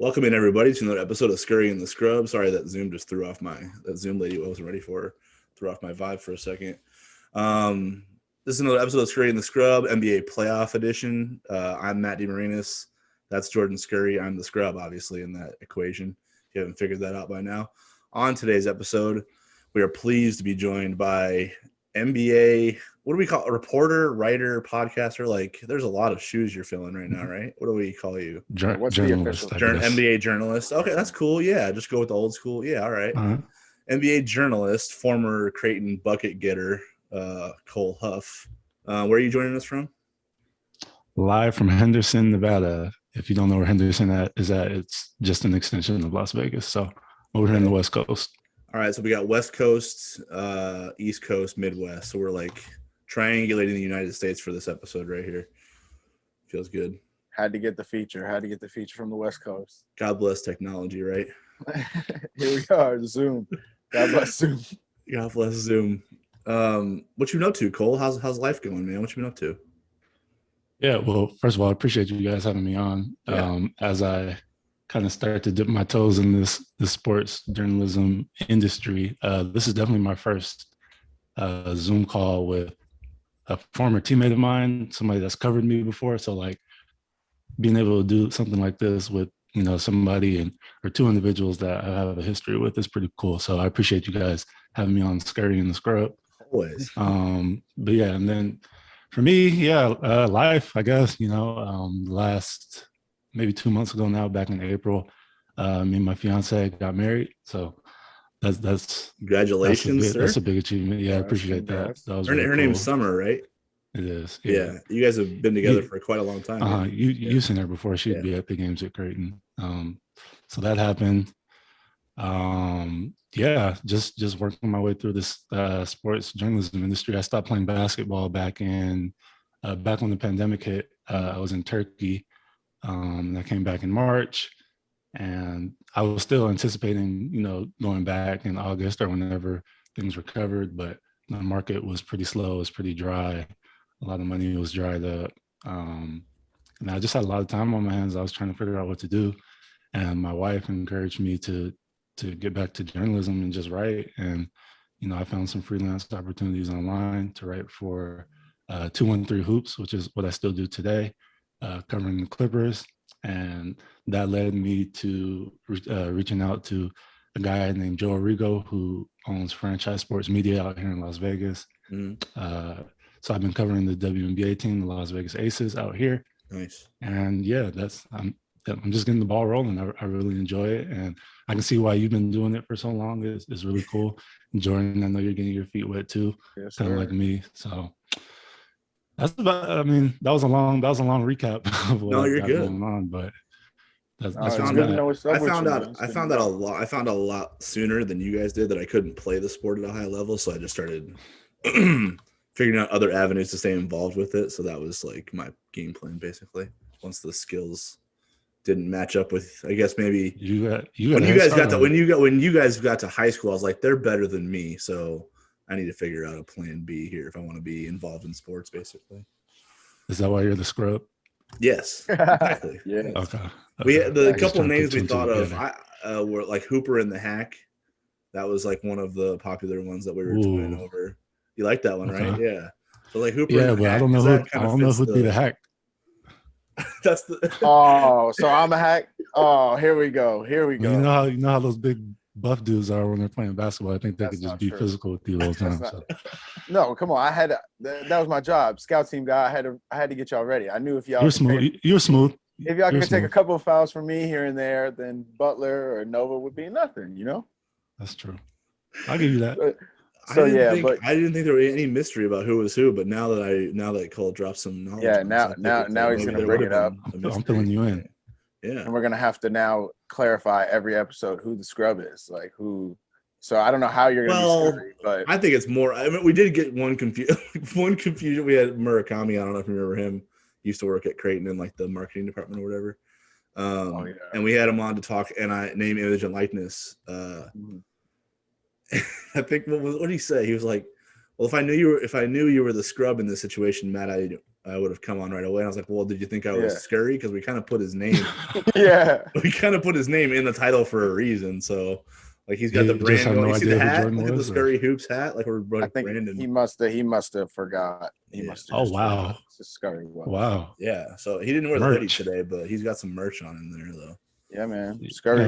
Welcome in, everybody, to another episode of Scurry and the Scrub. Sorry that Zoom just that Zoom lady I wasn't ready for, threw off my vibe for a second. This is another episode of Scurry and the Scrub, NBA Playoff Edition. I'm Matt DeMarinis. That's Jordan Scurry. I'm the Scrub, obviously, in that equation. If you haven't figured that out by now. On today's episode, we are pleased to be joined by NBA, what do we call a reporter, writer, podcaster? Like, there's a lot of shoes you're filling right now, right? What do we call you? What's journalist, the official NBA journalist. Okay, that's cool. Yeah, just go with the old school. Yeah, all right. NBA journalist, former Creighton bucket getter, Cole Huff. Where are you joining us from? Live from Henderson, Nevada. If you don't know where Henderson is at, it's just an extension of Las Vegas. So over here in the West Coast. All right, so we got West Coast, East Coast, Midwest. So we're like triangulating the United States for this episode right here. Feels good. Had to get the feature from the West Coast. God bless technology, right? Here we are, Zoom. God bless Zoom. God bless Zoom. What you been up to, Cole? How's life going, man? What you been up to? Yeah, well, first of all, I appreciate you guys having me on. As I kind of start to dip my toes in this sports journalism industry. This is definitely my first Zoom call with a former teammate of mine, somebody that's covered me before. So like being able to do something like this with, somebody or two individuals that I have a history with is pretty cool. So I appreciate you guys having me on Scurry and the Scrub. Always. But yeah, and then for me, life, I guess, last maybe 2 months ago now, back in April, me and my fiance got married. So that's congratulations, sir. That's a big achievement. Yeah, I appreciate that. That was her cool. name's Summer, right? It is. Yeah. You guys have been together for quite a long time. You've seen her before. She'd be at the games at Creighton. So that happened. Just working my way through this sports journalism industry. I stopped playing basketball back when the pandemic hit. I was in Turkey. And I came back in March, and I was still anticipating, going back in August or whenever things recovered, but the market was pretty slow. It was pretty dry. A lot of money was dried up. And I just had a lot of time on my hands. I was trying to figure out what to do. And my wife encouraged me to get back to journalism and just write. And, I found some freelance opportunities online to write for 213 Hoops, which is what I still do today. Covering the Clippers, and that led me to reaching out to a guy named Joe Arrigo, who owns Franchise Sports Media out here in Las Vegas. So I've been covering the WNBA team, the Las Vegas Aces, out here. Nice. And yeah, I'm just getting the ball rolling. I really enjoy it, and I can see why you've been doing it for so long. It's really cool. Jordan, I know you're getting your feet wet too, kind of like me. So. That's about. That was a long recap of what you're good. Going on, but that's I found out a lot. I found out a lot sooner than you guys did that I couldn't play the sport at a high level, so I just started figuring out other avenues to stay involved with it. So that was like my game plan, basically. Once the skills didn't match up with, I guess maybe when you guys got to high school, I was like, they're better than me, so I need to figure out a plan B here if I want to be involved in sports, basically. Is that why you're the Scrub? Yes, exactly. Yeah. Okay. We had the couple names we thought of were like Hooper and the Hack. That was like one of the popular ones that we were toying over. You like that one, right? Yeah. So like Hooper. Yeah, but Hack, I don't know who'd be the Hack. That's the. So I'm a Hack. Oh, here we go. You know how those big buff dudes are when they're playing basketball. I think they could just be physical with you all the time. No, come on. That was my job. Scout team guy. I had to get y'all ready. I knew if y'all You're smooth. If y'all could take a couple of fouls from me here and there, then Butler or Nova would be nothing, That's true. I'll give you that. I didn't think there was any mystery about who was who, but now that Cole dropped some knowledge. Yeah, now he's gonna bring it up. I'm filling you in. Yeah. And we're going to have to now clarify every episode who the Scrub is, like who. So I don't know how you're going to be scary, but I think it's more. We did get one confusion. We had Murakami. I don't know if you remember him. He used to work at Creighton in like the marketing department or whatever. And we had him on to talk name, image, and likeness. I think what did he say? He was like, "Well, if I knew you were the Scrub in this situation, Matt, I would have come on right away. And I was like, well, did you think I was Scurry? Because we kind of put his name. We kind of put his name in the title for a reason. So like he's got the brand. You see the hat? Look at the Scurry Hoops hat. Like we're branding. He must have forgot. He must have. Oh wow. Scurry was. Wow. Yeah. So he didn't wear the hoodie today, but he's got some merch on in there though. Yeah, man. Scurry. You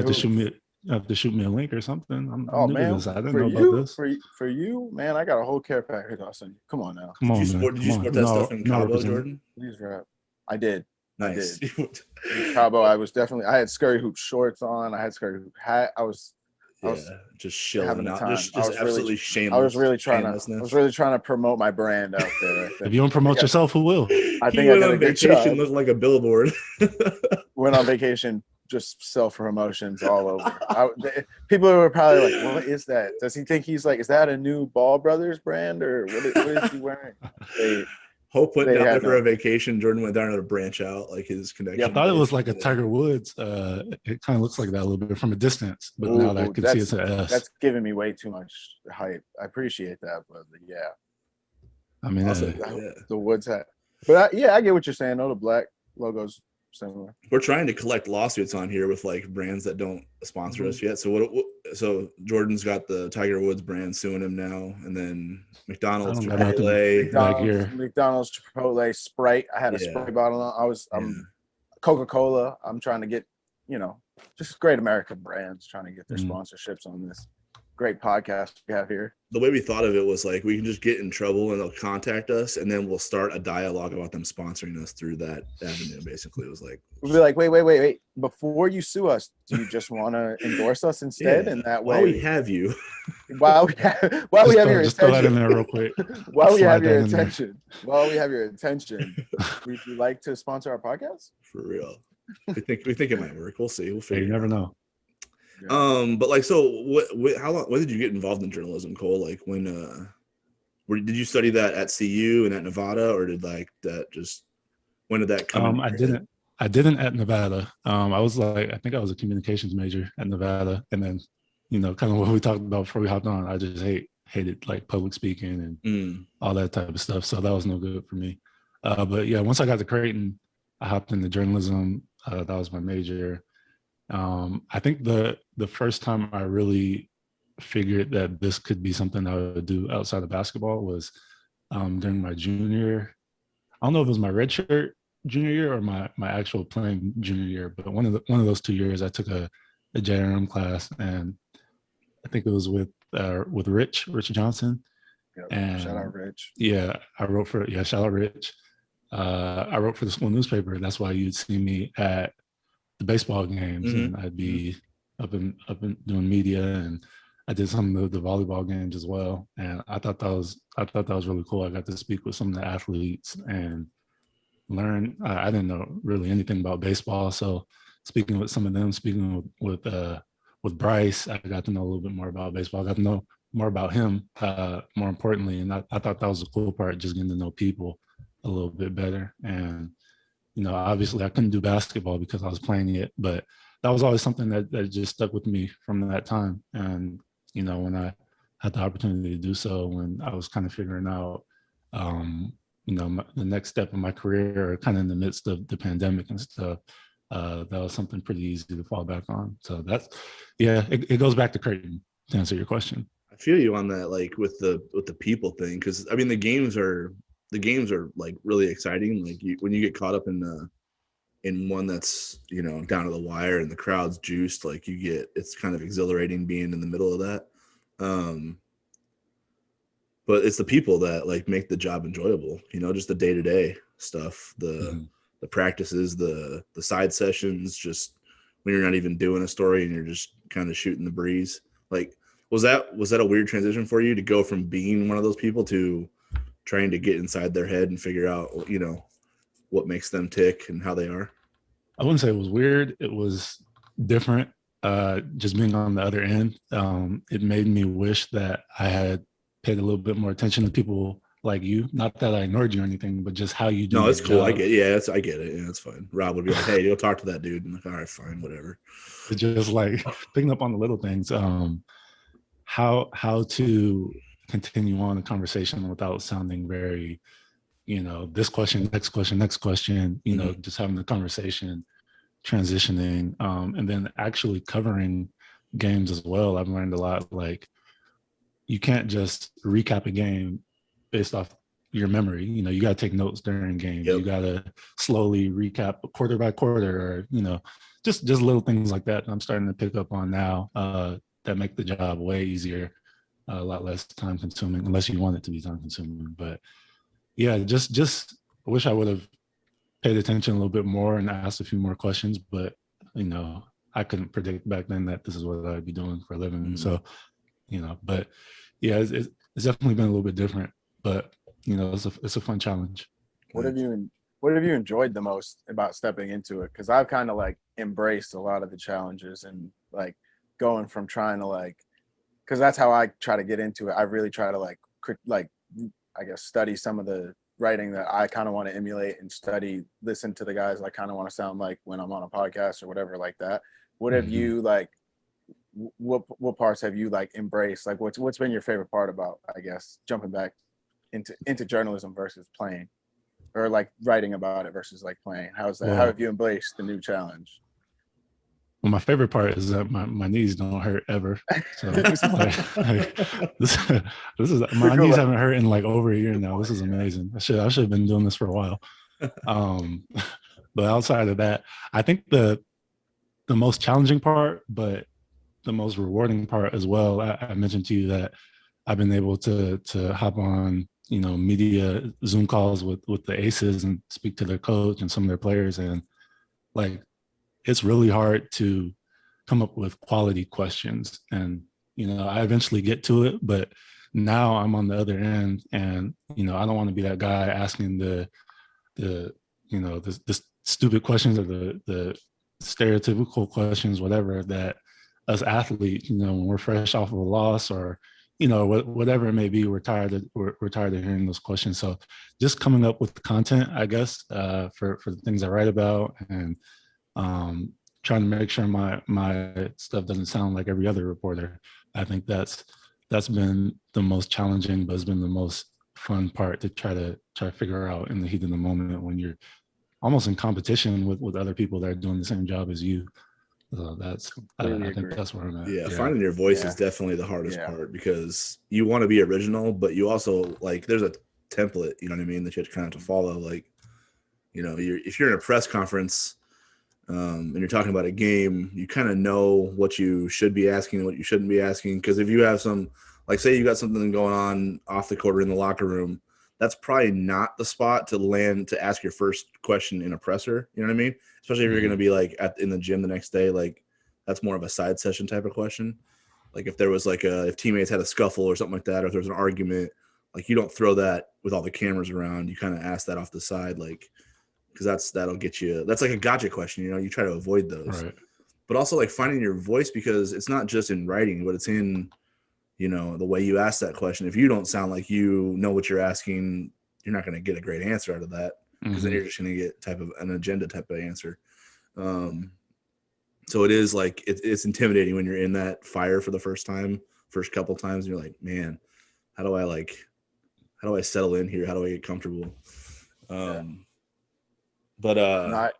have to shoot me a link or something. I'm oh new man, to this. I didn't know about this. For you, man, I got a whole care package. I'll send you. Come on now. Come on, did you sport that stuff in Cabo, Jordan? Please rap. I did. Nice. I did. In Cabo, I had Scurry Hoop shorts on. I had Scurry Hoop hat. I was just chilling out. Just absolutely shameless. I was really trying to promote my brand out there. If you don't promote yourself, who will? I think I did a good job. Looked like a billboard. Went on vacation. Just self-promotions all over. People were probably like, what is that? Does he think he's like, is that a new Ball Brothers brand or what is he wearing? Hope went down there for a vacation. Jordan went down to branch out like his connection. Yeah, I thought it was like a Tiger Woods. It kind of looks like that a little bit from a distance, but now that I can see it's an S. That's giving me way too much hype. I appreciate that, but yeah. I mean, the Woods hat. But I get what you're saying. The black logos. Similar. We're trying to collect lawsuits on here with like brands that don't sponsor us yet. So so Jordan's got the Tiger Woods brand suing him now, and then McDonald's, Chipotle, Sprite. I had a Sprite bottle on. I'm Coca-Cola. I'm trying to get, just great American brands trying to get their sponsorships on this great podcast we have here. The way we thought of it was like we can just get in trouble and they'll contact us, and then we'll start a dialogue about them sponsoring us through that avenue. Basically, it was like we'll be like, wait, before you sue us, do you just want to endorse us instead? And that way, while we have you, while we have your attention, throw that in there real quick. While we have your attention, would you like to sponsor our podcast? For real, we think it might work. We'll see. We'll figure. You never know. Yeah. But like, so when did you get involved in journalism, Cole? Like when did you study that at CU and at Nevada, or did like that just when did that come? I didn't at Nevada. I think I was a communications major at Nevada, and then kind of what we talked about before we hopped on. I just hated like public speaking and all that type of stuff, so that was no good for me. But yeah, once I got to Creighton, I hopped into journalism. That was my major. I think the first time I really figured that this could be something I would do outside of basketball was during my junior year. I don't know if it was my redshirt junior year or my actual playing junior year, but one of those 2 years I took a JRM class, and I think it was with Rich Johnson. Yep. And shout out Rich. Yeah, shout out Rich. I wrote for the school newspaper. That's why you'd see me at the baseball games, and I'd be up and doing media, and I did some of the volleyball games as well. And I thought that was really cool. I got to speak with some of the athletes and learn. I didn't know really anything about baseball, so speaking with some of them, speaking with Bryce, I got to know a little bit more about baseball. I got to know more about him, more importantly, and I thought that was the cool part, just getting to know people a little bit better. And obviously I couldn't do basketball because I was playing it, but that was always something that just stuck with me from that time. And, when I had the opportunity to do so, when I was kind of figuring out, the next step in my career, or kind of in the midst of the pandemic and stuff, that was something pretty easy to fall back on. So it goes back to Creighton, to answer your question. I feel you on that, like with the people thing. Cause I mean, the games are like really exciting. Like when you get caught up in one that's down to the wire and the crowd's juiced, like it's kind of exhilarating being in the middle of that. But it's the people that like make the job enjoyable. Just the day-to-day stuff, the practices, the side sessions, just when you're not even doing a story and you're just kind of shooting the breeze. Like was that a weird transition for you to go from being one of those people to trying to get inside their head and figure out, what makes them tick and how they are? I wouldn't say it was weird. It was different. Just being on the other end, it made me wish that I had paid a little bit more attention to people like you. Not that I ignored you or anything, but just how you do. No, it's cool. I get it. I get it. Yeah, it's fine. Rob would be like, hey, you'll talk to that dude. And I'm like, all right, fine, whatever. It's just like picking up on the little things. How to continue on the conversation without sounding very this question, next question, next question, just having the conversation, transitioning, and then actually covering games as well. I've learned a lot. Like, you can't just recap a game based off your memory. You got to take notes during games. Yep. You got to slowly recap quarter by quarter, or just little things like that. I'm starting to pick up on now that make the job way easier, a lot less time consuming, unless you want it to be time consuming. But yeah, just I wish I would have paid attention a little bit more and asked a few more questions, but I couldn't predict back then that this is what I'd be doing for a living. Mm-hmm. So, but yeah, it's definitely been a little bit different, but it's a fun challenge. What have you enjoyed the most about stepping into it? Because I've kind of like embraced a lot of the challenges and like going from trying to like, because that's how I try to get into it. I really try to like I guess study some of the writing that I kind of want to emulate and study, listen to the guys I kind of want to sound like when I'm on a podcast or whatever like that. What have you like, what parts have you like embraced? Like what's been your favorite part about, I guess, jumping back into journalism versus playing, or like writing about it versus like playing? How's that? How have you embraced the new challenge? Well, my favorite part is that my knees don't hurt ever. So this is my knees haven't hurt in like over a year now. This is amazing. I should have been doing this for a while. But outside of that, I think the most challenging part, but the most rewarding part as well. I mentioned to you that I've been able to hop on media Zoom calls with the aces and speak to their coach and some of their players, and like, it's really hard to come up with quality questions. And, I eventually get to it, but now I'm on the other end, and, I don't want to be that guy asking the stupid questions or the stereotypical questions, whatever, that us athletes, when we're fresh off of a loss or, whatever it may be, we're tired of hearing those questions. So just coming up with the content, I guess, for the things I write about, and trying to make sure my stuff doesn't sound like every other reporter. I think that's been the most challenging, but it's been the most fun part to try to figure out in the heat of the moment when you're almost in competition with other people that are doing the same job as you. So I think that's where I'm at. Yeah, finding your voice is definitely the hardest part, because you want to be original, but you also like, there's a template, you know what I mean, that you have to kind of have to follow. Like, if you're in a press conference and you're talking about a game, you kind of know what you should be asking and what you shouldn't be asking. Because if you have some, like, say you got something going on off the court or in the locker room, that's probably not the spot to ask your first question in a presser. You know what I mean? Especially if you're going to be like in the gym the next day, like that's more of a side session type of question. Like if there was like if teammates had a scuffle or something like that, or if there's an argument, like you don't throw that with all the cameras around. You kind of ask that off the side, like, because that'll get you. That's like a gotcha question. You try to avoid those. Right. But also like finding your voice, because it's not just in writing, but it's in the way you ask that question. If you don't sound like you know what you're asking, you're not going to get a great answer out of that, because then you're just going to get type of an agenda type of answer. So it is like, it's intimidating when you're in that fire for the first couple times. And you're like, man, how do I settle in here? How do I get comfortable? But I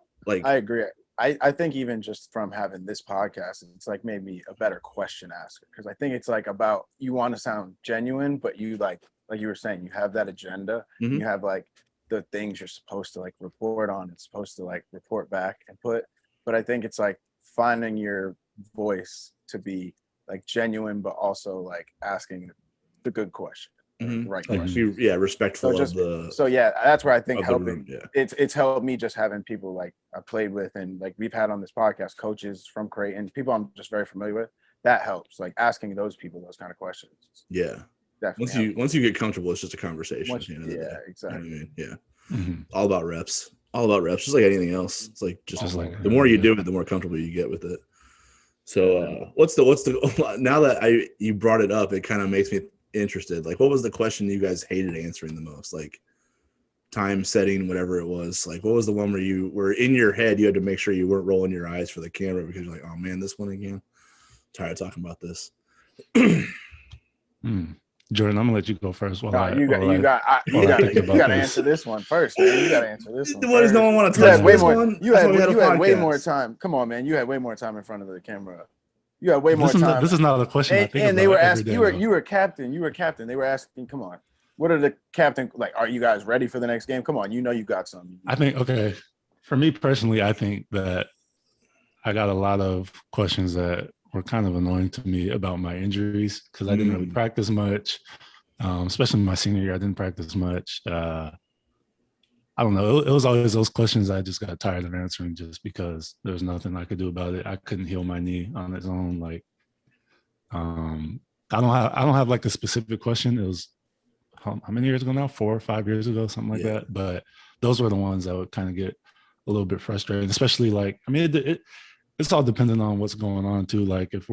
agree. I think even just from having this podcast, it's like made me a better question asker, because I think it's like about, you want to sound genuine, but you like you were saying, you have that agenda. You have like the things you're supposed to like report on, it's supposed to like report back and but I think it's like finding your voice to be like genuine, but also like asking the good question. Right question. Respectful of the. So yeah, that's where I think helping. It's helped me just having people like I played with, and like we've had on this podcast coaches from Creighton, people I'm just very familiar with. That helps, like asking those people those kind of questions. Yeah, definitely. Once you get comfortable, it's just a conversation. Exactly. You know what I mean? All about reps. Just like anything else. It's like just like the more you do it, the more comfortable you get with it. So what's the now that you brought it up, it kind of makes me interested. Like, what was the question you guys hated answering the most? Like time setting, whatever it was. Like, what was the one where you were in your head, you had to make sure you weren't rolling your eyes for the camera because you're like, oh man, this one again. Tired of talking about this. Jordan, I'm gonna let you go first while No, I you got while you I got while you I got think you about got to this. answer this one first, man. You got to answer this one. What, does no one want to You touch had way this more. one? You That's had why we had a way more podcast. time. Come on, man. You had way more time in front of the camera. You had way more This is time. not a question I think And they were about every asking. day. You were captain. You were captain. They were asking. Come on. What are the captain like? Are you guys ready for the next game? Come on. You know you got something. I think okay. For me personally, I think that I got a lot of questions that were kind of annoying to me about my injuries because I didn't really practice much. Especially my senior year, I didn't practice much. I don't know. It was always those questions I just got tired of answering just because there was nothing I could do about it. I couldn't heal my knee on its own. Like, I don't have like a specific question. It was how many years ago now? 4 or 5 years ago, something like that. But those were the ones that would kind of get a little bit frustrated, especially like, I mean, it's all dependent on what's going on too. Like if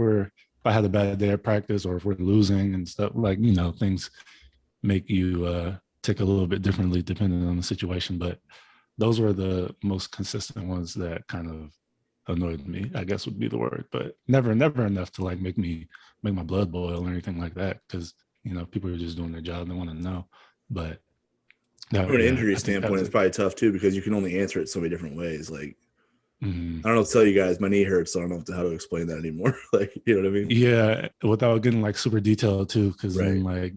I had a bad day at practice or if we're losing and stuff, like, you know, things make you tick a little bit differently depending on the situation. But those were the most consistent ones that kind of annoyed me, I guess would be the word. But never enough to like make my blood boil or anything like that. Cause, you know, people are just doing their job. They want to know. But from an injury standpoint, it's probably tough too because you can only answer it so many different ways. Like, I don't know what to tell you guys. My knee hurts, so I don't know how to explain that anymore. Like, you know what I mean? Yeah, without getting like super detailed too, because then like,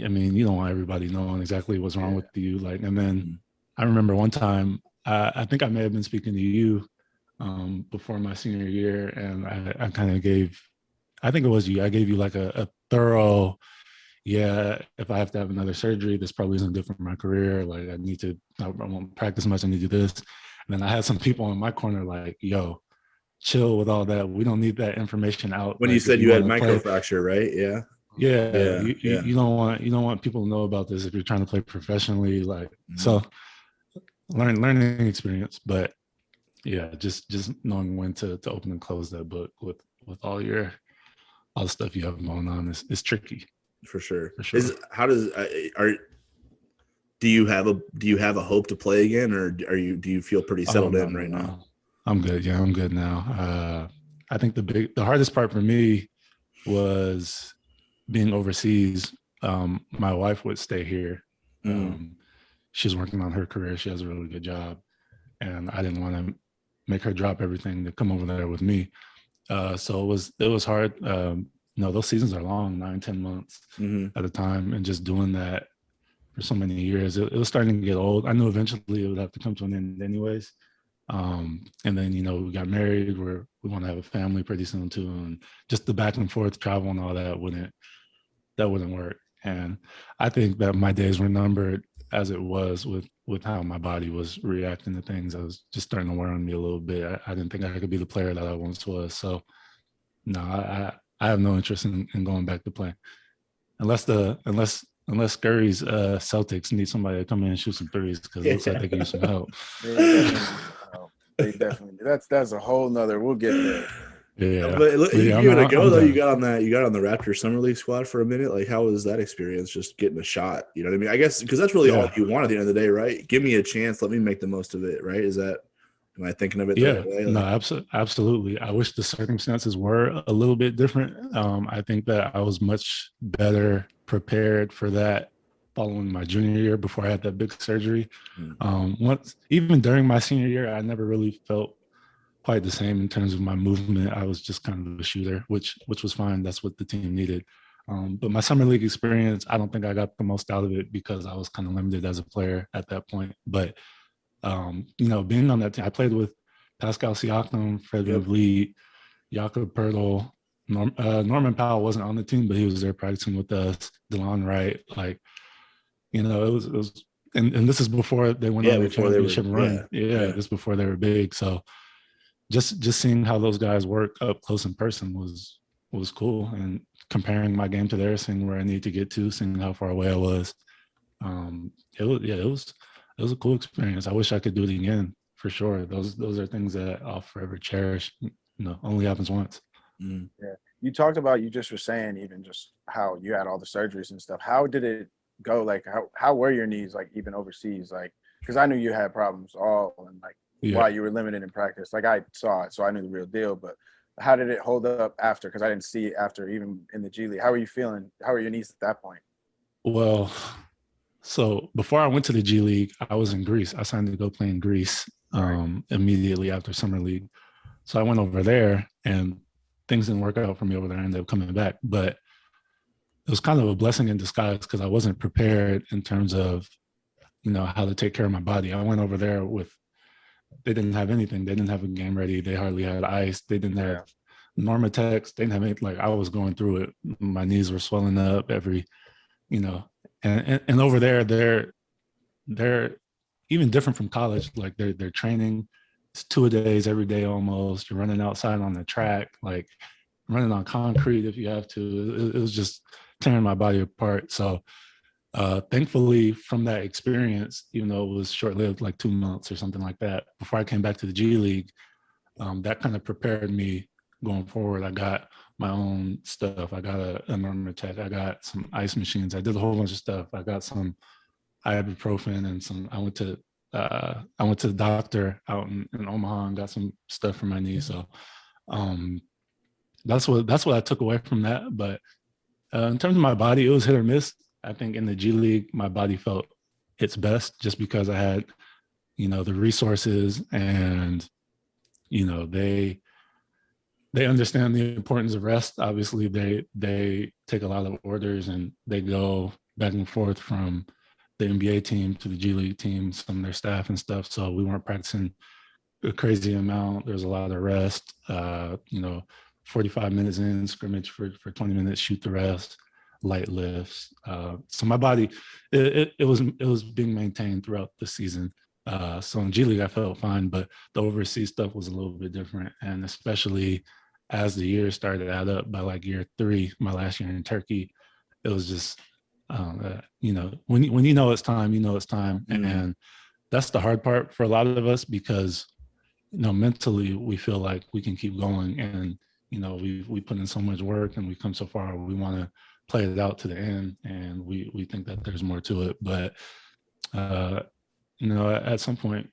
I mean, you don't want everybody knowing exactly what's wrong with you. Like, and then I remember one time, I think I may have been speaking to you before my senior year, and I kind of I think it was you. I gave you like a thorough, yeah, if I have to have another surgery, this probably isn't good for my career. Like I won't practice much. I need to do this. And then I had some people in my corner like, yo, chill with all that. We don't need that information out. When like, you said you had play, microfracture, right? Yeah. yeah, you don't want people to know about this if you're trying to play professionally. Like, so learning experience, but yeah, just knowing when to open and close that book with all the stuff you have going on is tricky. For sure. For sure. Do you have a hope to play again, or do you feel pretty settled in right now? I'm good. Yeah, I'm good now. I think the hardest part for me was being overseas. My wife would stay here. She's working on her career. She has a really good job, and I didn't want to make her drop everything to come over there with me. So it was hard. Those seasons are long, 9-10 months at a time, and just doing that for so many years, it was starting to get old. I knew eventually it would have to come to an end anyways. And then, you know, we got married, we want to have a family pretty soon too. And just the back and forth travel and all that wouldn't work. And I think that my days were numbered as it was with how my body was reacting to things. I was just starting to wear on me a little bit. I didn't think I could be the player that I once was. So no, I have no interest in going back to playing unless Scurry's Celtics need somebody to come in and shoot some threes because it looks like they can use some help. They definitely. That's a whole nother. We'll get there. Yeah, but you give it a go though. You got on the Raptors summer league squad for a minute. Like, how was that experience? Just getting a shot. You know what I mean? I guess because that's really all you want at the end of the day, right? Give me a chance. Let me make the most of it. Right? Am I thinking of it the right way? No, absolutely. I wish the circumstances were a little bit different. I think that I was much better prepared for that following my junior year before I had that big surgery. Even during my senior year, I never really felt quite the same in terms of my movement. I was just kind of a shooter, which was fine. That's what the team needed. But my summer league experience, I don't think I got the most out of it because I was kind of limited as a player at that point. But being on that team, I played with Pascal Siakam, Fred VanVleet, Jakob Pertl. Norman Powell wasn't on the team, but he was there practicing with us. DeLon Wright, it was, and this is before they went on the championship run. This is before they were big. So just seeing how those guys work up close in person was cool, and comparing my game to theirs, seeing where I need to get to, seeing how far away I was. It was a cool experience. I wish I could do it again for sure. Those are things that I'll forever cherish. Only happens once. Yeah. You talked about, you just were saying even just how you had all the surgeries and stuff. How did it go? Like how were your knees, like even overseas? Like, because I knew you had problems all and while you were limited in practice. Like I saw it, so I knew the real deal. But how did it hold up after? Because I didn't see it after, even in the G League. How are you feeling? How are your knees at that point? Well, so before I went to the G League, I was in Greece. I signed to go play in Greece immediately after summer league. So I went over there, and things didn't work out for me over there. I ended up coming back, but it was kind of a blessing in disguise because I wasn't prepared in terms of, how to take care of my body. I went over there with, they didn't have anything. They didn't have a game ready. They hardly had ice. They didn't have Normatex. They didn't have anything. Like, I was going through it. My knees were swelling up and over there, they're even different from college. Like, they're training, it's 2-a-days every day almost. You're running outside on the track, like running on concrete if you have to. It was just tearing my body apart. So thankfully, from that experience, even though it was short-lived, like 2 months or something like that, before I came back to the G League, that kind of prepared me going forward. I got my own stuff. I got a Normatec. I got some ice machines. I did a whole bunch of stuff. I got some ibuprofen and some. I went to the doctor out in Omaha and got some stuff for my knee. So that's what I took away from that. But in terms of my body, it was hit or miss. I think in the G League, my body felt its best just because I had, the resources, and, they understand the importance of rest. Obviously, they take a lot of orders, and they go back and forth from the NBA team to the G League team, some of their staff and stuff. So we weren't practicing a crazy amount. There's a lot of rest, 45 minutes in scrimmage for 20 minutes, shoot the rest, light lifts. So my body, it was being maintained throughout the season. So in G League, I felt fine, but the overseas stuff was a little bit different. And especially as the years started to add up, by like year 3, my last year in Turkey, it was just, when it's time, it's time. Mm-hmm. And that's the hard part for a lot of us, because, mentally we feel like we can keep going, and, we put in so much work and we come so far. We want to play it out to the end, and we think that there's more to it. But, at some point,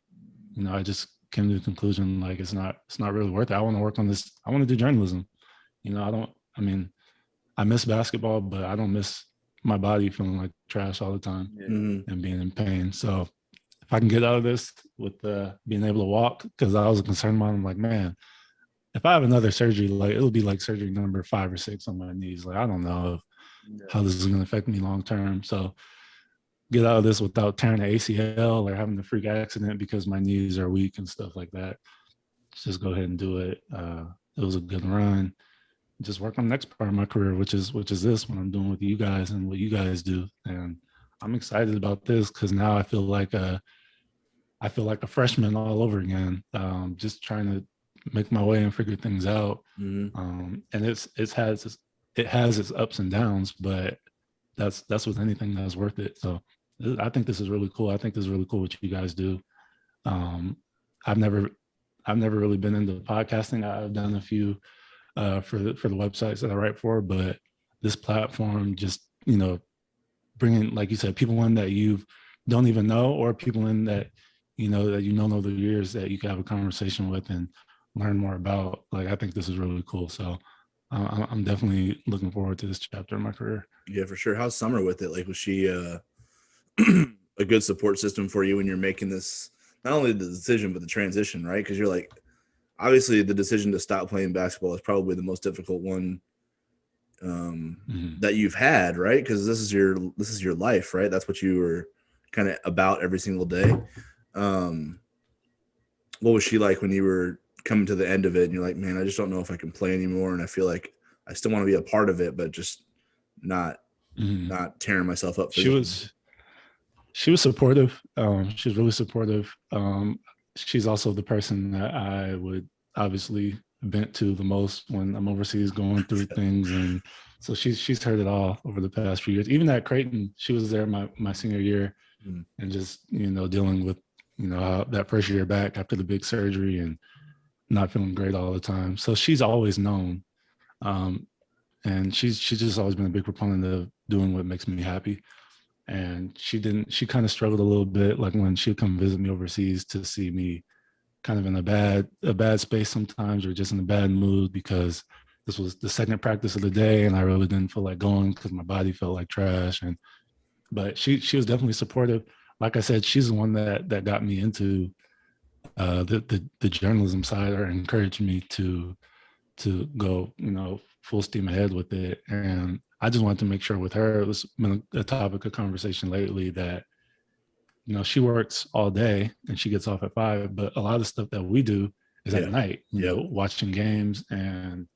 I just came to the conclusion, like, it's not really worth it. I want to work on this. I want to do journalism. I miss basketball, but I don't miss my body feeling like trash all the time and being in pain. So if I can get out of this with being able to walk, because I was concerned about, I'm like, man, if I have another surgery, like, it'll be like surgery number 5 or 6 on my knees. Like, I don't know how this is going to affect me long term. So get out of this without tearing an ACL or having a freak accident because my knees are weak and stuff like that. Just go ahead and do it. It was a good run. Just work on the next part of my career, which is this, what I'm doing with you guys and what you guys do. And I'm excited about this because now I feel like a freshman all over again. Just trying to make my way and figure things out. And it has its ups and downs, but that's with anything that's worth it. So I think this is really cool. I think this is really cool what you guys do. I've never really been into podcasting. I've done a few for the websites that I write for, but this platform just, bringing, like you said, people in that you don't even know, or people in that over the years that you can have a conversation with and learn more about. Like, I think this is really cool. So I'm definitely looking forward to this chapter in my career. Yeah, for sure. How's Summer with it? Like, was she a good support system for you when you're making this, not only the decision, but the transition, right? Because you're like, obviously the decision to stop playing basketball is probably the most difficult one that you've had, right? Because this is your life, right? That's what you were kind of about every single day. What was she like when you were coming to the end of it and you're like, man, I just don't know if I can play anymore, and I feel like I still want to be a part of it, but just not tearing myself up physically. She was supportive. She was really supportive. She's also the person that I would obviously vent to the most when I'm overseas going through things. And so she's heard it all over the past few years. Even at Creighton, she was there my senior year and just, dealing with, that first year back after the big surgery and not feeling great all the time. So she's always known. And she's just always been a big proponent of doing what makes me happy. And she kind of struggled a little bit, like when she'd come visit me overseas to see me kind of in a bad space sometimes, or just in a bad mood because this was the second practice of the day and I really didn't feel like going because my body felt like trash. But she was definitely supportive. Like I said, she's the one that got me into the journalism side, or encouraged me to go, full steam ahead with it. And I just wanted to make sure with her, it was been a topic of conversation lately that, she works all day and she gets off at 5, but a lot of stuff that we do is at night, watching games and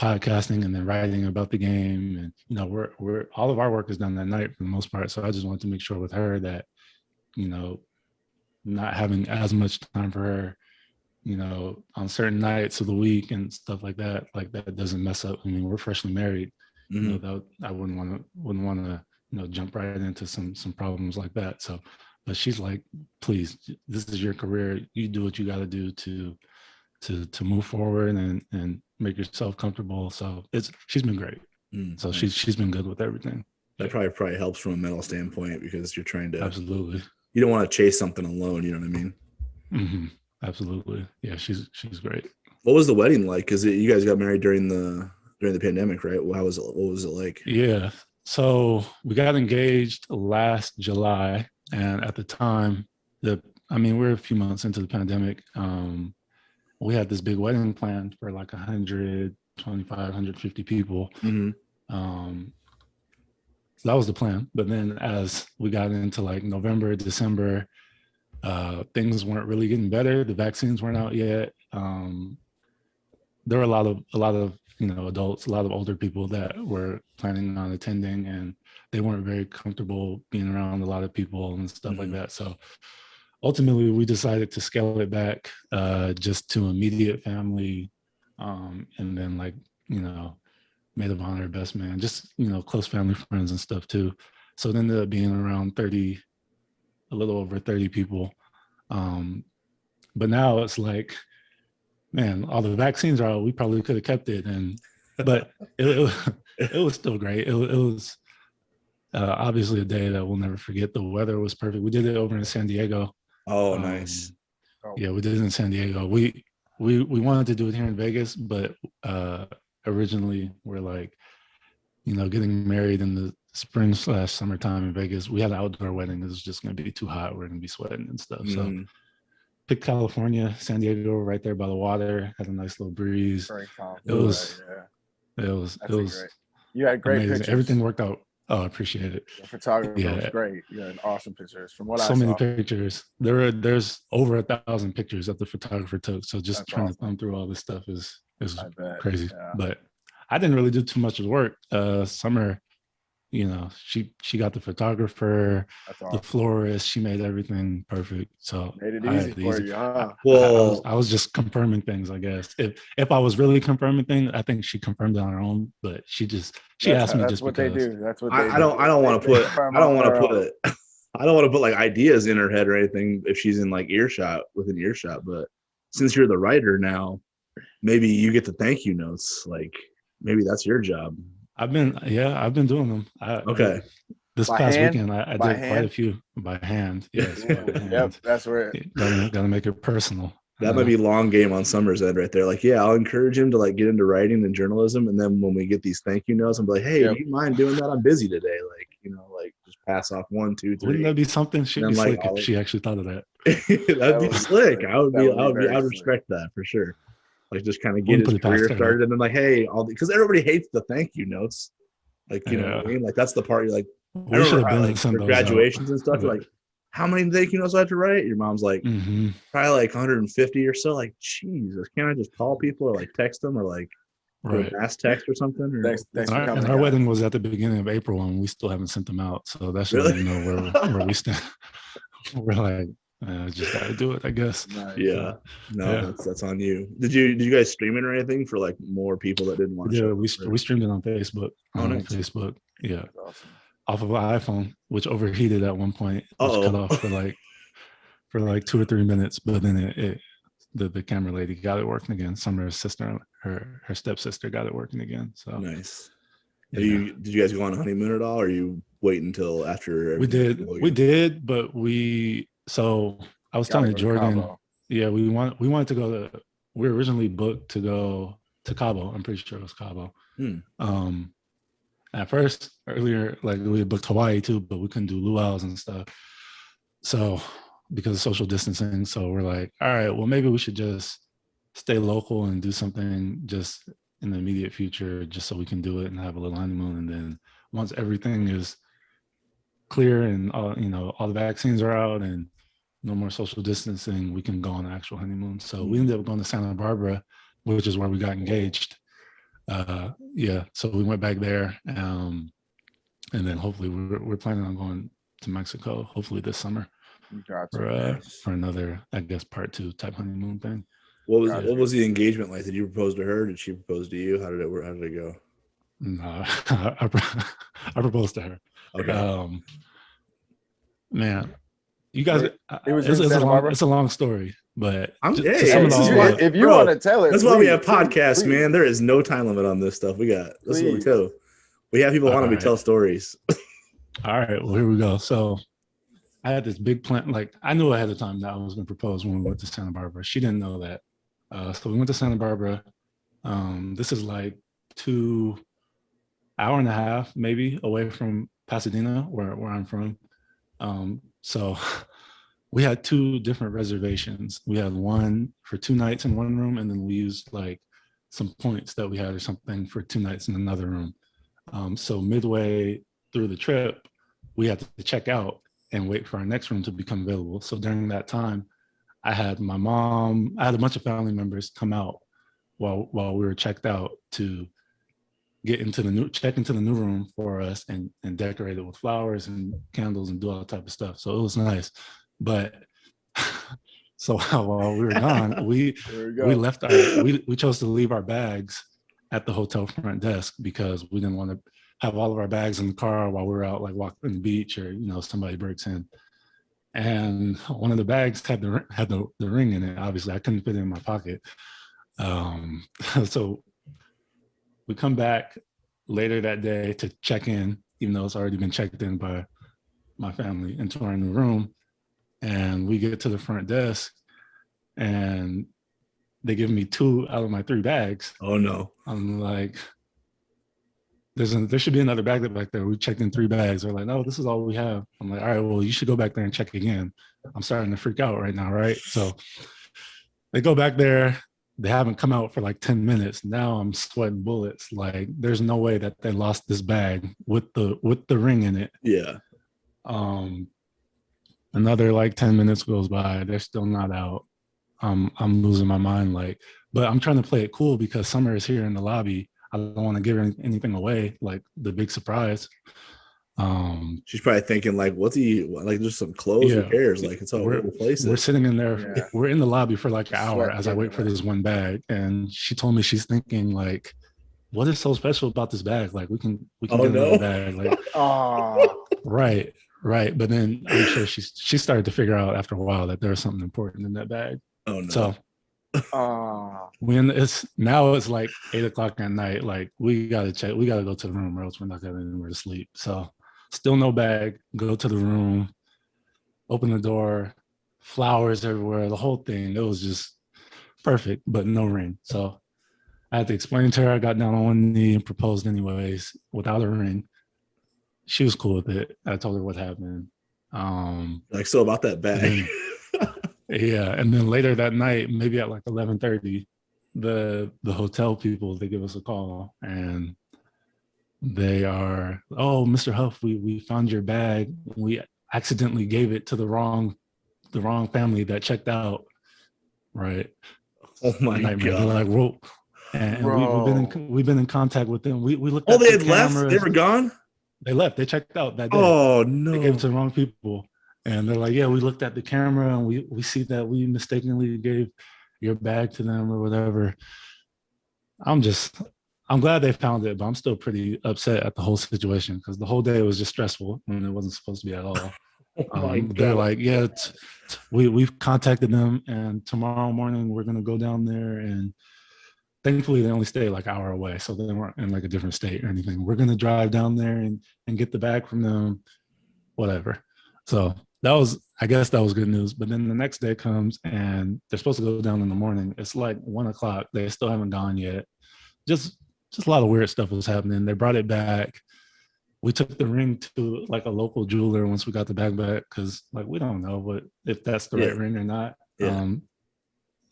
podcasting and then writing about the game. And, we're all of our work is done that night for the most part. So I just wanted to make sure with her that, not having as much time for her, on certain nights of the week and stuff like that doesn't mess up. I mean, we're freshly married. Mm-hmm. I wouldn't want to, jump right into some problems like that. So, but she's like, please, this is your career. You do what you got to do to move forward and make yourself comfortable. So she's been great. So nice. she's been good with everything. That probably helps from a mental standpoint because you're trying to absolutely. You don't want to chase something alone. You know what I mean? Mm-hmm. Absolutely. Yeah, she's great. What was the wedding like? Because you guys got married during the pandemic, right? What was it like? Yeah. So we got engaged last July, and at the time, we're a few months into the pandemic. We had this big wedding planned for like 125, 150 people. Mm-hmm. So that was the plan. But then as we got into like November, December, things weren't really getting better. The vaccines weren't out yet. There were a lot of adults, a lot of older people that were planning on attending, and they weren't very comfortable being around a lot of people and stuff like that. So ultimately we decided to scale it back just to immediate family, and then maid of honor, best man, just close family, friends and stuff too. So it ended up being around 30, a little over 30 people. But now it's like, man, all the vaccines are out. We probably could have kept it, but it was still great. It was obviously a day that we'll never forget. The weather was perfect. We did it over in San Diego. Oh, nice. Yeah, we did it in San Diego. We wanted to do it here in Vegas, but originally we're like, getting married in the spring/summertime in Vegas. We had an outdoor wedding. It was just going to be too hot. We're going to be sweating and stuff. So picked California, San Diego, right there by the water. Had a nice little breeze. Very calm. It was great. You had great amazing. pictures. Everything worked out. Oh, I appreciate it. The photography was great. You had awesome pictures. From what I saw. So many pictures. There's over 1,000 pictures that the photographer took. So just trying to thumb through all this stuff is crazy. Yeah. But I didn't really do too much of the work. Summer, she got the photographer, the florist. She made everything perfect. So made it easy for you, huh? Well, I was just confirming things, I guess. If I was really confirming things, I think she confirmed it on her own. But she asked me that's just what because. They do. That's what I don't want to put like ideas in her head or anything if she's in like within earshot. But since you're the writer now, maybe you get the thank you notes. Like maybe that's your job. I've been doing them. Okay. This past weekend, I did quite a few by hand. Yes. By hand. Yep, that's where gotta make it personal. That might be long game on Summer's end right there. Like, yeah, I'll encourage him to like get into writing and journalism, and then when we get these thank you notes, I'm like, hey, do you mind doing that? I'm busy today. Like, just pass off 1, 2, 3. Wouldn't that be something? She'd be slick if she actually thought of that. That'd be slick. I would respect that for sure. Like just kind of get his career started, and then like, hey, because everybody hates the thank you notes. Like, you know what I mean? Like that's the part you're like, I remember for graduations and stuff. You're like, how many thank you notes I have to write? Your mom's like, probably like 150 or so. Like, Jesus, can't I just call people or like text them or like mass text or something? Or, thanks our wedding was at the beginning of April, and we still haven't sent them out. So that's really where we stand. We're like, just gotta do it, I guess. Nice. Yeah. That's on you. Did you guys stream it or anything for like more people that didn't want to? Yeah, we streamed it on Facebook. Facebook. Yeah. That's awesome. Off of an iPhone, which overheated at one point. Was cut off for like 2 or 3 minutes, but then the camera lady got it working again. Summer's sister, her stepsister, got it working again. So nice. Did you guys go on a honeymoon at all, or you wait until after? We did, but So I was telling Jordan, Yeah, we wanted to go to. We were originally booked to go to Cabo. I'm pretty sure it was Cabo. At first, earlier, like we had booked Hawaii too, but we couldn't do luau's and stuff. So because of social distancing, so we're like, all right, well maybe we should just stay local and do something just in the immediate future, just so we can do it and have a little honeymoon. And then once everything is clear and all, all the vaccines are out and no more social distancing, we can go on an actual honeymoon. So we ended up going to Santa Barbara, which is where we got engaged. So we went back there, and then hopefully we're planning on going to Mexico, hopefully this summer, for another, I guess, part 2 type honeymoon thing. What was the engagement like? Did you propose to her? Did she propose to you? How did it work? How did it go? No, I proposed to her. Okay. Man, you guys, it's a long story, but if you want to tell it, that's why we have podcasts, man. There is no time limit on this stuff. That's what we do. We have people want to tell stories. All right, well, here we go. So I had this big plan. Like, I knew ahead of time that I was going to propose when we went to Santa Barbara. She didn't know that. So we went to Santa Barbara. This is like 2 hour and a half, maybe, away from Pasadena, where I'm from. So we had 2 different reservations. We had one for 2 nights in one room, and then we used like some points that we had or something for 2 nights in another room. So midway through the trip, we had to check out and wait for our next room to become available. So during that time, I had my mom, I had a bunch of family members come out while we were checked out to check into the new room for us and decorate it with flowers and candles and do all that type of stuff. So it was nice. But so while we were gone, we chose to leave our bags at the hotel front desk because we didn't want to have all of our bags in the car while we were out, like walking the beach, or somebody breaks in. And one of the bags had the ring in it. Obviously, I couldn't fit it in my pocket. So we come back later that day to check in, even though it's already been checked in by my family, into our new room. And we get to the front desk, and they give me 2 out of my 3 bags. Oh no! I'm like, there should be another bag back there. We checked in 3 bags. They're like, no, this is all we have. I'm like, all right, well, you should go back there and check again. I'm starting to freak out right now, right? So they go back there. They haven't come out for like 10 minutes. Now I'm sweating bullets. Like, there's no way that they lost this bag with the ring in it. Yeah. Another like 10 minutes goes by. They're still not out. I'm losing my mind. Like, but I'm trying to play it cool because Summer is here in the lobby. I don't want to give her anything away, like the big surprise. She's probably thinking like, what's he like? Just some clothes. Who cares? Like, it's all over the place. We're sitting in there. Yeah. We're in the lobby for like an hour as I wait for this one bag, and she told me she's thinking like, what is so special about this bag? Like, we can get another bag. Like, right. But then I'm sure she started to figure out after a while that there was something important in that bag. Oh no. So it's like 8:00 at night. Like, we gotta go to the room, or else we're not gonna have anywhere to sleep. So still no bag. Go to the room, open the door, flowers everywhere, the whole thing. It was just perfect, but no ring. So I had to explain to her. I got down on one knee and proposed anyways without a ring. She was cool with it. I told her what happened. Like, so about that bag. Yeah, and then later that night, maybe at like 11:30, the hotel people, they give us a call, and they are, oh, Mr. Huff, we found your bag. We accidentally gave it to the wrong family that checked out. Right. Oh my God. They're like, whoa. And we've been in contact with them. We looked at they had left? They were gone? They left. They checked out that day. Oh no. They gave it to the wrong people. And they're like, yeah, we looked at the camera and we see that we mistakenly gave your bag to them or whatever. I'm glad they found it, but I'm still pretty upset at the whole situation because the whole day was just stressful when it wasn't supposed to be at all. They're like, yeah, we've contacted them, and tomorrow morning we're gonna go down there, and thankfully they only stay like an hour away, so they weren't in like a different state or anything. We're gonna drive down there and get the bag from them, whatever. So I guess that was good news. But then the next day comes and they're supposed to go down in the morning. It's like 1:00. They still haven't gone yet. Just a lot of weird stuff was happening. They brought it back. We took the ring to like a local jeweler once we got the bag back because like we don't know if that's the right ring or not. Yeah.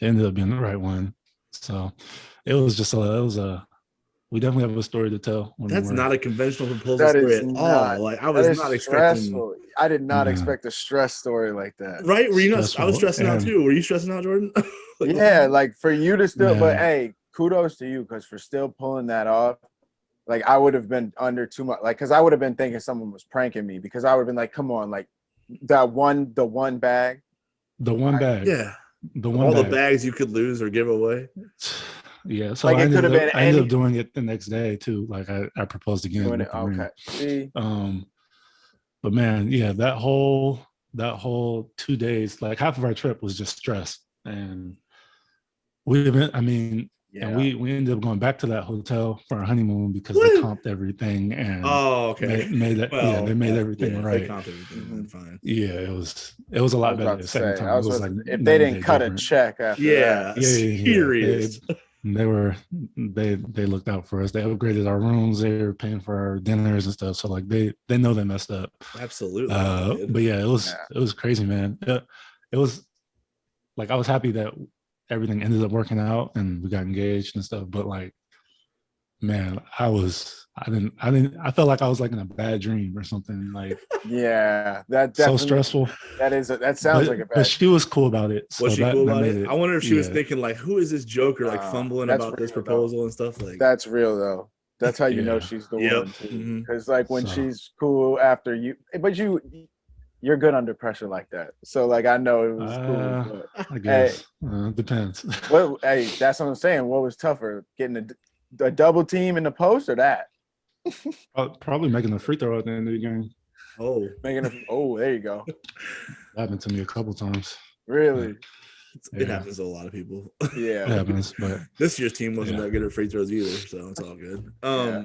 It ended up being the right one. So it was we definitely have a story to tell. That's not a conventional proposal That story is at not. all. Like I was not expecting. Stressful. I did not expect a stress story like that. Right? Were you not? Stressful. I was stressing out too. Were you stressing out, Jordan? Like, Yeah, like for you to still, but Man. hey, kudos to you because for still pulling that off. Like I would have been under too much, like because I would have been thinking someone was pranking me because I would have been like, come on, like the one bag. The one bag. yeah. The one All bag. the bags you could lose or give away. Yeah, so Like, I it could have been ended any- up doing it the next day too. Like I proposed again. Doing with it. the ring. Okay. See, But man, yeah, that whole 2 days, like half of our trip was just stress, and yeah. and we ended up going back to that hotel for our honeymoon because What? they comped everything and Oh, okay. made that. Well, they made everything if right. They comped everything, then fine. Yeah, it was a lot better the second time. I was It was about like to- if night they and didn't day cut different. a check after Yeah, that. serious. They looked out for us. They upgraded our rooms. They were paying for our dinners and stuff. So like they know they messed up. Absolutely. But yeah, it was crazy, man. It was like I was happy that everything ended up working out and we got engaged and stuff. But like, man, I felt like I was like in a bad dream or something. Like Yeah, that so definitely, stressful. that sounds like a But bad. she was cool about it. So Was she cool about made it? I wonder if she was yeah. thinking like, who is this joker like fumbling that's about this real, though. proposal and stuff like. That's real though. That's how you know Yeah. she's the Yep. one too. Mhm. Because like when So- she's cool after you, but you're good under pressure like that. So like I know it was cool. But I guess depends. hey, that's what I'm saying. What was tougher, getting a double team in the post or that? Probably making a free throw at the end of the game. Oh, There you go. That happened to me a couple times. Really? it Yeah. happens to a lot of people. It Yeah. happens, but This year's team wasn't Yeah. that good at free throws either, so it's all good.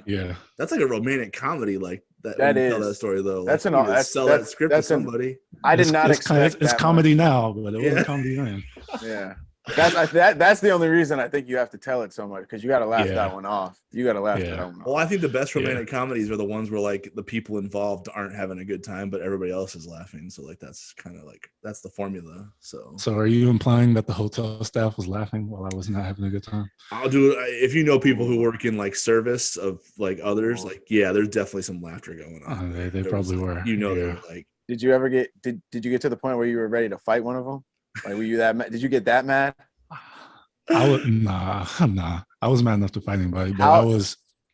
yeah. That's like a romantic comedy, like that. That when you tell is. that story though. That's like, an- you need to that's- sell that's- that script to that's an- somebody. I did not expect It's that comedy now, but it Yeah. wasn't comedy then. Yeah. That's the only reason I think you have to tell it so much because you got to laugh Yeah. that one off. You got to laugh Yeah. that one off. Well, I think the best Yeah. romantic comedies are the ones where like the people involved aren't having a good time, but everybody else is laughing. So like that's kind of like that's the formula. So So are you implying that the hotel staff was laughing while I was not having a good time? I'll do it if you know people who work in like service of like others. Like yeah, there's definitely some laughter going on. They There probably was, were. You know, they Yeah. were like Did you ever get did you get to the point where you were ready to fight one of them? Like were you that mad? Did you get that mad? Nah. I was mad enough to fight anybody, but How-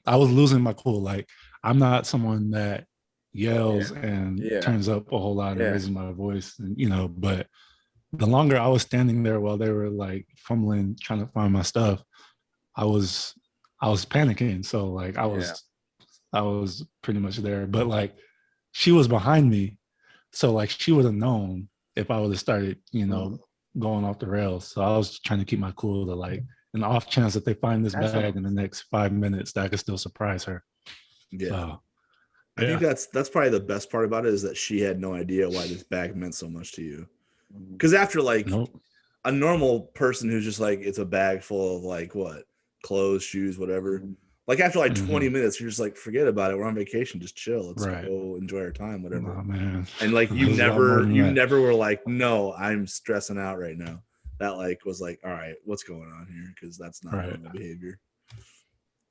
I was losing my cool. Like I'm not someone that yells and Yeah. turns up a whole lot and Yeah. raises my voice, and but the longer I was standing there while they were like fumbling, trying to find my stuff, I was panicking. So like I was pretty much there. But like she was behind me. So like she would have known if I would have started, going off the rails. So I was trying to keep my cool to like in the off chance that they find this That's bag in the next 5 minutes that I could still surprise her. yeah. So, I think that's probably the best part about it is that she had no idea why this bag meant so much to you. Because after like nope. a normal person who's just like it's a bag full of like what clothes, shoes, whatever. Like after like 20 minutes, you're just like forget about it. We're on vacation, just chill. Let's Right. go enjoy our time, whatever. Oh, man. And like It you was a lot more than that. never were like, no, I'm stressing out right now. That like was like, all right, what's going on here? Because that's not Right. normal behavior.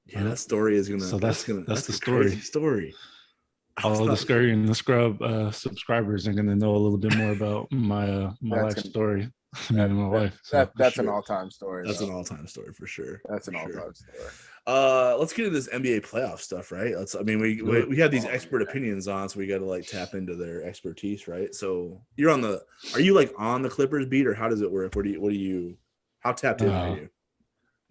Yeah, Yeah. that story is gonna. So that's that's a the story. crazy story. I was All the not- Scurry and the Scrub subscribers are going to know a little bit more about my life That's story. Me and my wife. So, That's an sure. all-time story. That's though. an all-time story for sure. That's an for sure. all-time story. Let's get into this NBA playoff stuff, right? We have these expert opinions on, so we got to like tap into their expertise, right? So are you like on the Clippers beat, or how does it work? How tapped in are you?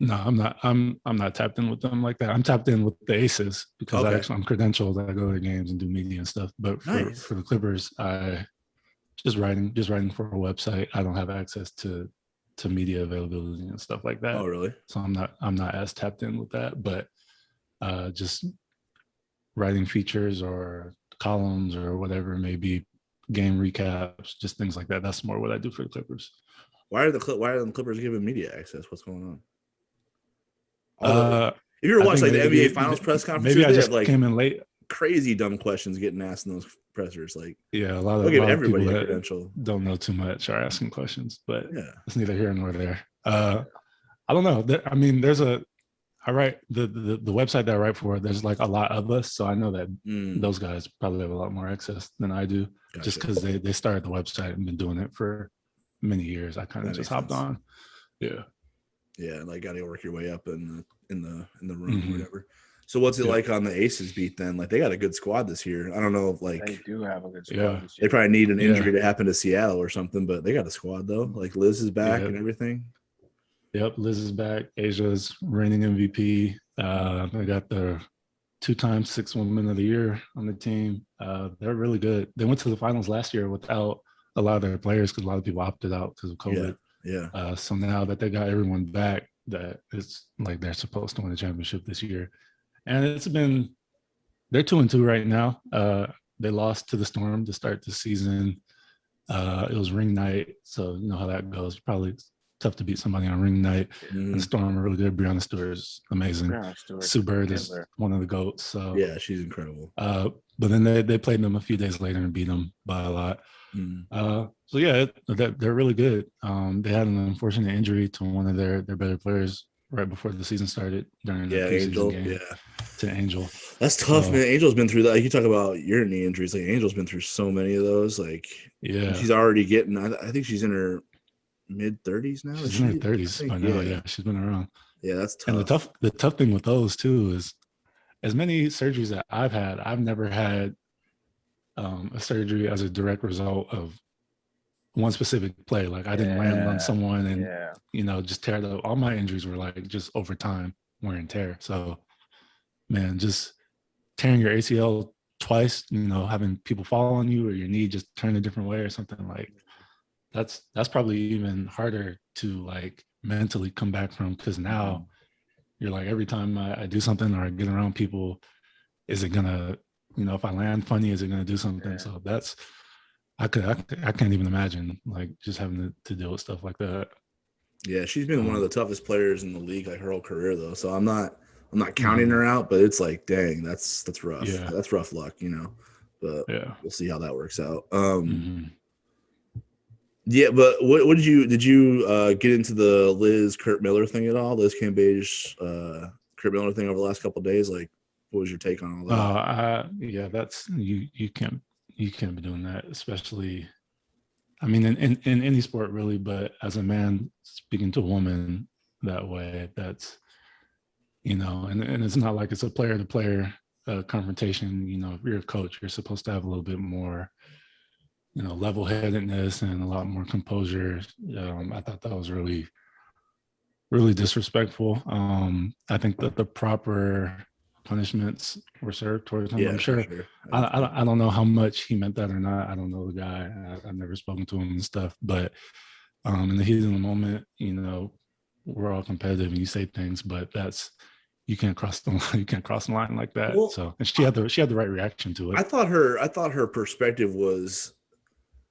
No, I'm not. I'm not tapped in with them like that. I'm tapped in with the Aces because Okay. I'm credentialed. I go to games and do media and stuff. But Nice. for the Clippers, I just writing for a website. I don't have access to media availability and stuff like that. Oh, really? So I'm not as tapped in with that. But just writing features or columns or whatever it may be, game recaps, just things like that. That's more what I do for the Clippers. Why are the Clippers giving media access? What's going on? If you ever I watch think like the maybe- NBA Finals press conferences, maybe I they just have like came in late. crazy dumb questions getting asked in those pressers. Like, Yeah, a lot they'll of give people everybody a that credential. don't know too much are asking questions, but Yeah, it's neither here nor there. I don't know. I mean, I write the website that I write for. There's like a lot of us, so I know that those guys probably have a lot more access than I do, just because they started the website and been doing it for many years. I kind of just hopped on. Yeah. Yeah, like got to work your way up in the room or whatever. So what's it like on the Aces beat then? Like they got a good squad this year. I don't know if like They do have a good squad this year. They probably need an injury to happen to Seattle or something, but they got a squad though. Like Liz is back and everything. Yep, Liz is back. Asia's reigning MVP. They got the 2-time 6 Women of the Year on the team. They're really good. They went to the finals last year without a lot of their players because a lot of people opted out because of COVID. Yeah. So now that they got everyone back, that it's like they're supposed to win the championship this year. And they're 2-2 right now. They lost to the Storm to start the season. It was ring night, so you know how that goes. Probably tough to beat somebody on ring night. And the Storm are really good. Brianna Stewart is amazing. Sue Bird is one of the GOATs. So yeah, she's incredible. But then they played them a few days later and beat them by a lot. So yeah, they're really good. They had an unfortunate injury to one of their better players right before the season started during the preseason game. To Angel. That's tough, man. Angel's been through that. Like, you talk about your knee injuries. Like Angel's been through so many of those. Like, she's already getting. I think she's in her mid-30s now. She's in her 30s by now. Yeah, she's been around. Yeah, that's tough. And the tough thing with those too is, as many surgeries that I've had, I've never had a surgery as a direct result of one specific play. Like I didn't land on someone and just tear it up. All my injuries were like just over time, wear and tear. So, man, just tearing your ACL twice, having people fall on you or your knee just turn a different way or something, like that's probably even harder to like mentally come back from, because now you're like, every time I do something or I get around people, is it gonna, if I land funny, is it gonna do something? So that's, I can't even imagine like just having to deal with stuff like that. Yeah, she's been one of the toughest players in the league like her whole career though. So I'm not counting her out, but it's like, dang, that's rough. Yeah. That's rough luck, But we'll see how that works out. Yeah, but what did you get into the Liz Kurt Miller thing at all? Liz Cambage, Kurt Miller thing over the last couple of days? Like, what was your take on all that? That's you can't be doing that, especially, I mean, in any sport really, but as a man speaking to a woman that way, that's, and it's not like it's a player to player confrontation. If you're a coach, you're supposed to have a little bit more, level-headedness and a lot more composure. I thought that was really, really disrespectful. I think that the proper punishments were served towards him. Yeah, I'm sure. I don't know how much he meant that or not. I don't know the guy. I've never spoken to him and stuff. But in the heat of the moment, we're all competitive and you say things, but you can't cross the line. You can't cross the line like that. Well, so, and she had the right reaction to it. I thought her perspective was,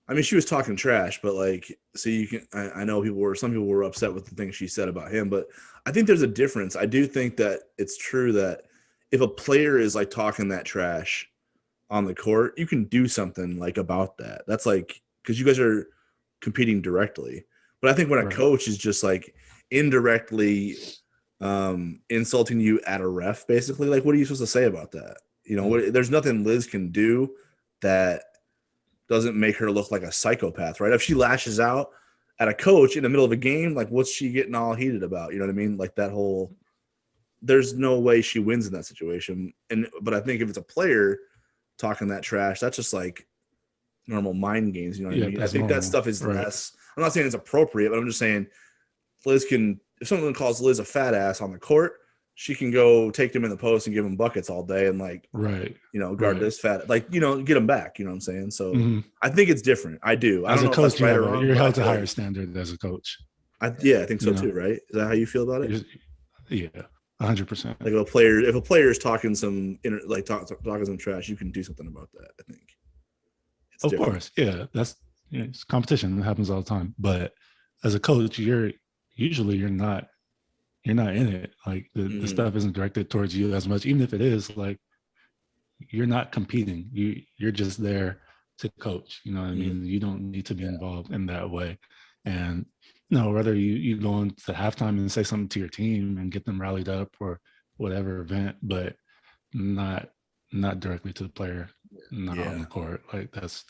I mean, she was talking trash, but like, so I know some people were upset with the things she said about him, but I think there's a difference. I do think that it's true that if a player is like talking that trash on the court, you can do something like about that. That's like, because you guys are competing directly. But I think when a coach is just like indirectly insulting you at a ref, basically, like, what are you supposed to say about that? There's nothing Liz can do that doesn't make her look like a psychopath, right? If she lashes out at a coach in the middle of a game, like, what's she getting all heated about? You know what I mean? Like, that whole, there's no way she wins in that situation. But I think if it's a player talking that trash, that's just like normal mind games. You know what I mean? I think that stuff is less, I'm not saying it's appropriate, but I'm just saying if someone calls Liz a fat ass on the court, she can go take them in the post and give them buckets all day and like, guard this fat, like, get them back. You know what I'm saying? So I think it's different. I do. I as don't a know coach, if that's right or wrong. You're held to higher standard as a coach. I think so too. Right? Is that how you feel about it? Yeah, 100%. Like if a player is talking some talking some trash, you can do something about that. I think Of course, yeah, that's it's competition. It happens all the time. But as a coach, you're not in it. Like the stuff isn't directed towards you as much, even if it is. Like you're not competing. You're just there to coach. You know what I mean? You don't need to be involved in that way. And whether you go into halftime and say something to your team and get them rallied up or whatever event, but not directly to the player, not on the court. Like that's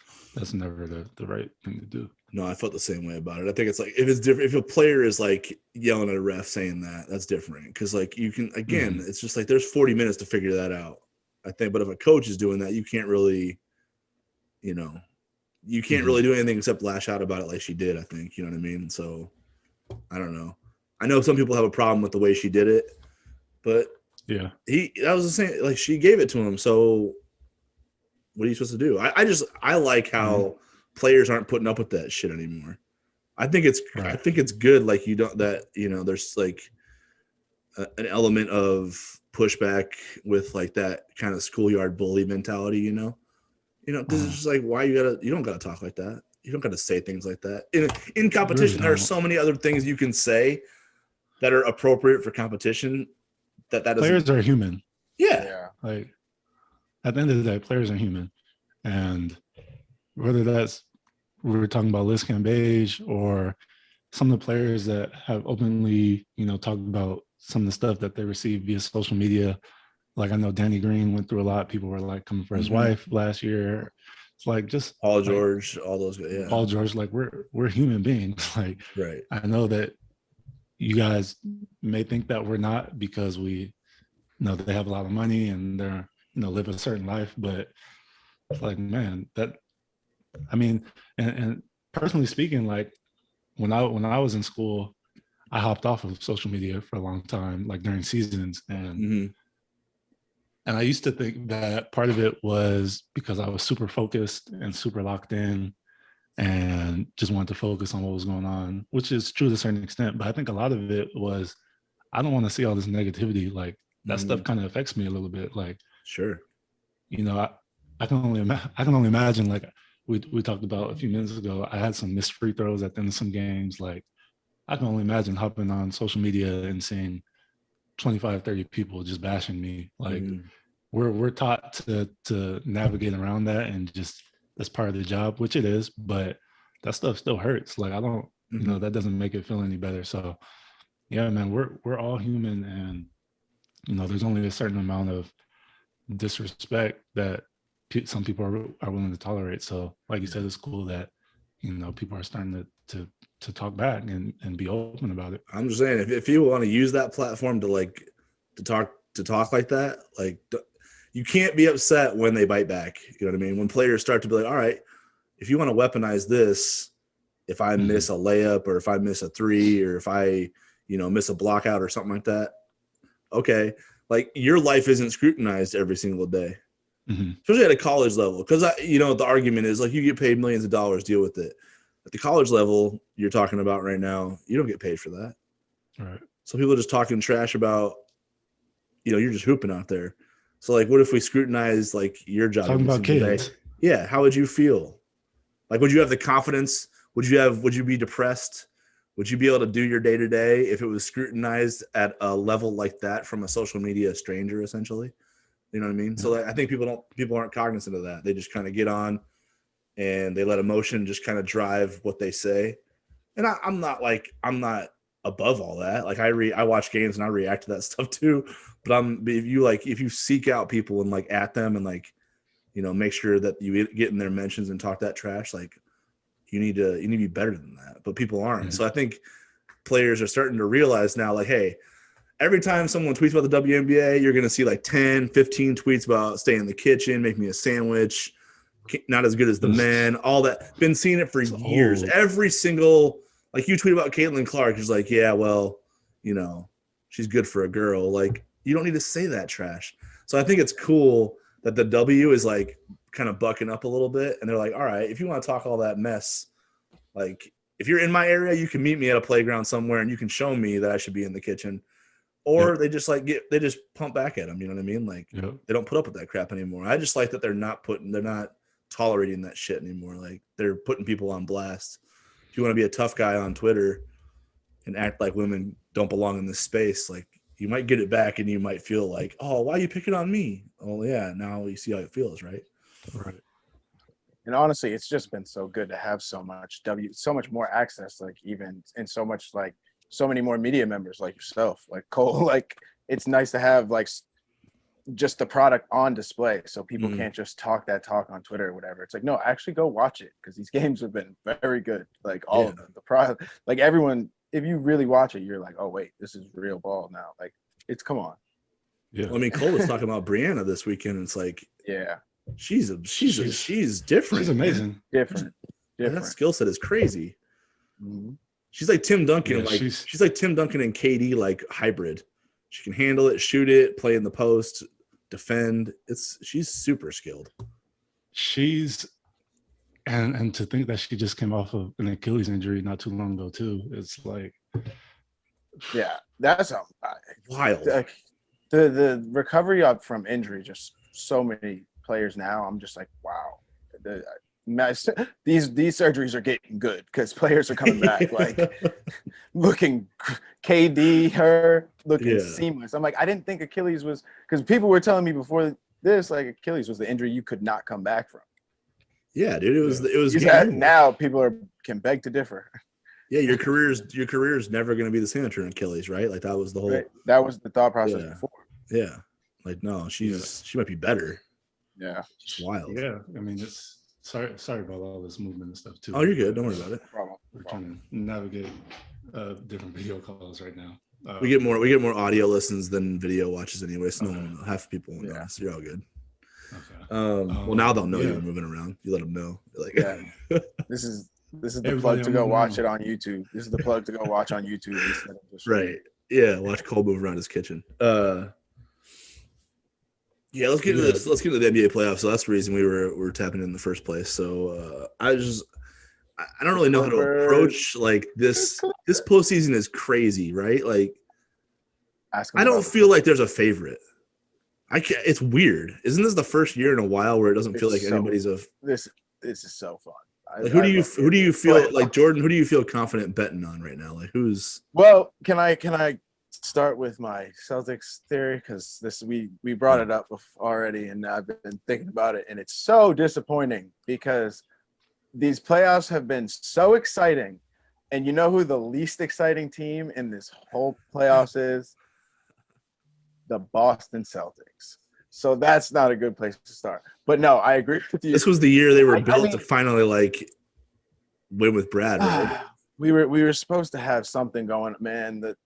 never the right thing to do. No, I felt the same way about it. I think it's like if it's different, if a player is like yelling at a ref saying that's different. Because like you can it's just like there's 40 minutes to figure that out. I think, but if a coach is doing that, you can't really, really do anything except lash out about it like she did. I think, you know what I mean. So I don't know. I know some people have a problem with the way she did it, but that was the same. Like she gave it to him. So what are you supposed to do? I like how players aren't putting up with that shit anymore. I think it's good. Like there's like an element of pushback with like that kind of schoolyard bully mentality, because it's just like, why you don't gotta talk like that. You don't gotta say things like that. In competition, really there are so many other things you can say that are appropriate for competition that players are human. Yeah. Like at the end of the day, players are human. And whether that's we were talking about Liz Cambage or some of the players that have openly, talked about some of the stuff that they received via social media. Like I know Danny Green went through a lot. People were like coming for his wife last year. It's like just Paul George, all those guys. Yeah. Paul George, like we're human beings. Like right. I know that you guys may think that we're not because we know they have a lot of money and they're live a certain life, but it's like, man, and personally speaking, like when I was in school, I hopped off of social media for a long time, like during seasons. And I used to think that part of it was because I was super focused and super locked in and just wanted to focus on what was going on, which is true to a certain extent. But I think a lot of it was, I don't want to see all this negativity. Like that stuff kind of affects me a little bit. Like, sure. I can only imagine, like we talked about a few minutes ago, I had some missed free throws at the end of some games. Like I can only imagine hopping on social media and seeing 25, 30 people just bashing me. Like we're taught to navigate around that and just that's part of the job, which it is, but that stuff still hurts. Like I don't, that doesn't make it feel any better. So yeah, man, we're all human, and there's only a certain amount of disrespect that some people are willing to tolerate. So like you said, it's cool that people are starting to talk back and be open about it. I'm just saying, if you want to use that platform to talk like that, like you can't be upset when they bite back. You know what I mean? When players start to be like, all right, if you want to weaponize this, if I miss a layup or if I miss a three or if I miss a block out or something like that, okay, like your life isn't scrutinized every single day. Especially at a college level, because the argument is like you get paid millions of dollars, deal with it. At the college level you're talking about right now, you don't get paid for that. Right. So people are just talking trash about, you're just hooping out there. So like, what if we scrutinize like your job? Talking about kids. Day? Yeah. How would you feel? Like, would you have the confidence? Would you be depressed? Would you be able to do your day to day if it was scrutinized at a level like that from a social media stranger, essentially? You know what I mean? So like, I think people aren't cognizant of that. They just kind of get on and they let emotion just kind of drive what they say. And I'm not above all that. Like I watch games and I react to that stuff too. But if you seek out people and like at them and like, make sure that you get in their mentions and talk that trash, like you need to be better than that. But people aren't. So I think players are starting to realize now, like, hey, every time someone tweets about the WNBA, you're going to see like 10, 15 tweets about stay in the kitchen, make me a sandwich, not as good as the men, all that. Been seeing it for years. Old. Every single, like you tweet about Caitlin Clark, is like, yeah, well, she's good for a girl. Like, you don't need to say that trash. So I think it's cool that the W is like kind of bucking up a little bit. And they're like, all right, if you want to talk all that mess, like if you're in my area, you can meet me at a playground somewhere and you can show me that I should be in the kitchen. Or they just they just pump back at them. You know what I mean? Like they don't put up with that crap anymore. I just like that they're not tolerating that shit anymore. Like they're putting people on blast. If you want to be a tough guy on Twitter and act like women don't belong in this space, like you might get it back and you might feel like, oh, why are you picking on me? Oh yeah, now you see how it feels, right? Right. And honestly, it's just been so good to have so much more access, like even and so many more media members like yourself, like Cole. Like it's nice to have like just the product on display, so people can't just talk that talk on Twitter or whatever. It's like, no, actually go watch it, because these games have been very good. Like all of them, the product, like everyone. If you really watch it, you're like, oh wait, this is real ball now. Like it's come on. Yeah. Well, I mean, Cole was talking about Brianna this weekend. And it's like, Yeah, she's different. She's amazing. different. That skill set is crazy. Mm-hmm. She's like Tim Duncan, Yeah, she's like Tim Duncan and KD, like hybrid. She can handle it, shoot it, play in the post, defend. She's super skilled. And to think that she just came off of an Achilles injury not too long ago too. It's like, Yeah, that's Wild. Like, the recovery up from injury. Just so many players now. I'm just like, wow. These surgeries are getting good because players are coming back like looking KD, her looking seamless. I'm like, I didn't think Achilles was, because people were telling me before this, like Achilles was the injury you could not come back from. Yeah, dude, it was now people can beg to differ. Yeah, your career is never going to be the same after an Achilles, right? Like that was the whole. Right. That was the thought process before. Yeah, like no, she might be better. Yeah, it's wild. Yeah, I mean, it's sorry about all this movement and stuff too. Oh, you're good. Don't worry about it. We're trying to navigate different video calls right now. We get more audio listens than video watches anyway. So half people won't know. So you're all good. Okay. Well, now they'll know you're moving around. You let them know. Like, this is the plug to go watch it on YouTube. This is the plug to go watch on YouTube instead of just right. Yeah, watch Cole move around his kitchen. Yeah, let's get into this. Let's get into the NBA playoffs. So that's the reason we were tapping in the first place. So I don't really know how to approach like this. This postseason is crazy, right? Like, I don't feel like there's a favorite. It's weird. Isn't this the first year in a while where it doesn't feel like anybody's a? This is so fun. Like, who do you feel like, Jordan? Who do you feel confident betting on right now? Like, who's? Well, can I start with my Celtics theory, because we brought it up already, and I've been thinking about it, and it's so disappointing because these playoffs have been so exciting, and you know who the least exciting team in this whole playoffs is? The Boston Celtics. So that's not a good place to start. But no, I agree with you. This was the year they were built to finally like win with Brad. Right? We were supposed to have something going, man. The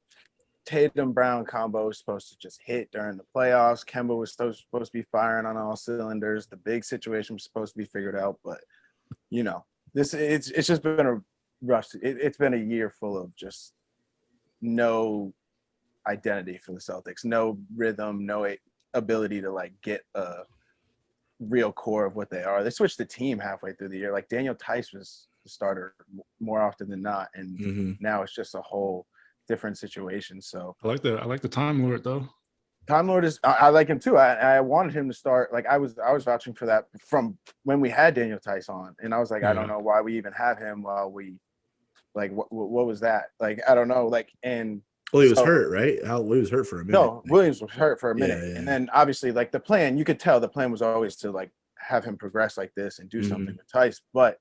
Tatum Brown combo was supposed to just hit during the playoffs. Kemba was supposed to be firing on all cylinders. The big situation was supposed to be figured out, but it's just been a rush. It's been a year full of just no identity for the Celtics, no rhythm, no ability to like get a real core of what they are. They switched the team halfway through the year. Like Daniel Tice was the starter more often than not, and now it's just a whole different situation. So I like the Time Lord though. Time Lord is I like him too. I wanted him to start. Like I was vouching for that from when we had Daniel Tice on, and I was like, I don't know why we even have him while we like what was that? Like I don't know. Like and. Well, he was hurt, right? He was hurt for a minute. No, Williams was hurt for a minute. Yeah. And then obviously like the plan, you could tell the plan was always to like have him progress like this and do something with Tice. But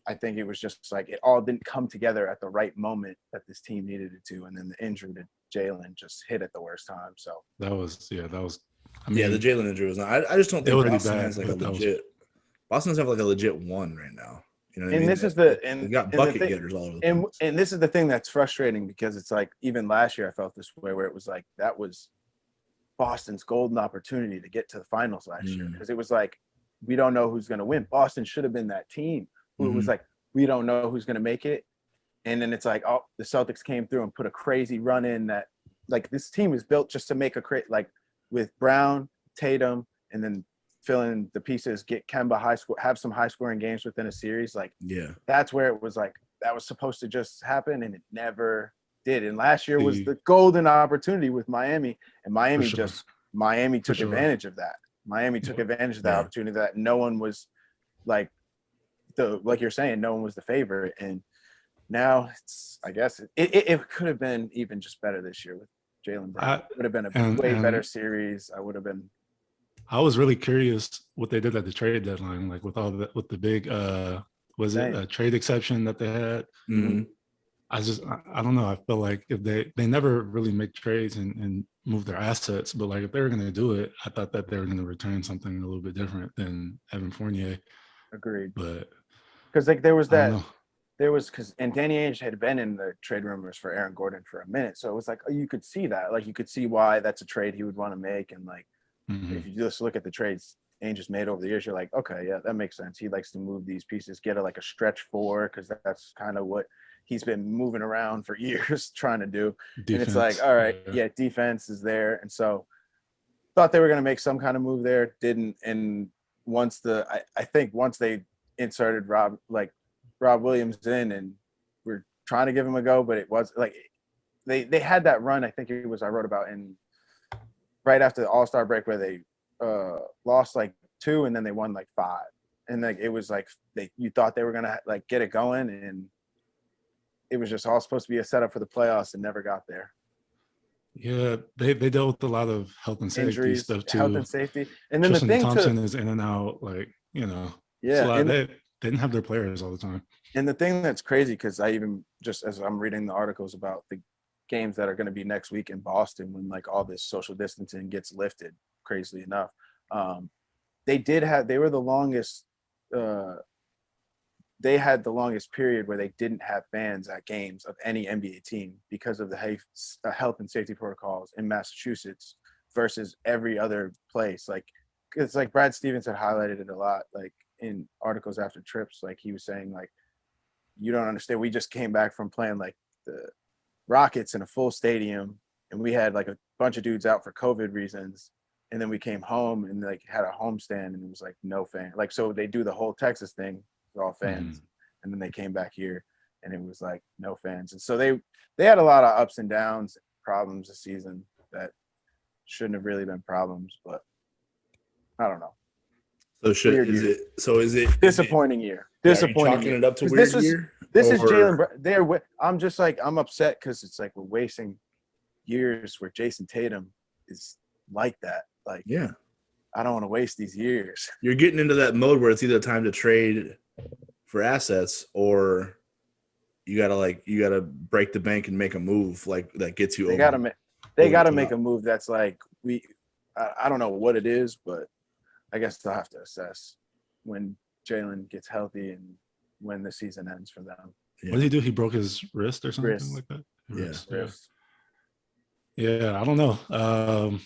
I think it was just like it all didn't come together at the right moment that this team needed it to. And then the injury to Jalen just hit at the worst time. So that was I mean, the Jalen injury was not. I just don't think Boston has like a legit. Boston doesn't have like a legit one right now. You know what I mean? This is they got bucket getters all over the place. And this is the thing that's frustrating because it's like even last year I felt this way where it was like that was Boston's golden opportunity to get to the finals last year because it was like we don't know who's going to win. Boston should have been that team who was like we don't know who's going to make it, and then it's like oh the Celtics came through and put a crazy run in that like this team was built just to make like with Brown, Tatum, and then fill in the pieces, get Kemba have some high scoring games within a series. Like, that's where it was like, that was supposed to just happen and it never did. And last year was the golden opportunity with Miami, and Miami took advantage of that. Miami took advantage of that opportunity that no one was like you're saying, no one was the favorite, and now I guess it could have been even just better this year with Jaylen Brown. It would have been a way better series. I would have been. I was really curious what they did at the trade deadline, like with the big was it a trade exception that they had? Mm-hmm. I don't know. I feel like if they never really make trades and move their assets, but like if they were going to do it, I thought that they were going to return something a little bit different than Evan Fournier. Agreed. But because like there was because Danny Ainge had been in the trade rumors for Aaron Gordon for a minute, so it was like, oh, you could see that, like you could see why that's a trade he would want to make, and like if you just look at the trades Ainge has made over the years, you're like, okay, yeah, that makes sense. He likes to move these pieces, get a stretch four, because that's kind of what he's been moving around for years trying to do. Defense, and it's like, all right, yeah, defense is there, and so thought they were going to make some kind of move there, didn't, and I think once they inserted Rob Williams in, and we're trying to give him a go, but it was like they had that run. I think it was I wrote about in right after the All-Star break where they lost like 2 and then they won like 5, and like it was like you thought they were gonna like get it going, and it was just all supposed to be a setup for the playoffs and never got there. Yeah, they dealt with a lot of health and safety injuries, stuff too. Health and safety, and then Tristan the thing Thompson is in and out, like yeah, they didn't have their players all the time. And the thing that's crazy, because I even just as I'm reading the articles about the games that are going to be next week in Boston, when like all this social distancing gets lifted, crazily enough, they were the longest. They had the longest period where they didn't have fans at games of any NBA team because of the health and safety protocols in Massachusetts versus every other place. Like, it's like Brad Stevens had highlighted it a lot, like in articles after trips. Like he was saying, like, you don't understand. We just came back from playing like the Rockets in a full stadium, and we had like a bunch of dudes out for COVID reasons. And then we came home and like had a home stand, and it was like no fan. Like, so they do the whole Texas thing with all fans. And then they came back here and it was like no fans. And so they had a lot of ups and downs, problems this season that shouldn't have really been problems, but I don't know. So is it disappointing year? Disappointing. Chalking it up to weird year? This is Jaylen. I'm just like, I'm upset because it's like we're wasting years where Jason Tatum is like that. Like, yeah, I don't want to waste these years. You're getting into that mode where it's either time to trade for assets or you gotta break the bank and make a move like that gets you over. They gotta make a move that's like I don't know what it is, but I guess they'll have to assess when Jaylen gets healthy and when the season ends for them. Yeah. What did he do? He broke his wrist or something like that? Wrist. Yeah, I don't know.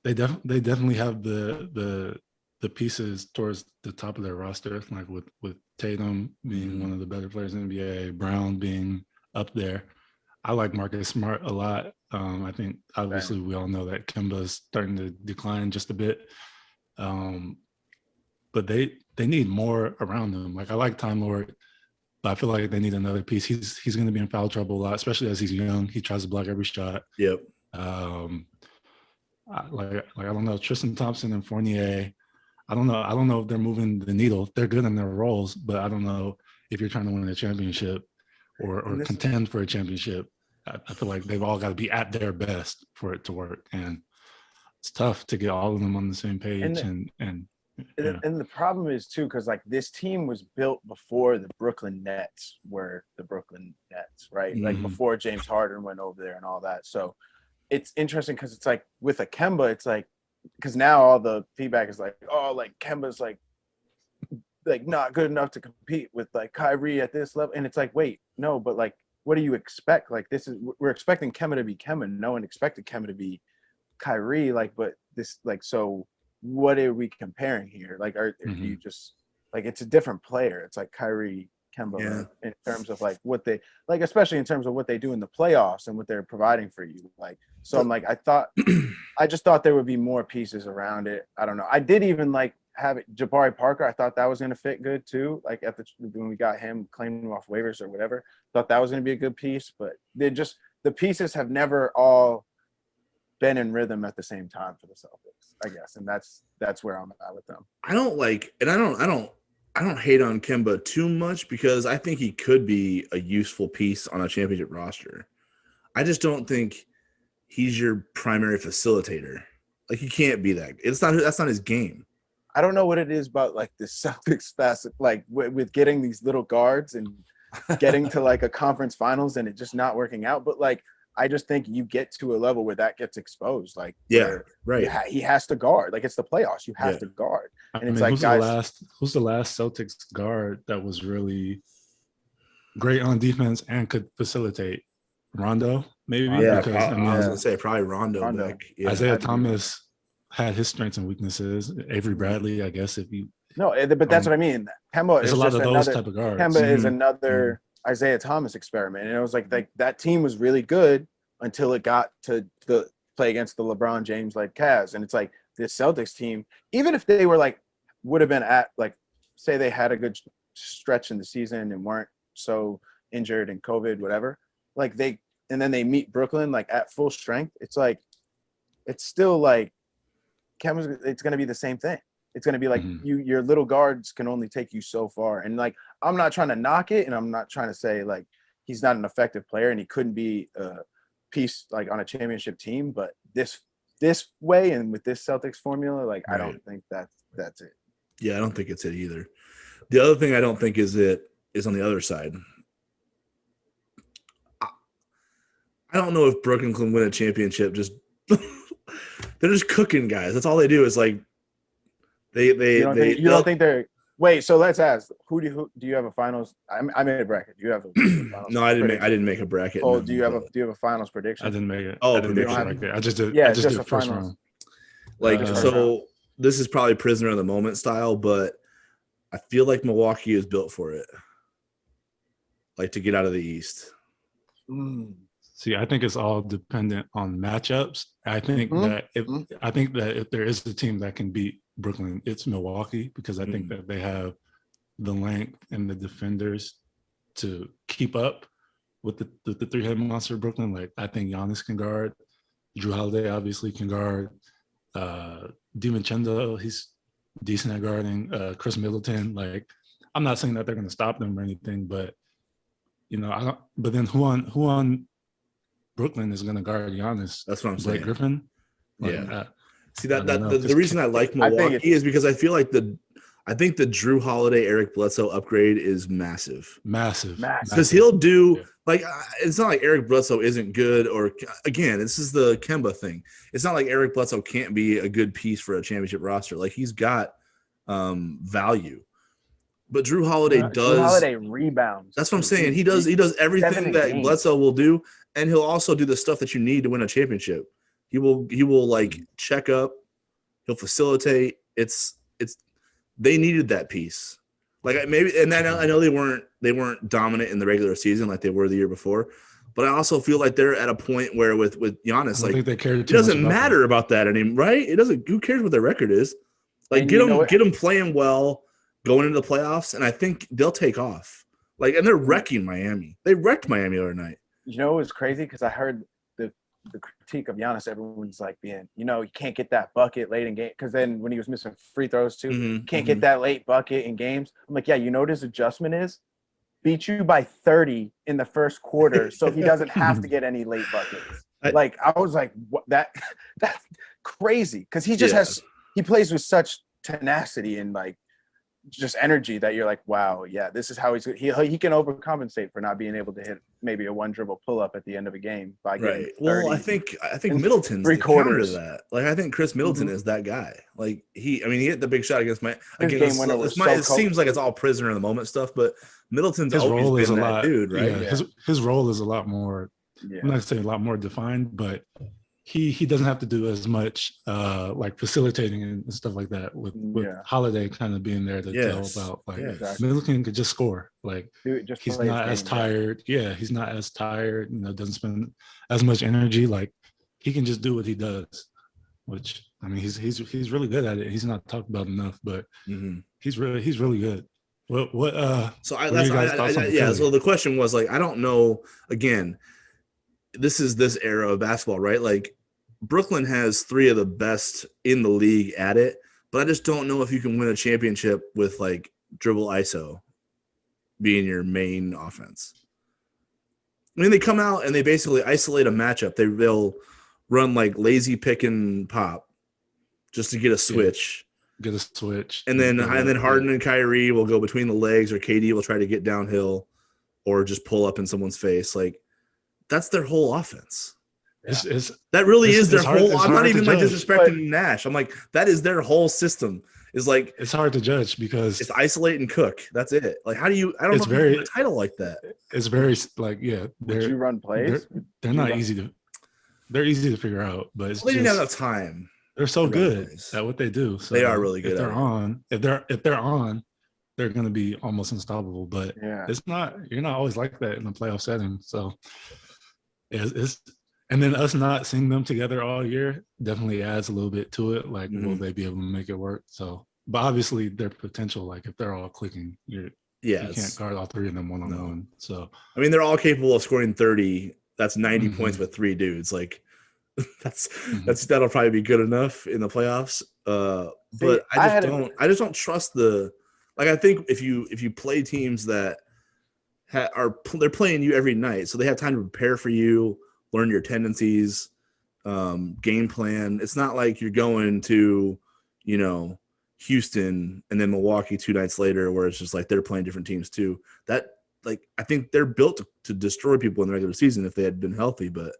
They definitely have the pieces towards the top of their roster, like with Tatum being one of the better players in the NBA, Brown being up there. I like Marcus Smart a lot. I think obviously we all know that Kemba's starting to decline just a bit. But they need more around them. Like, I like Time Lord, but I feel like they need another piece. He's going to be in foul trouble a lot, especially as he's young. He tries to block every shot. Yep. I don't know, Tristan Thompson and Fournier. I don't know if they're moving the needle. They're good in their roles, but I don't know if you're trying to win a championship or contend for a championship. I feel like they've all got to be at their best for it to work, and it's tough to get all of them on the same page. And the problem is too, because like this team was built before the Brooklyn Nets were the Brooklyn Nets, right? Like before James Harden went over there and all that. So it's interesting because it's like with a Kemba, it's like, because now all the feedback is like, oh, like Kemba's like not good enough to compete with like Kyrie at this level. And it's like, wait, no, but like, what do you expect? Like, we're expecting Kemba to be Kemba. No one expected Kemba to be Kyrie. Like, but this, like, so what are we comparing here? Like, are you just like, it's a different player. It's like Kyrie, Kemba, in terms of like what they like, especially in terms of what they do in the playoffs and what they're providing for you. Like, so I'm like, I just thought there would be more pieces around it. I don't know. I did even like have it Jabari Parker. I thought that was going to fit good too. Like when we got him, claimed him off waivers or whatever, thought that was going to be a good piece. But the pieces have never all been in rhythm at the same time for the Celtics, I guess, and that's where I'm at with them. I don't hate on Kemba too much because I think he could be a useful piece on a championship roster. I just don't think he's your primary facilitator. Like, he can't be that. That's not his game. I don't know what it is about like the Celtics fast, like with getting these little guards and getting to like a conference finals and it just not working out. But like, I just think you get to a level where that gets exposed. Like, right. He has to guard. Like, it's the playoffs. You have to guard. And it's like, who's the last Celtics guard that was really great on defense and could facilitate? Rondo, maybe. Yeah, I was gonna say probably Rondo. Yeah. Isaiah Thomas had his strengths and weaknesses. Avery Bradley, I guess, but that's what I mean. Kemba is a lot just of those type of guards. Kemba is another Isaiah Thomas experiment, and it was like that team was really good until it got to the play against the LeBron James like Cavs, and it's like this Celtics team, even if they were like would have been at like say they had a good stretch in the season and weren't so injured and COVID whatever, like then they meet Brooklyn like at full strength. It's like it's still like Kemba's. It's going to be the same thing. It's going to be like your little guards can only take you so far. And like, I'm not trying to knock it, and I'm not trying to say like he's not an effective player and he couldn't be a piece like on a championship team. But this way and with this Celtics formula, like I don't think that's it. Yeah, I don't think it's it either. The other thing I don't think is on the other side. I don't know if Brooklyn can win a championship. Just they're just cooking guys. That's all they do is like you don't think they're wait. So let's ask who do you have a finals? I made a bracket. Do you have a finals? No, I didn't make a bracket. Oh, do you have a finals prediction? I didn't make it. Oh, prediction. I just did. Yeah, I just did a first finals. round. Like so, this is probably prisoner of the moment style, but I feel like Milwaukee is built for it. Like to get out of the East. See, I think it's all dependent on matchups. I think that if there is a team that can beat Brooklyn, it's Milwaukee, because I think that they have the length and the defenders to keep up with the three-head monster of Brooklyn. Like, I think Giannis can guard. Drew Holiday obviously can guard. DiVincenzo, he's decent at guarding. Chris Middleton, like, I'm not saying that they're going to stop them or anything, but but then who on Brooklyn is going to guard Giannis? That's what I'm saying. Blake Griffin. See the reason I like Milwaukee is because I feel like I think the Drew Holiday, Eric Bledsoe upgrade is massive. Massive. Because he'll do like it's not like Eric Bledsoe isn't good, or again, this is the Kemba thing. It's not like Eric Bledsoe can't be a good piece for a championship roster. Like, he's got value. But Drew Holiday does. Drew Holiday rebounds. That's what I'm saying. He does everything that Bledsoe will do, and he'll also do the stuff that you need to win a championship. He will like check up. He'll facilitate. They needed that piece. Like, maybe, and I know they weren't dominant in the regular season like they were the year before, but I also feel like they're at a point where with Giannis, like, it doesn't matter about that anymore, right? It doesn't. Who cares what their record is? Like, get them playing well, going into the playoffs, and I think they'll take off. Like, and they're wrecking Miami. They wrecked Miami the other night. You know, it was crazy because I heard the critique of Giannis. Everyone's like being, you can't get that bucket late in game, because then when he was missing free throws too, can't get that late bucket in games. I'm like, yeah, you know what his adjustment is? Beat you by 30 in the first quarter, so he doesn't have to get any late buckets. I was like, what? That's crazy, because he just he plays with such tenacity and like just energy that you're like, wow, yeah, this is how he can overcompensate for not being able to hit maybe a one dribble pull up at the end of a game by getting 30. Well, I think Middleton's the counter to that. Like, I think Chris Middleton is that guy. Like, he hit the big shot against it seems like it's all prisoner of the moment stuff, but Middleton's his always role been is a that lot, dude, right? Yeah. His role is a lot more. I'm not saying a lot more defined, but he doesn't have to do as much like facilitating and stuff like that with Holiday kind of being there to tell about like Middleton could just score. Like, he's not as tired. Yeah, he's not as tired, doesn't spend as much energy. Like, he can just do what he does, which, I mean, he's really good at it. He's not talked about enough, but he's really good. So the question was, like, I don't know, again, this is this era of basketball, right? Like, Brooklyn has 3 of the best in the league at it, but I just don't know if you can win a championship with like dribble ISO being your main offense. I mean, they come out and they basically isolate a matchup. They'll run like lazy pick and pop just to get a switch. Get a switch. And then Harden and Kyrie will go between the legs, or KD will try to get downhill or just pull up in someone's face. Like, that's their whole offense. That really is their whole. I'm not even like disrespecting Nash. I'm like, that is their whole system. Is like, it's hard to judge because it's isolate and cook. That's it. Like, how do you? I don't know. If you a title like that. It's very like Would you run plays? They're not easy to. They're easy to figure out, but it's they didn't have enough time. They're so good at what they do. So they are really good. If they're on, if they're on, they're going to be almost unstoppable. But it's not. You're not always like that in the playoff setting. So it's and then us not seeing them together all year definitely adds a little bit to it. Like, will they be able to make it work? So, but obviously their potential, like if they're all clicking, you can't guard all 3 of them one-on-one. So, I mean, they're all capable of scoring 30. That's 90 points with 3 dudes. Like, that'll probably be good enough in the playoffs. But I just don't trust I think if you play teams that they're playing you every night, so they have time to prepare for you, learn your tendencies, game plan. It's not like you're going to, Houston and then Milwaukee 2 nights later, where it's just like they're playing different teams too. That, like, I think they're built to destroy people in the regular season if they had been healthy, but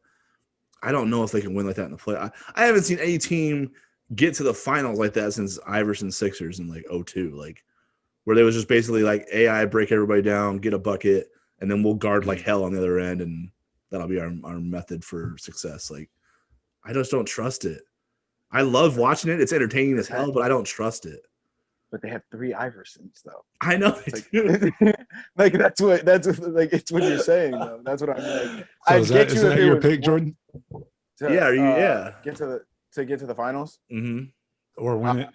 I don't know if they can win like that in the play. I haven't seen any team get to the finals like that since Iverson Sixers in like 2002, like where they was just basically like AI break everybody down, get a bucket, and then we'll guard like hell on the other end, and that'll be our method for success. Like, I just don't trust it. I love watching it. It's entertaining as hell, but I don't trust it. But they have 3 Iversons, though. I know. Like that's what like it's what you're saying, though. That's what I'm like. So is that your pick, Jordan? Get to the finals. Mm-hmm. Or win it.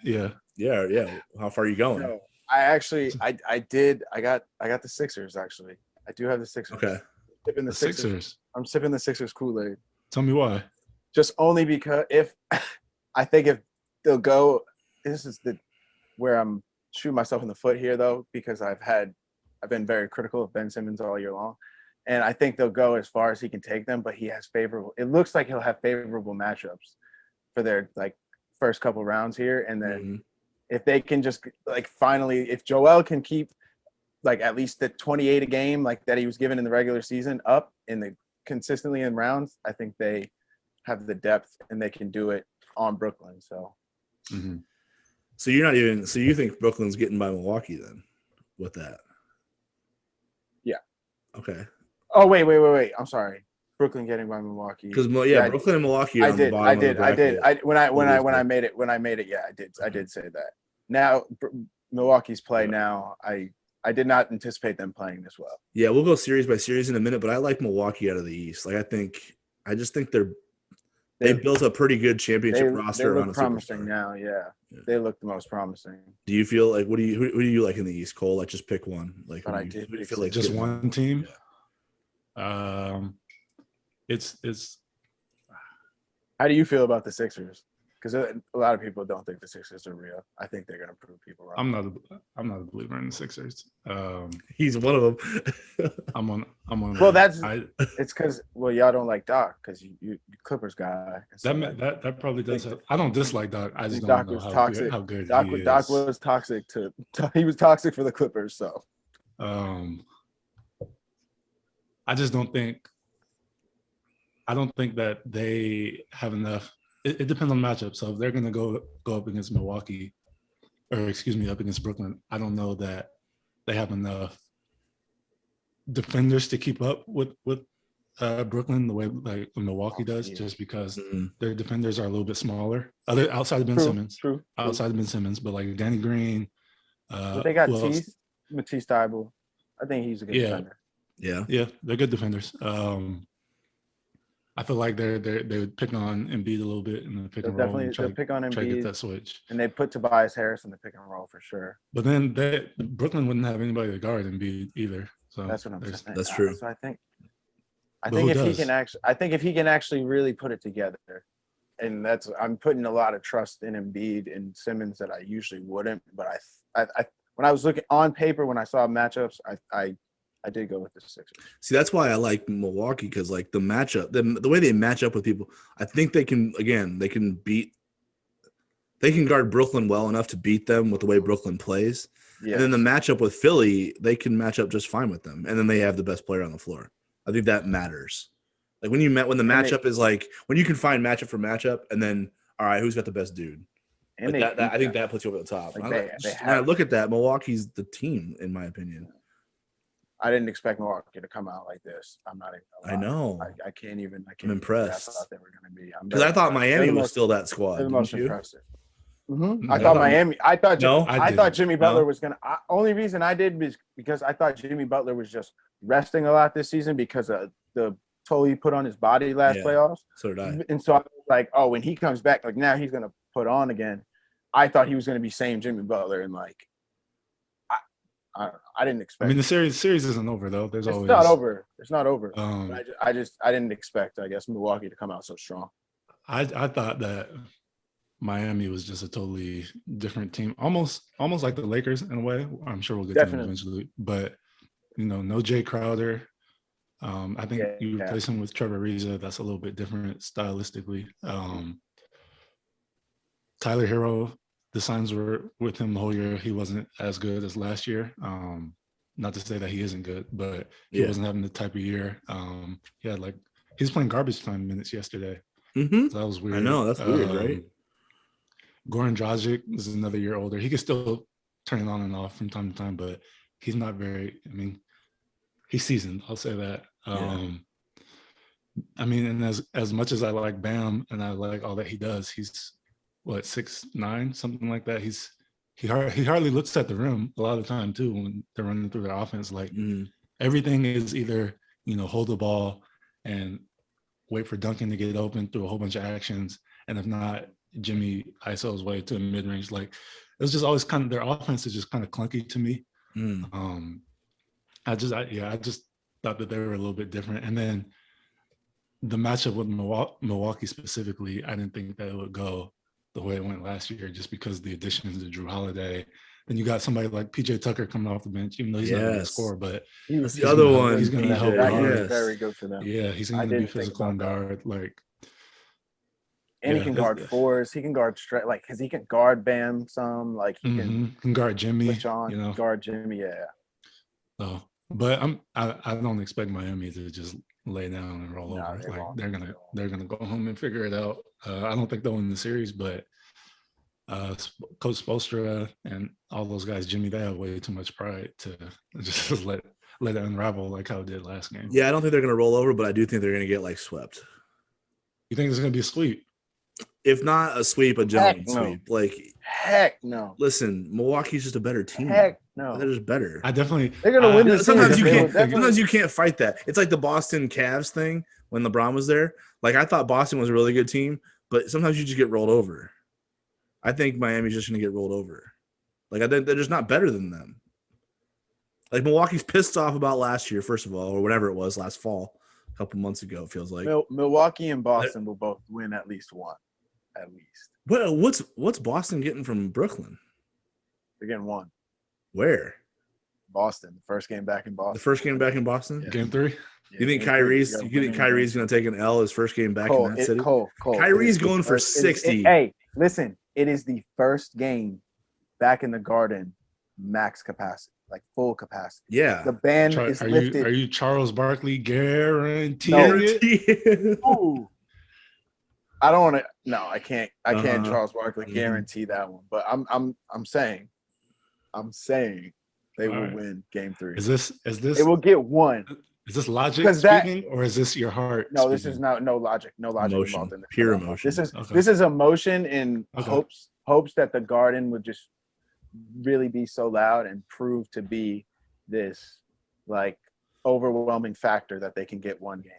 Yeah. How far are you going? No, I actually I got the Sixers. Actually, I do have the Sixers. Okay. Sipping the Sixers. I'm sipping the Sixers Kool-Aid. Tell me why. Just only because if they'll go, this is where I'm shooting myself in the foot here, though, because I've been very critical of Ben Simmons all year long, and I think they'll go as far as he can take them. But it looks like he'll have favorable matchups for their like first couple rounds here, and then if they can just like finally, if Joel can keep like at least the 28 a game like that he was given in the regular season up consistently in rounds, I think they have the depth and they can do it on Brooklyn. So, so you think Brooklyn's getting by Milwaukee then with that? Yeah. Okay. Oh, wait. I'm sorry. Brooklyn getting by Milwaukee. Because Brooklyn and Milwaukee are on the bottom of the bracket. When I made it, yeah, I did say that. Now Milwaukee's play now, I did not anticipate them playing this well. Yeah, we'll go series by series in a minute, but I like Milwaukee out of the East. Like, I just think they built a pretty good championship roster. They look promising now. Yeah, they look the most promising. Do you feel like who do you like in the East, Cole? Like, just pick one. Like, who do you feel like just one team? Yeah. It's. How do you feel about the Sixers? Because a lot of people don't think the Sixers are real. I think they're going to prove people wrong. I'm not a believer in the Sixers. He's one of them. I'm on. Well, it's because y'all don't like Doc because you Clippers guy. That probably does. I don't dislike Doc. I just don't know how good he is. Doc was toxic he was toxic for the Clippers. So, I just don't think. I don't think that they have enough. It depends on the matchup. So if they're going to go up against Milwaukee, or excuse me, up against Brooklyn, I don't know that they have enough defenders to keep up with Brooklyn the way like Milwaukee does, just because their defenders are a little bit smaller. Outside of Ben Simmons, outside of Ben Simmons, but like Danny Green. They got Matisse Thybulle. I think he's a good defender. Yeah, they're good defenders. I feel like they would pick on Embiid a little bit in the pick and roll. They'll pick on Embiid. Try to get that switch. And they put Tobias Harris in the pick and roll for sure. But then Brooklyn wouldn't have anybody to guard Embiid either. So that's what I'm saying. That's true. So I think if he can actually really put it together and I'm putting a lot of trust in Embiid and Simmons that I usually wouldn't. But I when I was looking on paper, when I saw matchups, I did go with the Sixers. See, that's why I like Milwaukee, because like the matchup, the way they match up with people, I think they can guard Brooklyn well enough to beat them with the way Brooklyn plays. Yes. And then the matchup with Philly, they can match up just fine with them. And then they have the best player on the floor. I think that matters. Like when the matchup is like, when you can find matchup for matchup, and then, all right, who's got the best dude? And Like I think that puts you over the top. Like when I look at that, Milwaukee's the team, in my opinion. I didn't expect Milwaukee to come out like this. I'm not even. I know. I can't even. I'm impressed. I thought they were going to be. Because I thought Miami was still that squad. They're the most you? impressive. Mm-hmm. I thought Miami. I thought Jimmy Butler was going to. Only reason I did was because I thought Jimmy Butler was just resting a lot this season because of the toll he put on his body last playoffs. So did I. And so I was like, oh, when he comes back, like now he's going to put on again. I thought he was going to be same Jimmy Butler, and like. I didn't expect. I mean, the series isn't over though. It's not over. It's not over. I didn't expect, I guess, Milwaukee to come out so strong. I thought that Miami was just a totally different team, almost like the Lakers in a way. I'm sure we'll get to them eventually, but no Jay Crowder. I think you replace him with Trevor Ariza. That's a little bit different stylistically. Tyler Hero. The signs were with him the whole year. He wasn't as good as last year. Not to say that he isn't good, but he wasn't having the type of year. He's playing garbage time minutes yesterday. Mm-hmm. So that was weird. I know, that's weird, right? Goran Dragic is another year older. He can still turn it on and off from time to time, but he's not very. I mean, he's seasoned. I'll say that. I mean, and as much as I like Bam and I like all that he does, he's 6'9", something like that. He hardly looks at the rim a lot of the time too when they're running through their offense. Like everything is either hold the ball and wait for Duncan to get open through a whole bunch of actions, and if not, Jimmy ISO's way to a mid range. Like it was just always kind of their offense is just kind of clunky to me. I just thought that they were a little bit different, and then the matchup with Milwaukee specifically, I didn't think that it would go the way it went last year, just because of the additions to Drew Holiday. Then you got somebody like PJ Tucker coming off the bench, even though he's not going to score, but he's the other one. He's going to help. That very good for them. Yeah, he's going to be physical and guard. And he can guard fours. He can guard straight, like because he can guard Bam some. Like he can guard Jimmy. Guard Jimmy. Yeah. So, but I don't expect Miami to just lay down and roll over. They're gonna go home and figure it out. I don't think they'll win the series, but Coach Spoelstra and all those guys, Jimmy, they have way too much pride to just let it unravel like how it did last game. Yeah, I don't think they're gonna roll over, but I do think they're gonna get swept. You think it's gonna be a sweep? If not a sweep, a gentleman sweep. Heck no. Listen, Milwaukee's just a better team. Heck no. They're just better. They're gonna win this. Sometimes you can't fight that. It's like the Boston Cavs thing when LeBron was there. Like I thought Boston was a really good team, but sometimes you just get rolled over. I think Miami's just gonna get rolled over. Like I think they're just not better than them. Like Milwaukee's pissed off about last year, first of all, or whatever it was last fall, a couple months ago. It feels like Milwaukee and Boston will both win at least one. At least. What's Boston getting from Brooklyn? They're getting one. Where? Boston. The first game back in Boston. The first game back in Boston? Yeah. Game 3? Yeah, you think Kyrie's going to take an L his first game back in that city? Cole. Kyrie's going for 60. Hey, listen. It is the first game back in the Garden, max capacity, like full capacity. Yeah. The ban is lifted. Are you Charles Barkley guaranteeing it? Ooh. I don't want to. No, I can't. I can't. Charles Barkley guarantee that one. But I'm saying they will win Game 3. Is this? It will get one. Is this logic speaking, or is this your heart? No, this is no logic. No logic involved in this. Pure emotion. This is emotion and hopes that the Garden would just really be so loud and prove to be this overwhelming factor that they can get one game.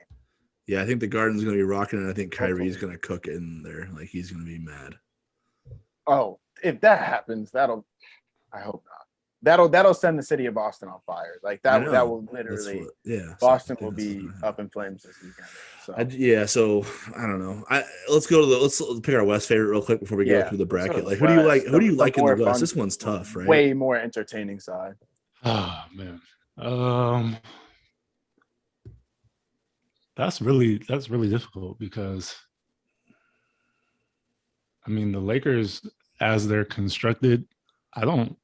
Yeah, I think the Garden's going to be rocking, and I think Kyrie's going to cook it in there. Like, he's going to be mad. Oh, if that happens, I hope not. that'll send the city of Boston on fire. Like I that know. will literally. Yeah. Boston So I will think that's be what's gonna up in flames this weekend. So happen. So I don't know. Let's pick our West favorite real quick before we go through the let's go to bracket. the Like, who do you like? West, Who do you the like in the more West? fun, This one's tough, right? Way more entertaining side. Oh man. That's really difficult because I mean the Lakers as they're constructed, I don't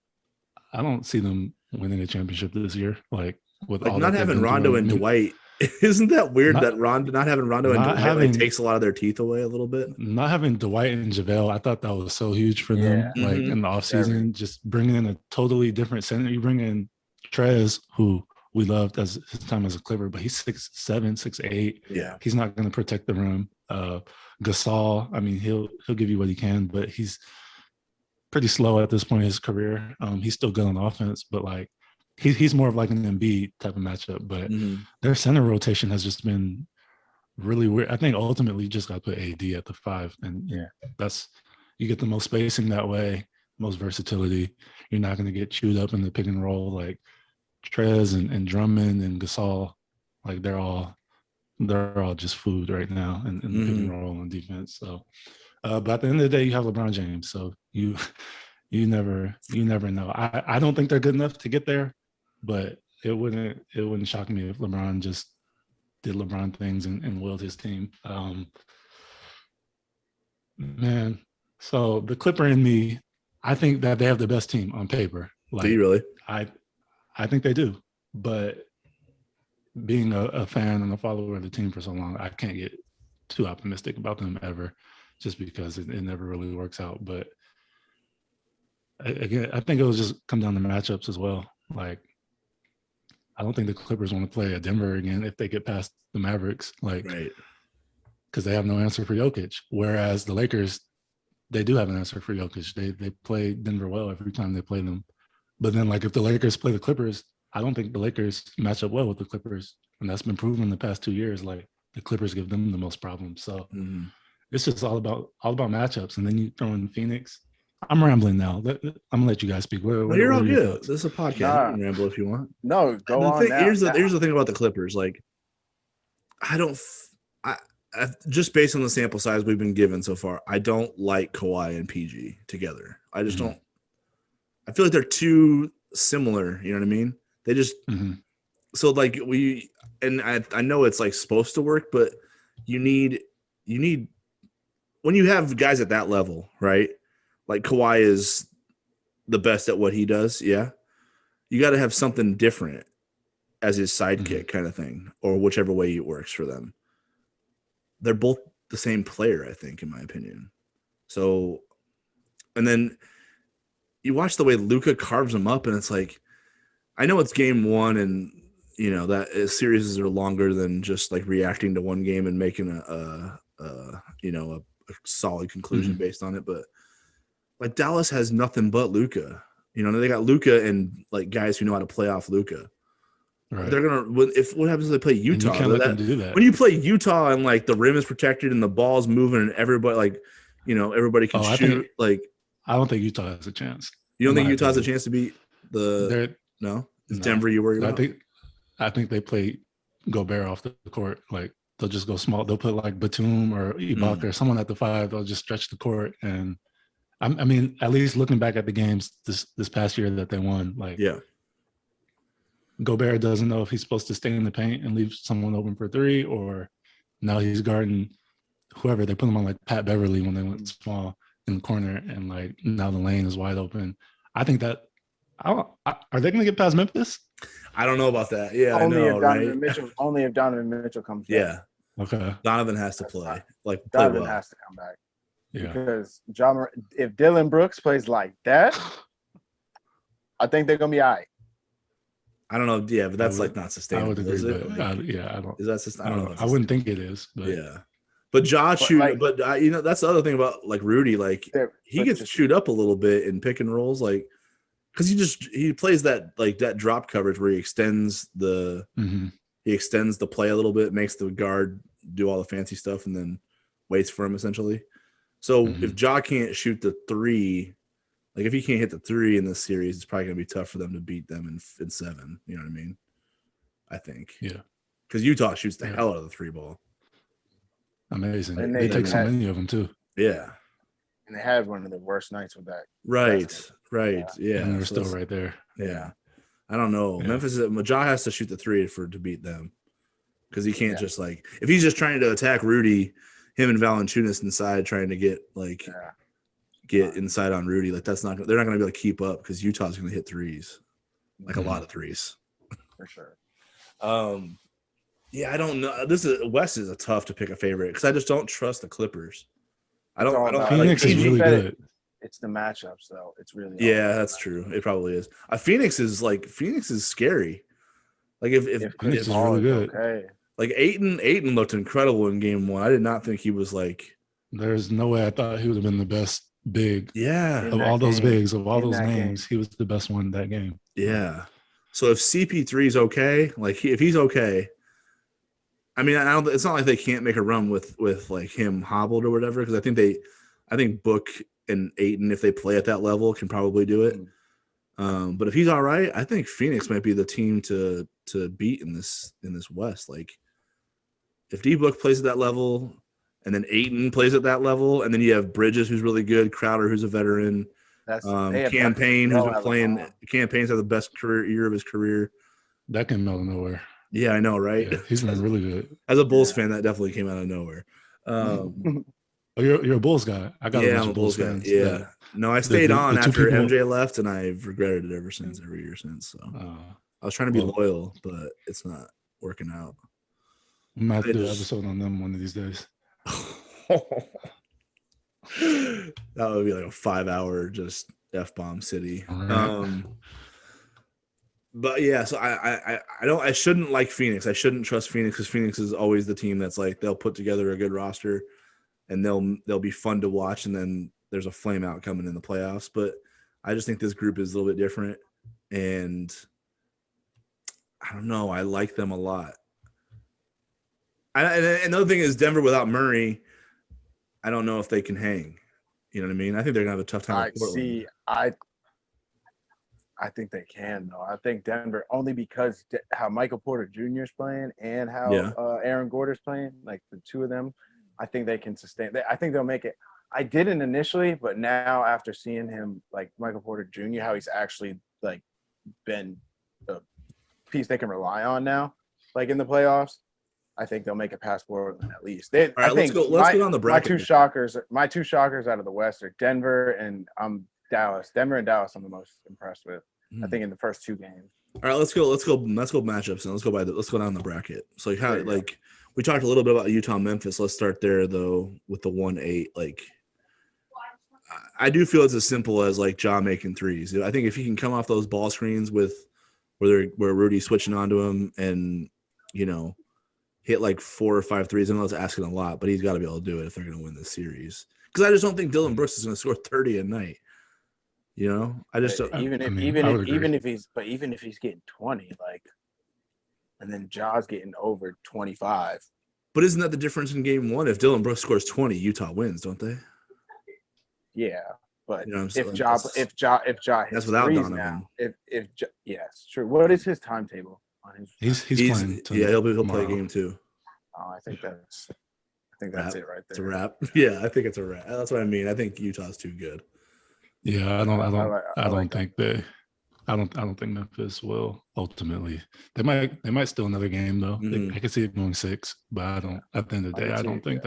see them winning a championship this year. Like with Like all not that they've having been Rondo through. and Dwight. Isn't that weird Not- that not having Rondo and not Dwight having- like takes a lot of their teeth away a little bit? Not having Dwight and JaVale, I thought that was so huge for them. Yeah. Like in the offseason, just bringing in a totally different center. You bring in Trez, who we loved as his time as a Clipper, but he's 6'7", 6'8". Yeah. He's not going to protect the rim. Gasol, I mean, he'll give you what he can, but he's pretty slow at this point in his career. He's still good on offense, but like he's more of like an Embiid type of matchup. But their center rotation has just been really weird. I think ultimately you just got to put AD at the 5, and that's you get the most spacing that way, most versatility. You're not going to get chewed up in the pick and roll like Trez and Drummond and Gasol. Like they're all just food right now in the pick and roll and defense. So, but at the end of the day, you have LeBron James, so you never know. I don't think they're good enough to get there, but it wouldn't shock me if LeBron just did LeBron things and willed his team. Man, so the Clipper in me, I think that they have the best team on paper. Like, do you really? I think they do, but being a fan and a follower of the team for so long, I can't get too optimistic about them ever, just because it never really works out. But again, I think it will just come down to matchups as well. Like, I don't think the Clippers want to play at Denver again if they get past the Mavericks, like, Right. because they have no answer for Jokic. Whereas the Lakers, they do have an answer for Jokic. They play Denver well every time they play them. But then, like, if the Lakers play the Clippers, I don't think the Lakers match up well with the Clippers, and that's been proven in the past 2 years. Like, the Clippers give them the most problems. So it's just all about matchups. And then you throw in Phoenix. I'm rambling now. I'm gonna let you guys speak. You're all good. This is a podcast. You can ramble if you want. No, go on. Here's the thing about the Clippers. Like, I just based on the sample size we've been given so far, I don't like Kawhi and PG together. I just don't. I feel like they're too similar. You know what I mean? They just so like I know it's like supposed to work, but you need when you have guys at that level, right? Like Kawhi is the best at what he does. Yeah. You got to have something different as his sidekick kind of thing, or whichever way it works for them. They're both the same player, I think, in my opinion. So, and then you watch the way Luka carves them up, and it's like, I know it's game one, and you know that series are longer than just like reacting to one game and making a solid conclusion based on it. But like Dallas has nothing but Luka. You know, they got Luka and like guys who know how to play off Luka. Right. They're gonna. What happens if they play Utah? You can't let them do that. When you play Utah and like the rim is protected and the ball's moving and everybody everybody can shoot. I don't think Utah has a chance. You don't think Utah has a chance to beat the? No, is Denver you worried about? I think they play Gobert off the court. Like they'll just go small. They'll put like Batum or Ibaka or someone at the 5. They'll just stretch the court. And I mean, at least looking back at the games this past year that they won, like Gobert doesn't know if he's supposed to stay in the paint and leave someone open for 3, or now he's guarding whoever. They put him on like Pat Beverly when they went small in the corner, and like now the lane is wide open. I think that are they going to get past Memphis? I don't know about that. Yeah, only I know, right? Only if Donovan Mitchell comes back. Yeah. Okay. Donovan has to play. Donovan has to come back. Yeah. Because if Dylan Brooks plays like that, I think they're going to be all right. I don't know. Yeah, but that's like not sustainable. I would agree. Is it? I don't. Is that sustainable? I don't know. I wouldn't think it is. But. Yeah. But Josh, that's the other thing about like Rudy. Like he gets chewed up a little bit in pick and rolls, like because he plays that drop coverage where he extends the play a little bit, makes the guard do all the fancy stuff, and then waits for him essentially. So if Ja can't shoot the 3, Like if he can't hit the three in this series, it's probably gonna be tough for them to beat them in 7. You know what I mean? I think. Yeah. Because Utah shoots the hell out of the 3 ball. Amazing. And They take so many of them too. Yeah. And they had one of the worst nights with that. Right. Yeah. And they're So still right there. Yeah. I don't know. Yeah. Memphis, Ja has to shoot the 3 to beat them. Because he can't just like, if he's just trying to attack Rudy, him and Valanciunas inside trying to get inside on Rudy, like they're not going to be able to keep up because Utah's going to hit threes, like a lot of threes. For sure. Yeah, I don't know. West is a tough to pick a favorite because I just don't trust the Clippers. I don't. Phoenix is really good. It's the matchups though. It's really that's true. It probably is. Phoenix is scary. Like if Phoenix is really good. Okay. Like Ayton looked incredible in game 1. I did not think he was like. There's no way I thought he would have been the best big. Yeah. Of all those bigs, of all those names, he was the best one in that game. Yeah. So if CP3 is okay, like if he's okay, I mean, it's not like they can't make a run with like him hobbled or whatever. Because I think Book and Ayton, if they play at that level, can probably do it. But if he's all right, I think Phoenix might be the team to beat in this West. Like if D-Book plays at that level, and then Ayton plays at that level, and then you have Bridges, who's really good, Crowder, who's a veteran, Campaign, who's been playing. Campaign's had the best year of his career. That came out of nowhere. Yeah, I know, right? Yeah, he's been really good. As a Bulls fan, that definitely came out of nowhere. You're a Bulls guy. I got I'm a Bulls guy. Yeah. No, I stayed on after MJ left, and I've regretted it ever since. Every year since. So I was trying to be loyal, but it's not working out. I'm gonna have to do an episode on them one of these days. That would be like a 5-hour just F-bomb city. But yeah, so I shouldn't like Phoenix. I shouldn't trust Phoenix because Phoenix is always the team that's like they'll put together a good roster and they'll be fun to watch, and then there's a flame out coming in the playoffs. But I just think this group is a little bit different, and I don't know. I like them a lot. And another thing is Denver without Murray, I don't know if they can hang. You know what I mean? I think they're gonna have a tough time. I see. I think they can though. I think Denver only because how Michael Porter Jr. is playing and how Aaron Gordon's playing, like the two of them, I think they can sustain. I think they'll make it. I didn't initially, but now after seeing him, like Michael Porter Jr., how he's actually like been a piece they can rely on now, like in the playoffs. I think they'll make it past Portland at least. All right, let's go on the bracket. My two shockers out of the West are Denver and Dallas. Denver and Dallas I'm the most impressed with. I think in the first 2 games. All right, let's go matchups and let's go down the bracket. So we talked a little bit about Utah Memphis. Let's start there though with the 1-8. Like I do feel it's as simple as like Ja making threes. I think if he can come off those ball screens with where Rudy's switching onto him and hit like 4 or 5 threes. I know it's asking a lot, but he's got to be able to do it if they're going to win this series. Because I just don't think Dylan Brooks is going to score 30 a night. I just don't. Even if he's getting 20, like, and then Ja's getting over 25. But isn't that the difference in game 1? If Dylan Brooks scores 20, Utah wins, don't they? Yeah, but if Ja hits that's without threes Donovan. now. It's true. What is his timetable on his? He's playing. He'll play game 2. Oh, I think that's it right there. It's a wrap. Yeah, I think it's a wrap. That's what I mean. I think Utah's too good. Yeah, I don't think Memphis will ultimately. They might steal another game though. I can see it going 6, but I don't. At the end of the day, I don't think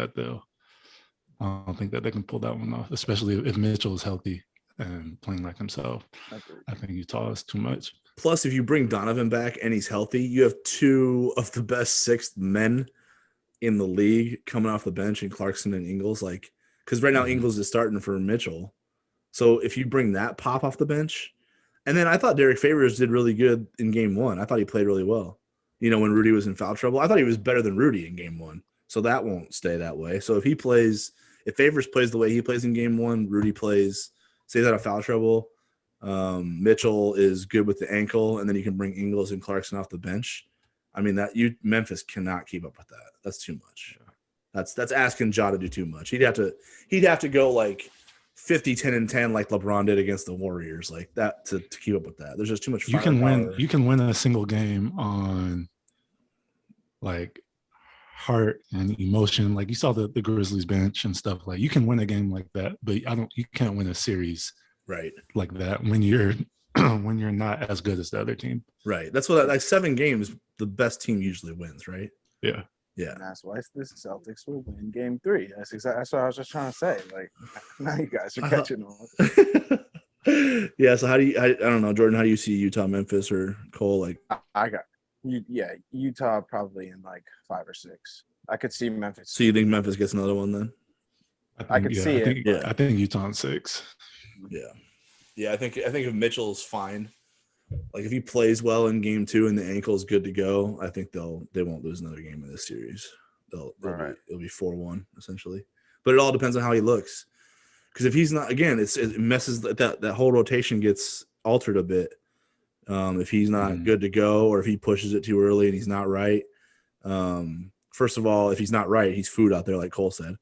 that they can pull that one off, especially if Mitchell is healthy and playing like himself. I think Utah is too much. Plus, if you bring Donovan back and he's healthy, you have 2 of the best 6th men in the league coming off the bench, and Clarkson and Ingles. Like, because right now Ingles is starting for Mitchell. So if you bring that pop off the bench, and then I thought Derek Favors did really good in game 1. I thought he played really well. When Rudy was in foul trouble, I thought he was better than Rudy in game 1. So that won't stay that way. So if Favors plays the way he plays in game 1, Rudy stays out of foul trouble. Mitchell is good with the ankle, and then you can bring Ingles and Clarkson off the bench. I mean Memphis cannot keep up with that. That's too much. That's asking Ja to do too much. He'd have to go like 50, 10, and 10 like LeBron did against the Warriors, like that to keep up with that. There's just too much. You can win a single game on like heart and emotion. Like you saw the Grizzlies bench and stuff. Like you can win a game like that, but you can't win a series right like that when you're when you're not as good as the other team. Right. That's what like 7 games, the best team usually wins, right? Yeah. Yeah. And that's why the Celtics will win game 3. That's what I was just trying to say. Like, now you guys are catching on. Yeah. So I don't know, Jordan, how do you see Utah, Memphis, or Cole? Like, I got Utah probably in like 5 or 6. I could see Memphis. So you think Memphis gets another one then? I could see it. I think Utah in 6. Yeah. Yeah. I think if Mitchell's fine, like if he plays well in game 2 and the ankle's good to go, I think they won't lose another game in this series. It'll be 4-1 essentially. But it all depends on how he looks. Because if he's not, again, it messes that whole rotation gets altered a bit. If he's not good to go, or if he pushes it too early and he's not right. First of all, if he's not right, he's food out there, like Cole said.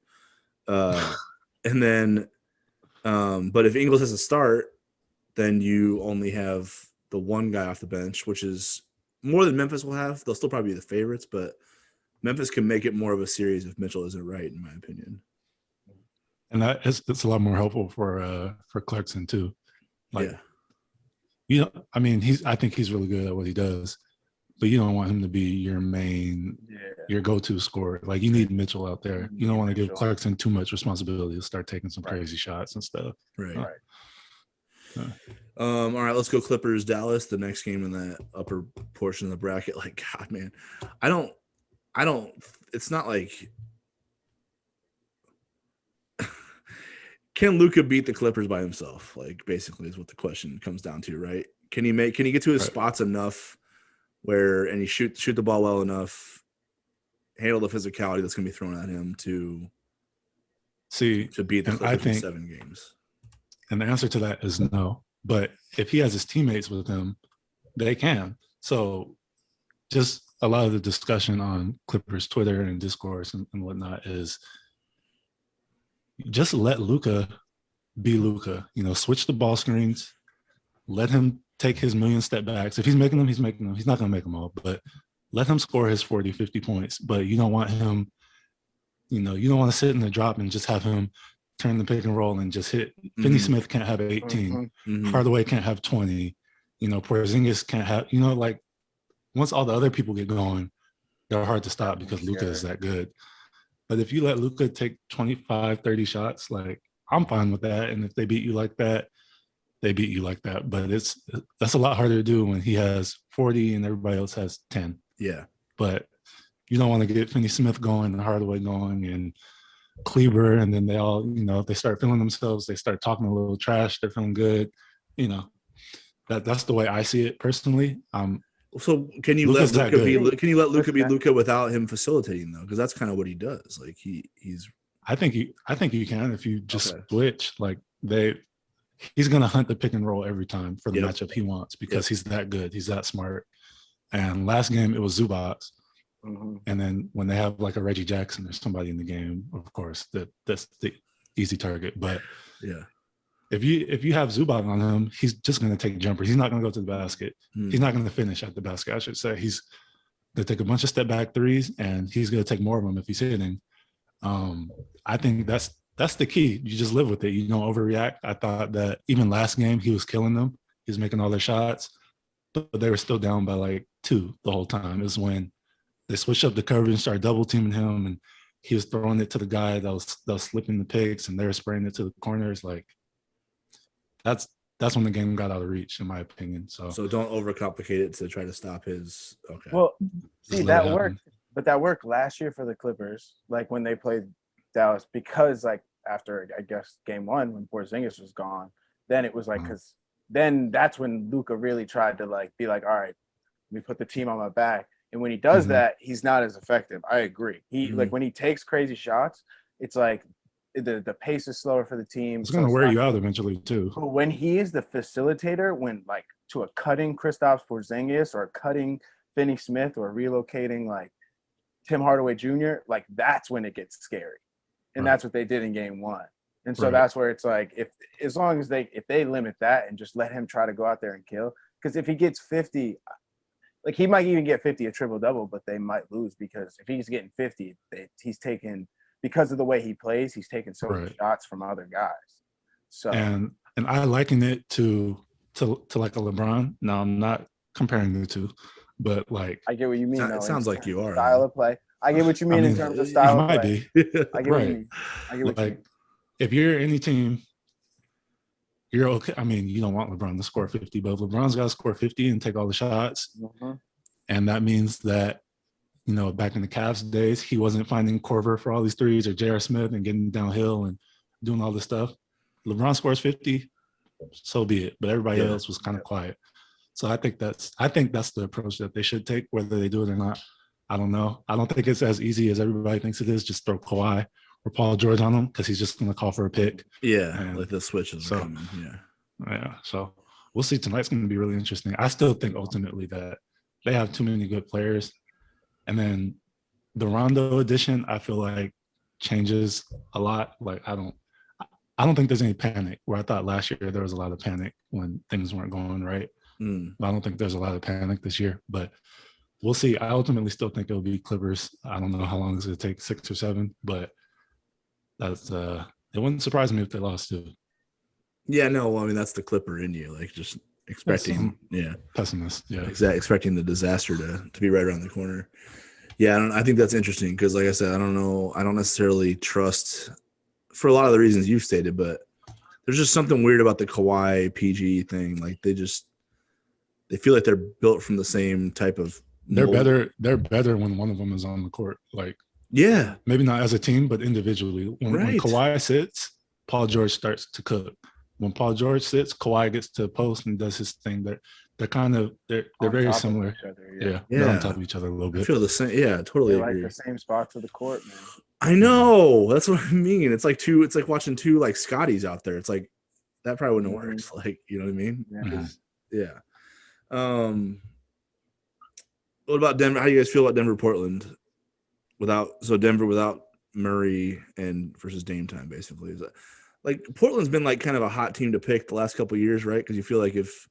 And then, but if Ingles has to start, then you only have the one guy off the bench, which is more than Memphis will have. They'll still probably be the favorites, but Memphis can make it more of a series if Mitchell isn't right, in my opinion. And it's a lot more helpful for Clarkson too. Like, I mean, I think he's really good at what he does, but you don't want him to be your main, your go-to scorer. Like you need Mitchell out there. You don't want to give Clarkson too much responsibility to start taking some crazy shots and stuff. Right. All right, let's go Clippers, Dallas, the next game in that upper portion of the bracket. Like, God, man, I don't, it's not like, can Luka beat the Clippers by himself? Like, basically is what the question comes down to, right? Can he get to his spots enough and he shoot the ball well enough, handle the physicality that's going to be thrown at him to beat the Clippers in 7 games? And the answer to that is no. But if he has his teammates with him, they can. So just a lot of the discussion on Clippers Twitter and discourse and whatnot is just let Luka be Luka. Switch the ball screens, let him take his million step backs. If he's making them, he's making them. He's not going to make them all, but let him score his 40, 50 points. But you don't want him, you don't want to sit in the drop and just have him turn the pick and roll and just hit. Finney Smith can't have 18. Hardaway can't have 20. Porzingis can't have, like once all the other people get going, they're hard to stop because Luka is that good. But if you let Luka take 25, 30 shots, like I'm fine with that. And if they beat you like that, they beat you like that. But that's a lot harder to do when he has 40 and everybody else has 10. Yeah. But you don't want to get Finney Smith going and Hardaway going and Kleber, and then they all, they start feeling themselves. They start talking a little trash. They're feeling good. That's the way I see it personally. So can you let Luka be Luka without him facilitating though? Because that's kind of what he does. Like he's. I think you can if you just switch. Like he's gonna hunt the pick and roll every time for the matchup he wants because he's that good. He's that smart. And last game it was Zubac. And then when they have like a Reggie Jackson or somebody in the game, of course, that's the easy target. But if you have Zubac on him, he's just going to take jumpers. He's not going to go to the basket. He's not going to finish at the basket, I should say. He's going to take a bunch of step back threes, and he's going to take more of them if he's hitting. I think that's the key. You just live with it. You don't overreact. I thought that even last game he was killing them. He was making all their shots, but they were still down by like 2 the whole time. It was when they switched up the coverage and started double teaming him, and he was throwing it to the guy that was slipping the picks, and they were spraying it to the corners. Like that's when the game got out of reach, in my opinion. So don't overcomplicate it to try to stop his. Okay. Well, see that worked, but that worked last year for the Clippers, like when they played Dallas, because like after I guess game 1 when Porzingis was gone, then it was like because then that's when Luka really tried to like be like, all right, let me put the team on my back. And when he does that, he's not as effective. I agree. He like when he takes crazy shots, it's like the pace is slower for the team. It's going to wear you out eventually too. But when he is the facilitator, when like to a cutting Kristaps Porzingis or cutting Finney Smith or relocating like Tim Hardaway Jr., like that's when it gets scary. And that's what they did in game 1. And so Right. that's where it's like, as long as if they limit that and just let him try to go out there and kill, because if he gets 50, like he might even get 50 a triple double, but they might lose because if he's getting 50, he's taking, because of the way he plays, he's taking so many Right. shots from other guys. So And I liken it to like a LeBron. Now I'm not comparing the two, but like I get what you mean. It sounds like you are. Style of play. I get what you I mean in mean, terms of it style of might play. be I get what you right. mean. I get what you Like mean. if you're any team, you're okay. I mean, you don't want LeBron to score 50, but if LeBron's got to score 50 and take all the shots, and that means that, you know, back in the Cavs days, he wasn't finding Corver for all these threes or J.R. Smith and getting downhill and doing all this stuff. LeBron scores 50, so be it. But everybody else was kind of quiet. So I think that's the approach that they should take, whether they do it or not. I don't know. I don't think it's as easy as everybody thinks it is. Just throw Kawhi or Paul George on him because he's just going to call for a pick. Yeah, And like the switches are coming. Yeah. So we'll see. Tonight's going to be really interesting. I still think ultimately that they have too many good players. And then the Rondo edition, I feel like changes a lot. Like I don't think there's any panic where I thought last year there was a lot of panic when things weren't going right. I don't think there's a lot of panic this year, but we'll see. I ultimately still think it'll be Clippers. I don't know how long it's going to take, 6 or 7, but that's it wouldn't surprise me if they lost too. Yeah, no, well, I mean that's the Clipper in you, like just expecting, pessimist, expecting the disaster to be right around the corner. Yeah, I think that's interesting because, like I said, I don't know, I don't necessarily trust for a lot of the reasons you've stated, but there's just something weird about the Kawhi PG thing. Like they feel like they're built from the same type of. They're better when one of them is on the court. Like, yeah, maybe not as a team, but individually. When Kawhi sits, Paul George starts to cook. When Paul George sits, Kawhi gets to post and does his thing. They're kind of they're very similar. They're on top of each other a little bit. I feel the same. Yeah, totally they agree. like the same spots of the court, man. I know. That's what I mean. It's like watching two like Scotties out there. It's like that probably wouldn't have worked. Like, you know what I mean? Yeah. What about Denver? How do you guys feel about Denver Portland? Denver without Murray and versus Dame time, basically. Is that like Portland's been like kind of a hot team to pick the last couple of years, right? Because you feel like if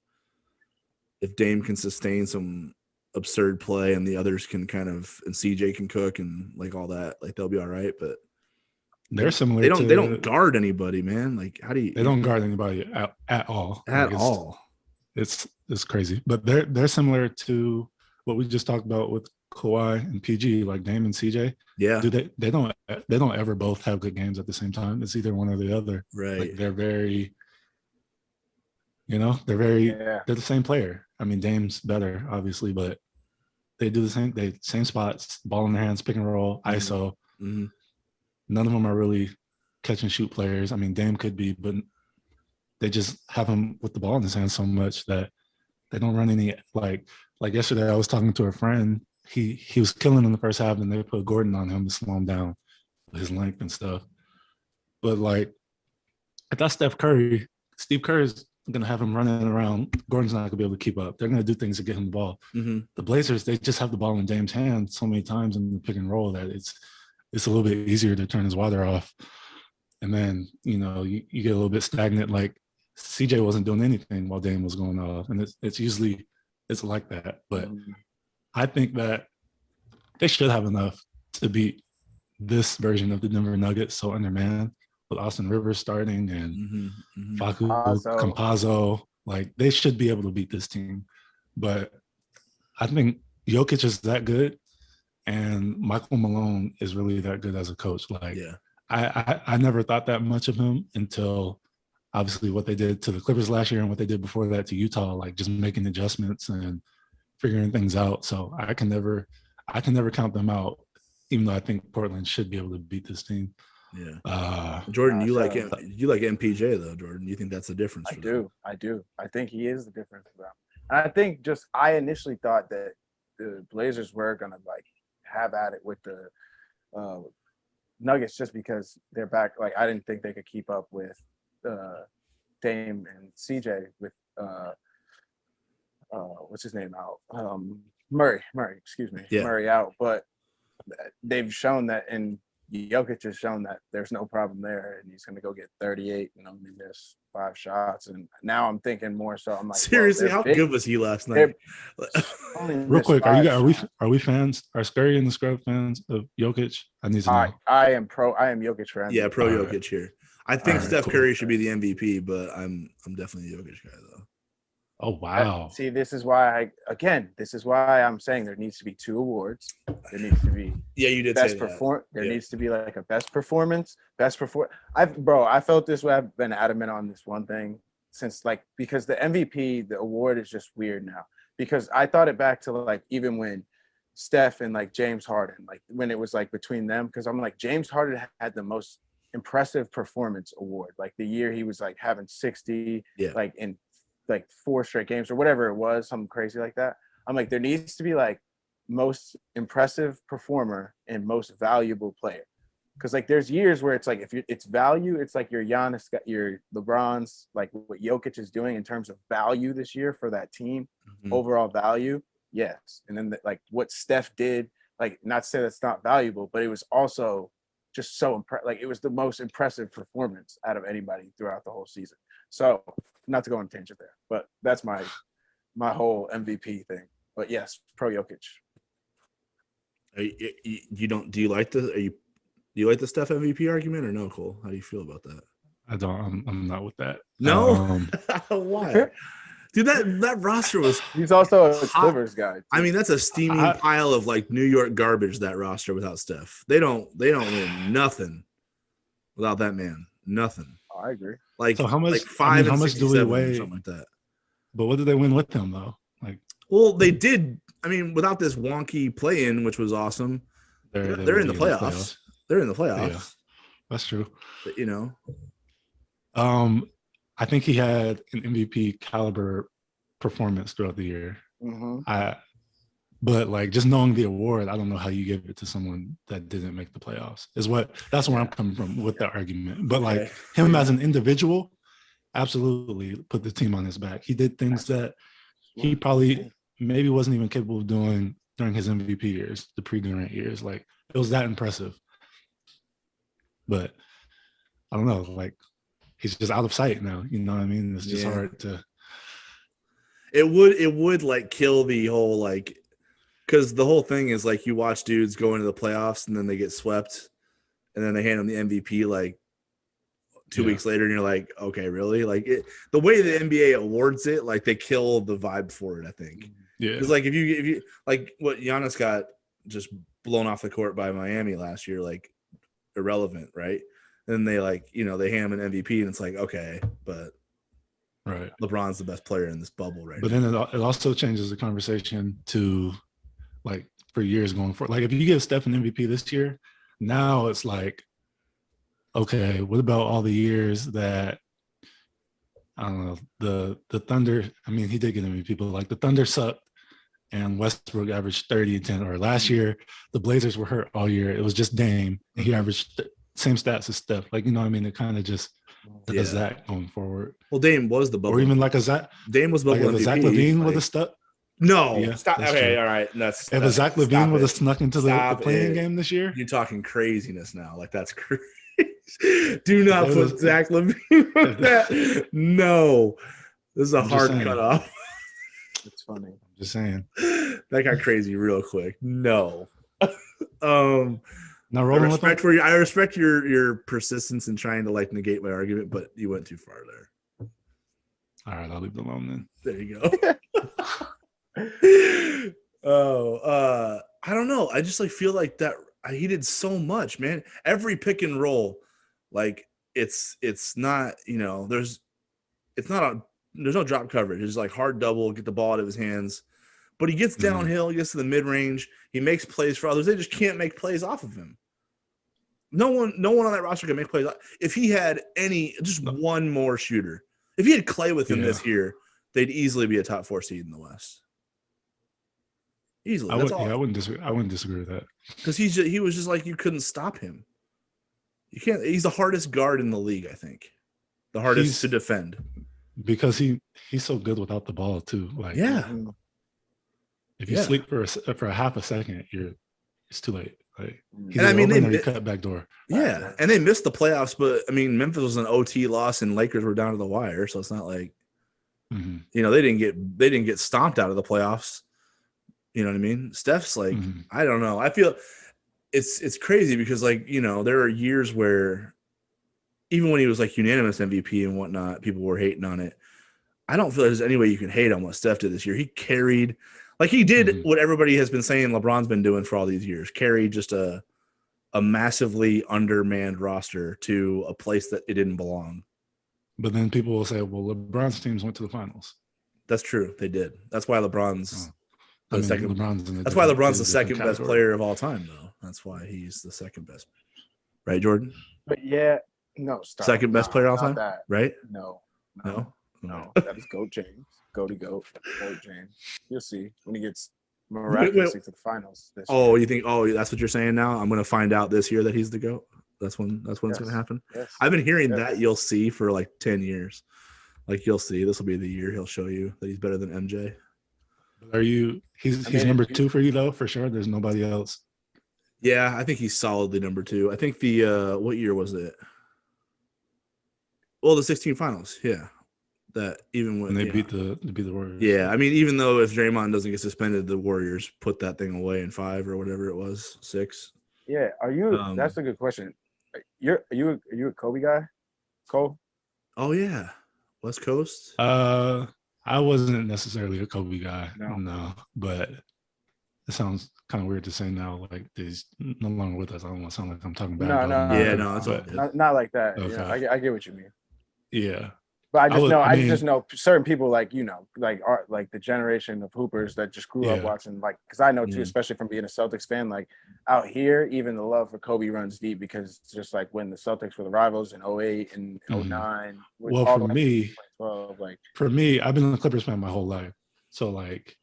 Dame can sustain some absurd play and the others can and CJ can cook and like all that, like they'll be all right. But they're similar. They don't guard anybody, man. Like how do you? They don't guard anybody at all. At all. It's crazy. But they're similar to what we just talked about with Kawhi and PG, like Dame and CJ. Yeah. They don't ever both have good games at the same time. It's either one or the other. Right. Like they're very, they're the same player. I mean, Dame's better, obviously, but they do the same spots, ball in their hands, pick and roll, ISO. Mm-hmm. None of them are really catch and shoot players. I mean, Dame could be, but they just have him with the ball in his hands so much that they don't run any like yesterday I was talking to a friend. He was killing in the first half and they put Gordon on him to slow him down with his length and stuff. But like I thought Steve Kerr is gonna have him running around. Gordon's not gonna be able to keep up. They're gonna do things to get him the ball. Mm-hmm. The Blazers, they just have the ball in Dame's hand so many times in the pick and roll that it's a little bit easier to turn his water off. And then, you get a little bit stagnant. Like CJ wasn't doing anything while Dame was going off. And it's usually like that. But I think that they should have enough to beat this version of the Denver Nuggets so undermanned with Austin Rivers starting and Facu Campazzo. Like they should be able to beat this team. But I think Jokic is that good. And Michael Malone is really that good as a coach. Like, I never thought that much of him until obviously what they did to the Clippers last year and what they did before that to Utah, like just making adjustments and figuring things out. So I can never count them out, even though I think Portland should be able to beat this team. Yeah. Jordan, you like MPJ though, Jordan. You think that's the difference? I do. I think he is the difference for them. And I think I initially thought that the Blazers were gonna like have at it with the Nuggets just because they're back. Like I didn't think they could keep up with Dame and CJ with what's his name out? Murray, excuse me. Yeah. Murray out. But they've shown that in Jokic has shown that there's no problem there, and he's going to go get 38 and only miss 5 shots. And now I'm thinking more so. I'm like, seriously, how good was he last night? Real quick, are we fans? Are Scurry and the Scrub fans of Jokic? I need to know. I am Jokic fan. Yeah, pro All Jokic right. here. I think Steph cool. Curry should be the MVP, but I'm definitely a Jokic guy though. Oh wow! See, this is why I'm saying there needs to be 2 awards. There needs to be you did best say that. perform. There needs to be like a best performance, I felt this way. I've been adamant on this one thing since because the MVP, the award is just weird now. Because I thought it back to like even when Steph and like James Harden, like when it was like between them, because I'm like James Harden had the most impressive performance award, like the year he was like having 60, like in like 4 straight games or whatever it was, something crazy like that. I'm like, there needs to be like most impressive performer and most valuable player. Because like there's years where it's like if it's value, it's like your Giannis, your LeBron's, like what Jokic is doing in terms of value this year for that team, overall value, yes. And then like what Steph did, like not to say that's not valuable, but it was also just so like it was the most impressive performance out of anybody throughout the whole season. So not to go on a tangent there, but that's my whole MVP thing. But yes, pro Jokic. Do you like the Steph MVP argument or no, Cole? How do you feel about that? I don't. I'm not with that. No, why? Dude, that roster was. He's also a Clippers guy. Too. I mean, that's a steaming pile of like New York garbage. That roster without Steph, they don't win nothing without that man. Nothing. Oh, I agree. Like so how much? Like 5 and how much do we weigh? Something like that. But what did they win with him though? Like, well, they did. I mean, without this wonky play-in, which was awesome, they're in the playoffs. They're in the playoffs. Yeah, that's true. But, you know, I think he had an MVP caliber performance throughout the year. But like just knowing the award, I don't know how you give it to someone that didn't make the playoffs. That's where I'm coming from with that argument. But like him as an individual, absolutely put the team on his back. He did things that he probably maybe wasn't even capable of doing during his MVP years, the pre-Durant years. Like it was that impressive. But I don't know, like he's just out of sight now. You know what I mean? It's just hard to. It would like kill the whole like, because the whole thing is like you watch dudes go into the playoffs and then they get swept, and then they hand them the MVP like 2 weeks later, and you're like, okay, really? Like the way the NBA awards it, like they kill the vibe for it. I think. Yeah. It's like if you like what Giannis got just blown off the court by Miami last year, like irrelevant, right? And they like, they hand him an MVP and it's like, okay, but right, LeBron's the best player in this bubble right but now. Then it also changes the conversation to like for years going forward. Like if you give Steph an MVP this year, now it's like, okay, what about all the years that I don't know, the Thunder, I mean, he did get MVP, but like the Thunder sucked and Westbrook averaged 30 and 10, or last year, the Blazers were hurt all year. It was just Dame, and he averaged same stats as Steph. Like, you know what I mean? It kind of just does that going forward. Well, Dame was the bubble. Or even like Dame was bubble like MVP. Zach LaVine would have stuck. No, stop. Okay, true. All right. If Zach LaVine would have snuck into the playing game this year. You're talking craziness now. Like, that's crazy. Do not put Zach LaVine with that. No. This is a hard cutoff. It's funny. I'm just saying. That got crazy real quick. No. Now I respect your persistence in trying to like negate my argument, but you went too far there. All right, I'll leave it alone then. There you go. I don't know. I just like feel like that he did so much, man. Every pick and roll, like it's not, there's no drop coverage. It's like hard double, get the ball out of his hands. But he gets downhill, he gets to the mid-range, he makes plays for others. They just can't make plays off of him. No one on that roster can make plays. If he had just one more shooter, if he had Clay with him this year, they'd easily be a top 4 seed in the West. Easily. I wouldn't disagree with that. Because he was just like, you couldn't stop him. You can't. He's the hardest guard in the league, I think. The hardest to defend. Because he's so good without the ball too. Like if you sleep for a half a second, it's too late. Like And he's I mean, open they or he mi- cut back door. Yeah, and they missed the playoffs, but I mean, Memphis was an OT loss, and Lakers were down to the wire, so it's not like Mhm. they didn't get stomped out of the playoffs. You know what I mean? Steph's like, Mhm. I don't know. I feel it's crazy because like there are years where even when he was like unanimous MVP and whatnot, people were hating on it. I don't feel there's any way you can hate on what Steph did this year. He carried, like he did Mhm. what everybody has been saying LeBron's been doing for all these years, carried just a massively undermanned roster to a place that it didn't belong. But then people will say, well, LeBron's teams went to the finals. That's true. They did. That's why LeBron's the second. LeBron's in a That's why different- LeBron's is the a different second best category. player of all time, though. That's why he's the second best. Right, Jordan? But yeah, no, stop. Second best player of all not time? That. Right? No. No? That is Goat James. Goat James. You'll see when he gets miraculously to the finals this Oh, year. you think? Oh, that's what you're saying now? I'm going to find out this year that he's the GOAT. That's when it's going to happen. Yes. I've been hearing Yes. that you'll see for like 10 years. Like you'll see, this will be the year he'll show you that he's better than MJ. Are you? He's number 2 for you though, for sure. There's nobody else. Yeah, I think he's solidly number 2. I think the what year was it? Well, the 16 finals. Yeah, that even when They beat the Warriors. Yeah, I mean, even though if Draymond doesn't get suspended, the Warriors put that thing away in 5 or whatever it was, 6. Yeah. Are you? That's a good question. Are you a Kobe guy, Cole? Oh yeah, West Coast. I wasn't necessarily a Kobe guy. No. No, but it sounds kind of weird to say now. Like he's no longer with us. I don't want to sound like I'm talking bad. No, about no, him. Yeah, no, that's all but good. Not like that. Okay. You know, I get what you mean. yeah. But I mean, just know certain people like like the generation of hoopers that just grew up Yeah. watching, like, because I know too, Mhm. especially from being a Celtics fan, like out here, even the love for Kobe runs deep because it's just like when the Celtics were the rivals in 08 and Mhm. 09. Well, all for the way me- to 2012, like For me, I've been a Clippers fan my whole life. So like,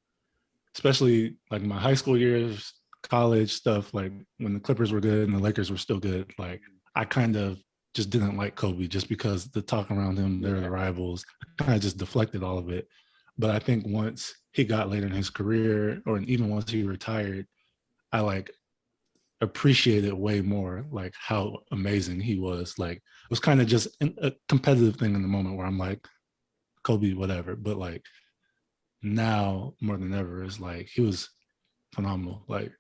especially like my high school years, college stuff, like when the Clippers were good and the Lakers were still good, like I kind of just didn't like Kobe just because the talk around him, they're the rivals, kind of just deflected all of it. But I think once he got later in his career, or even once he retired, I like appreciated way more like how amazing he was. Like it was kind of just a competitive thing in the moment where I'm like, Kobe, whatever. But like now more than ever, it's like he was phenomenal. Like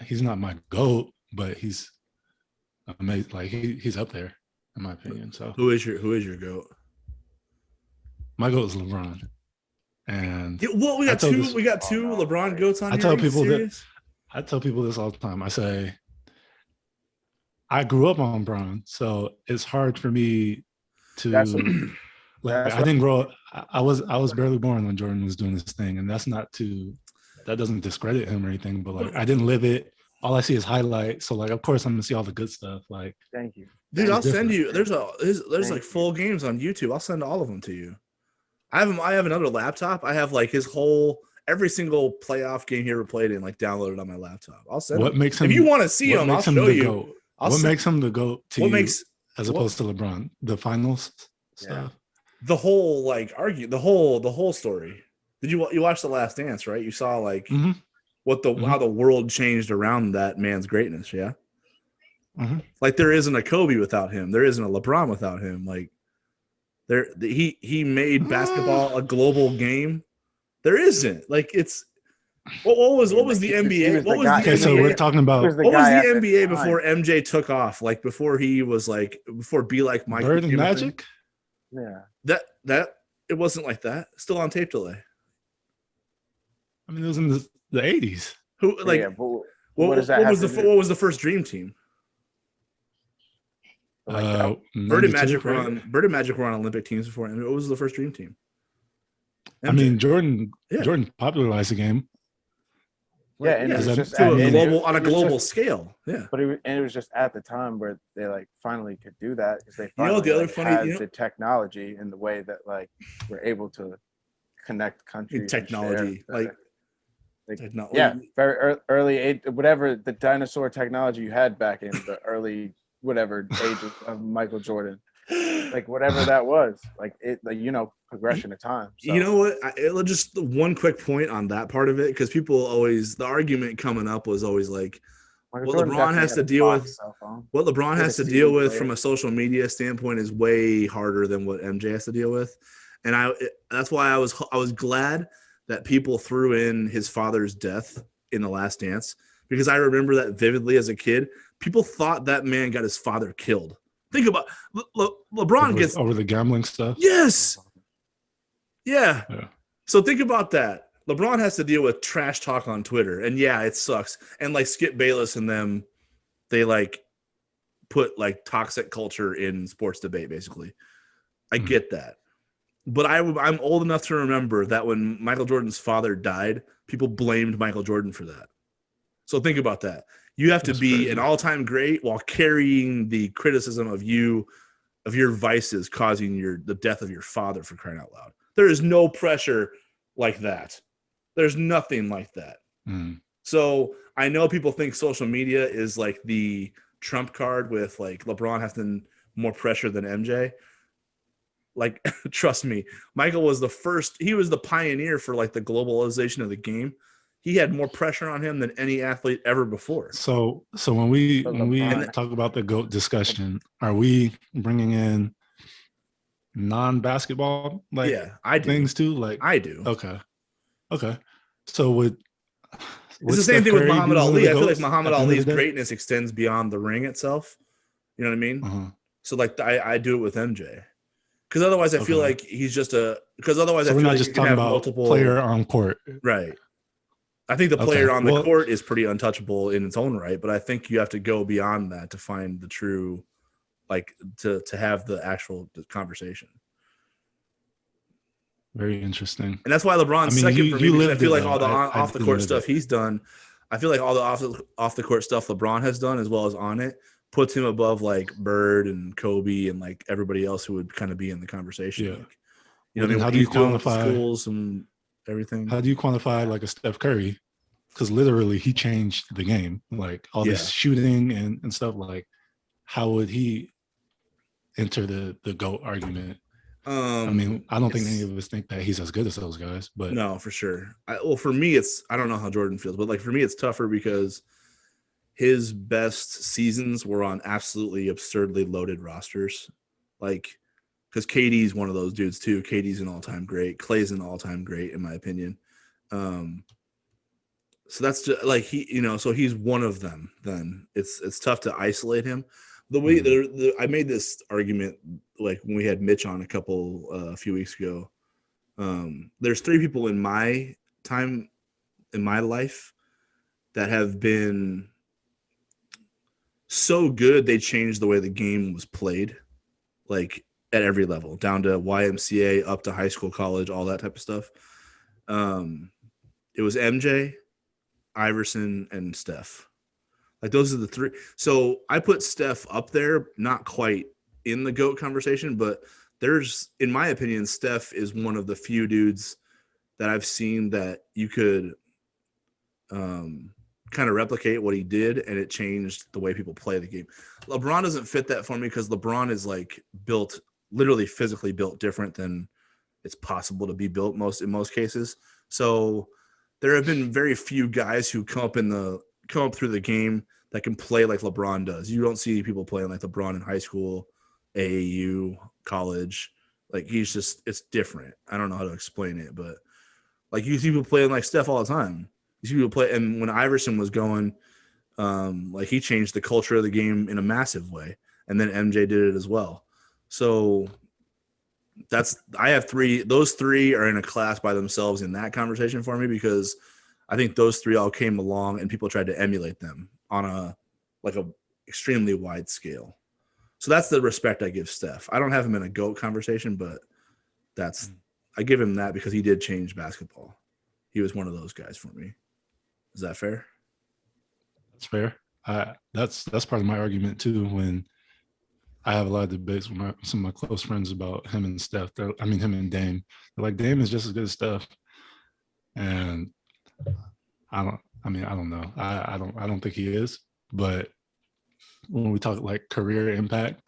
he's not my GOAT, but he's amazing. Like he's up there in my opinion. So Who is your GOAT? my GOAT is LeBron. And Yeah, well, we got I two. told this- We got two no, LeBron like, GOATs on I here. tell Are you people that- serious? I tell people this all the time. I say I grew up on Bron, so it's hard for me to That's like. that's I didn't grow up. I was barely born when Jordan was doing this thing, and that's not to. That doesn't discredit him or anything, but like I didn't live it. All I see is highlights. So like, of course, I'm gonna see all the good stuff. Like, thank you. Dude, It's I'll send different. you. There's Thank like you. full games on YouTube. I'll send all of them to you. I have another laptop. I have like his whole every single playoff game he ever played in like downloaded on my laptop. I'll send what them. makes him? If you want to see what them, I'll makes him show the you. GOAT? I'll What send- makes him the GOAT to What you makes as what- opposed to LeBron? The finals stuff. the whole like the whole story? Did you watch The Last Dance? Right? You saw like Mhm. how the world changed around that man's greatness. Yeah. Mhm. Like there isn't a Kobe without him. There isn't a LeBron without him. Like he made basketball a global game. There isn't. Like it's what was the He was NBA? the What was guy- the Okay, so NBA? we're talking He about was the What was guy the at NBA time. before MJ took off? Like before he was like before Be Like Mike Bird and became a thing? Magic. Yeah. That it wasn't like that. Still on tape delay. I mean, it was in the 80s. Who like yeah, but what does that was have the to do? what was the first dream team? Like that? Bird and 92, Magic were right? on Bird and Magic were on Olympic teams before. And what was the first dream team? I mean, Jordan Yeah. Jordan popularized the game. Yeah, and yeah, it was that- just to a and it- global on a it was global just- scale. Yeah. But it was just at the time where they like finally could do that because they You know finally what the other like, funny- had you know- the technology and the way that like we're able to connect countries. and Technology, share, like like, technology. yeah, very early age, whatever the dinosaur technology you had back in the early whatever age of Michael Jordan, like whatever that was, like it, like progression of time. So, You know what? Just one quick point on that part of it, because people always the argument coming up was always like, Michael what Jordan LeBron definitely has had to a deal with, box cell phone. what LeBron He had has a to CD deal with player. from a social media standpoint is way harder than what MJ has to deal with. And that's why I was glad that people threw in his father's death in The Last Dance, because I remember that vividly as a kid. People thought that man got his father killed. Think about LeBron gets over the gambling stuff. yes, yeah. Yeah. So think about that. LeBron has to deal with trash talk on Twitter, and yeah, it sucks. And like Skip Bayless and them, they like put like toxic culture in sports debate. Basically, I get that, but I'm old enough to remember that when Michael Jordan's father died, people blamed Michael Jordan for that. So think about that. You have to be an all-time great while carrying the criticism of your vices causing the death of your father, for crying out loud. There is no pressure like that. There's nothing like that. So I know people think social media is like the trump card with like LeBron having more pressure than MJ. Like, trust me, Michael was he was the pioneer for like the globalization of the game. He had more pressure on him than any athlete ever before. So when we talk about the GOAT discussion, are we bringing in non-basketball I do. things too? Like I do. Okay. So it's the same thing with Muhammad Ali. I feel like Muhammad Ali's greatness extends beyond the ring itself. You know what I mean? So like I do it with MJ. Because otherwise I feel like he's just because otherwise I feel like you can have multiple player on court. Right. I think the player on the court is pretty untouchable in its own right, but I think you have to go beyond that to find the true, like to have the actual conversation. Very interesting. And that's why LeBron's second for me, because I feel like all the off the court stuff he's done, I feel like all the off the court stuff LeBron has done as well as on it puts him above like Bird and Kobe and like everybody else who would kind of be in the conversation. Yeah. Like, you know, I mean, how do you quantify schools and everything? How do you quantify like a Steph Curry? Because literally he changed the game, like all this shooting and stuff. Like, how would he enter the GOAT argument? I mean, I don't think any of us think that he's as good as those guys, but no, for sure. For me, I don't know how Jordan feels, but like for me, it's tougher because his best seasons were on absolutely absurdly loaded rosters. Like, because KD's one of those dudes too. KD's an all-time great. Clay's an all-time great, in my opinion. So that's just like so he's one of them. Then it's tough to isolate him. The way I made this argument, like when we had Mitch on a few weeks ago, there's 3 people in my time, in my life, that have been so good they changed the way the game was played, like at every level, down to YMCA, up to high school, college, all that type of stuff. It was MJ, Iverson, and Steph. Like those are the 3. So I put Steph up there, not quite in the GOAT conversation, but in my opinion, Steph is one of the few dudes that I've seen that you could kind of replicate what he did, and it changed the way people play the game. LeBron doesn't fit that for me because LeBron is like literally physically built different than it's possible to be built in most cases. So there have been very few guys who come up through the game that can play like LeBron does. You don't see people playing like LeBron in high school, AAU, college. Like it's different. I don't know how to explain it, but like you see people playing like Steph all the time. You see people play, and when Iverson was going, like he changed the culture of the game in a massive way, and then MJ did it as well. So I have 3. Those 3 are in a class by themselves in that conversation for me, because I think those 3 all came along and people tried to emulate them on a extremely wide scale. So that's the respect I give Steph. I don't have him in a GOAT conversation, but I give him that because he did change basketball. He was one of those guys for me. Is that fair? That's fair. That's part of my argument too. When I have a lot of debates with some of my close friends about him and Steph. Him and Dame. They're like, Dame is just as good as Steph, and I don't know. I don't think he is. But when we talk like career impact,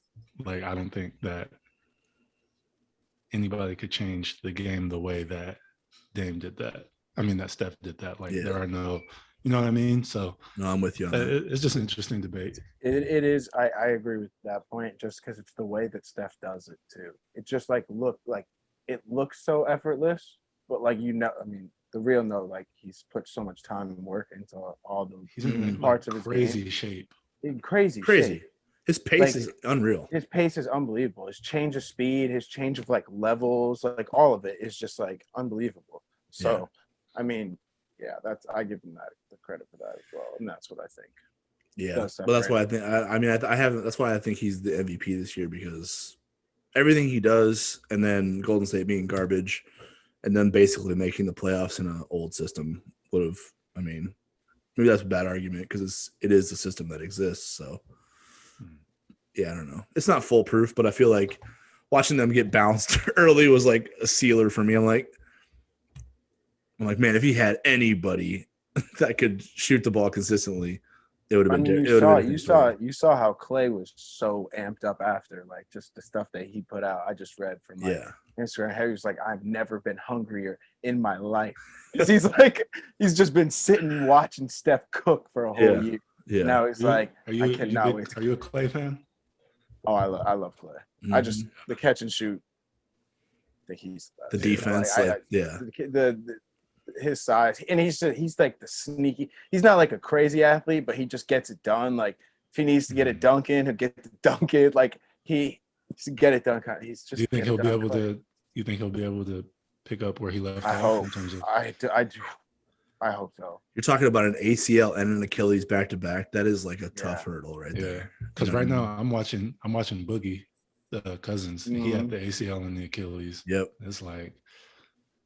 like I don't think that anybody could change the game the way that Dame did that. I mean, that Steph did that. Like there are no You know what I mean? So No, I'm with you on that. it's just an interesting debate. It is. I agree with that point. Just because it's the way that Steph does it too. It just like it looks so effortless, but like I mean, the real like he's put so much time and work into all the He's in parts like of his crazy game. shape. In crazy Crazy. shape. His pace Like, is unreal. His pace is unbelievable. His change of speed, his change of like levels, like all of it is just like unbelievable. So, I mean, yeah, I give him the credit for that as well, and that's what I think. Yeah, but that's why I think. I haven't. That's why I think he's the MVP this year, because everything he does, and then Golden State being garbage, and then basically making the playoffs in an old system would have. I mean, maybe that's a bad argument because it is the system that exists. So, yeah, I don't know. It's not foolproof, but I feel like watching them get bounced early was like a sealer for me. I'm like, man, if he had anybody that could shoot the ball consistently, it would have been. You saw how Clay was so amped up after, like, just the stuff that he put out. I just read from Instagram. He was like, I've never been hungrier in my life. He's just been sitting watching Steph cook for a whole year. Yeah. Now it's like, I cannot wait. Are you a Clay fan? Oh, I love Clay. Mm-hmm. I just the catch and shoot. I think he's the defense. His size, and he's like the sneaky. He's not like a crazy athlete, but he just gets it done. Like if he needs to get a dunk in, he'll get the dunk in. Like he get it done. He's just. Do you think he'll be able to? You think he'll be able to pick up where he left off? In terms of... I do. I hope so. You're talking about an ACL and an Achilles back to back. That is like a tough hurdle right there. Because right now I'm watching Boogie, Cousins. Mm-hmm. He had the ACL and the Achilles. Yep. It's like,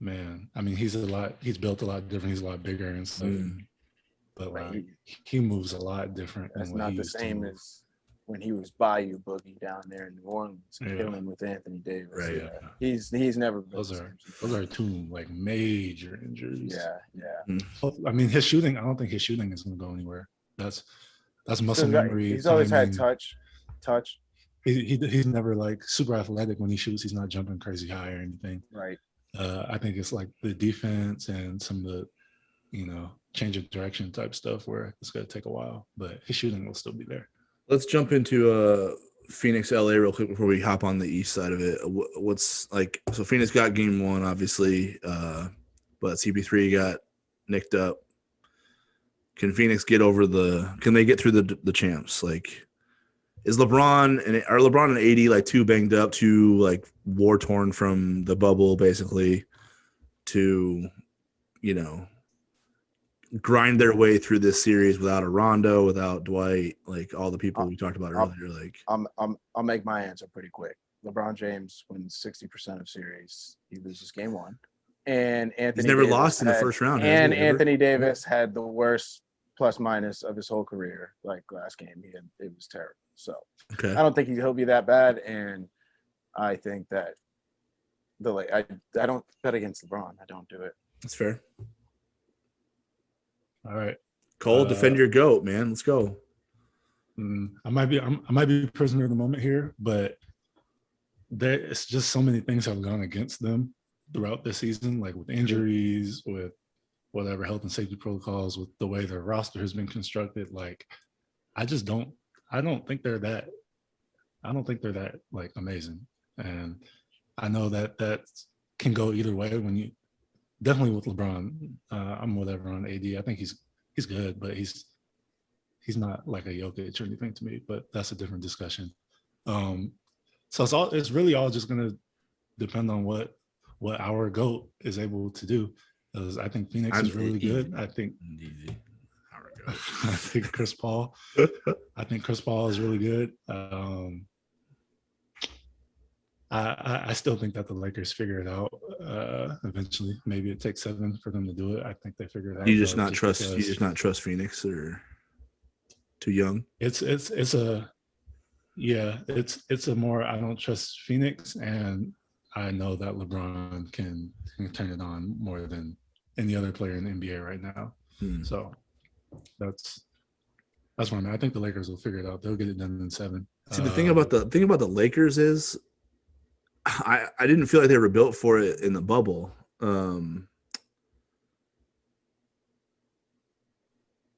man, I mean, he's built a lot different. He's a lot bigger and stuff. But like, he moves a lot different. That's not the same as when he was Bayou Boogie down there in New Orleans, killing with Anthony Davis. Right. Yeah. He's never been. Those are two like major injuries. Yeah. I mean, his shooting. I don't think his shooting is going to go anywhere. That's muscle memory. He's always had touch. He's never like super athletic when he shoots. He's not jumping crazy high or anything. Right. I think it's like the defense and some of the, change of direction type stuff where it's going to take a while, but his shooting will still be there. Let's jump into Phoenix, LA real quick before we hop on the east side of it. What's like, so Phoenix got game one, obviously, but CP3 got nicked up. Can Phoenix get can they get through the champs? Like, are LeBron and AD like too banged up, too like war torn from the bubble, basically, to, grind their way through this series without a Rondo, without Dwight, like all the people we talked about earlier? Like, I'll make my answer pretty quick. LeBron James wins 60% of series. He loses game one, and Anthony. He's never lost in the first round. And Anthony Davis had the worst plus minus of his whole career. Like last game, it was terrible. So I don't think he'll be that bad, and I think that I don't bet against LeBron. I don't do it. That's fair. All right, Cole, defend your GOAT, man. Let's go. I might be prisoner of the moment here, but it's just so many things have gone against them throughout the season, like with injuries, with whatever health and safety protocols, with the way their roster has been constructed. Like, I don't think they're that like amazing. And I know that can go either way when you definitely with LeBron. I'm whatever on AD. I think he's good, but he's not like a Jokic or anything to me, but that's a different discussion. So it's really all just gonna depend on what our GOAT is able to do. Because I think Phoenix is really good. I think Chris Paul. I think Chris Paul is really good. I still think that the Lakers figure it out eventually. Maybe it takes 7 for them to do it. I think they figure it out. You just not trust Phoenix, or too young? It's a more I don't trust Phoenix, and I know that LeBron can turn it on more than any other player in the NBA right now. So that's what I mean. I think the Lakers will figure it out. They'll get it done in 7. See, the thing about the Lakers is I didn't feel like they were built for it in the bubble.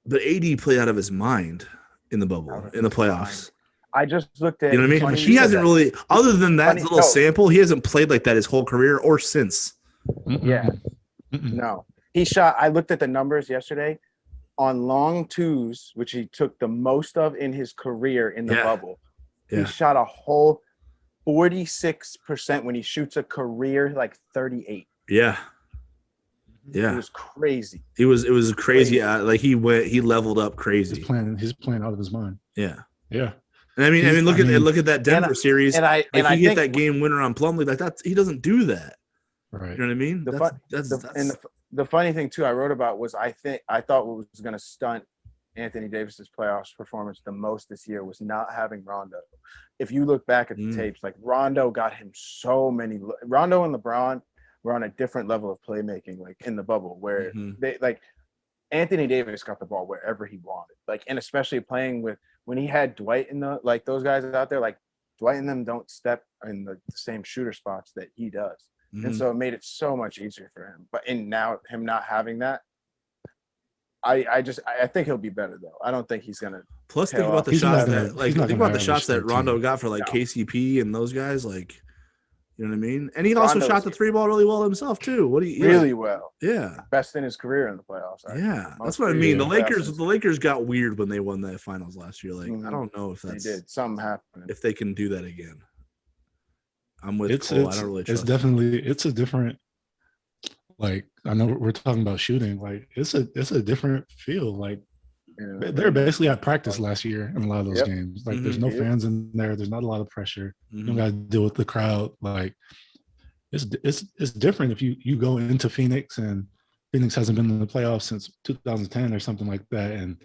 But AD played out of his mind in the bubble, in the playoffs. I just looked at. You know what I mean? He hasn't really, other than that little sample, he hasn't played like that his whole career or since. Yeah. No. He shot. I looked at the numbers yesterday on long twos, which he took the most of in his career in the bubble. He shot a whole 46% when he shoots a career like 38. Yeah. It was crazy. It was crazy. Like he leveled up crazy. He's playing out of his mind. Yeah. Yeah. And I mean, look at that Denver series. And I he hit that game winner on Plumlee. Like that, he doesn't do that. Right. You know what I mean? The funny thing too, I wrote about was I thought what was going to stunt Anthony Davis's playoffs performance the most this year was not having Rondo. If you look back at the tapes, like Rondo got him so many. Rondo and LeBron were on a different level of playmaking, like in the bubble, where they like Anthony Davis got the ball wherever he wanted, like, and especially playing with when he had Dwight in the like those guys out there, like Dwight and them don't step in the same shooter spots that he does, and so it made it so much easier for him. But in now him not having that. I think he'll be better though. I don't think he's gonna. Plus, think about the shots that Rondo got for like KCP and those guys. Like, you know what I mean? And he also shot the 3-ball really well himself too. Well? Yeah, best in his career in the playoffs. Yeah, that's what I mean. The Lakers got weird when they won that finals last year. Like, I don't know if that's something happened. If they can do that again, I'm with Cole. I don't really trust. It's definitely a different. Like, I know we're talking about shooting. Like, it's a different feel. Like, they're basically at practice last year in a lot of those games. Like, there's no fans in there. There's not a lot of pressure. You don't got to deal with the crowd. Like, it's different if you go into Phoenix and Phoenix hasn't been in the playoffs since 2010 or something like that, and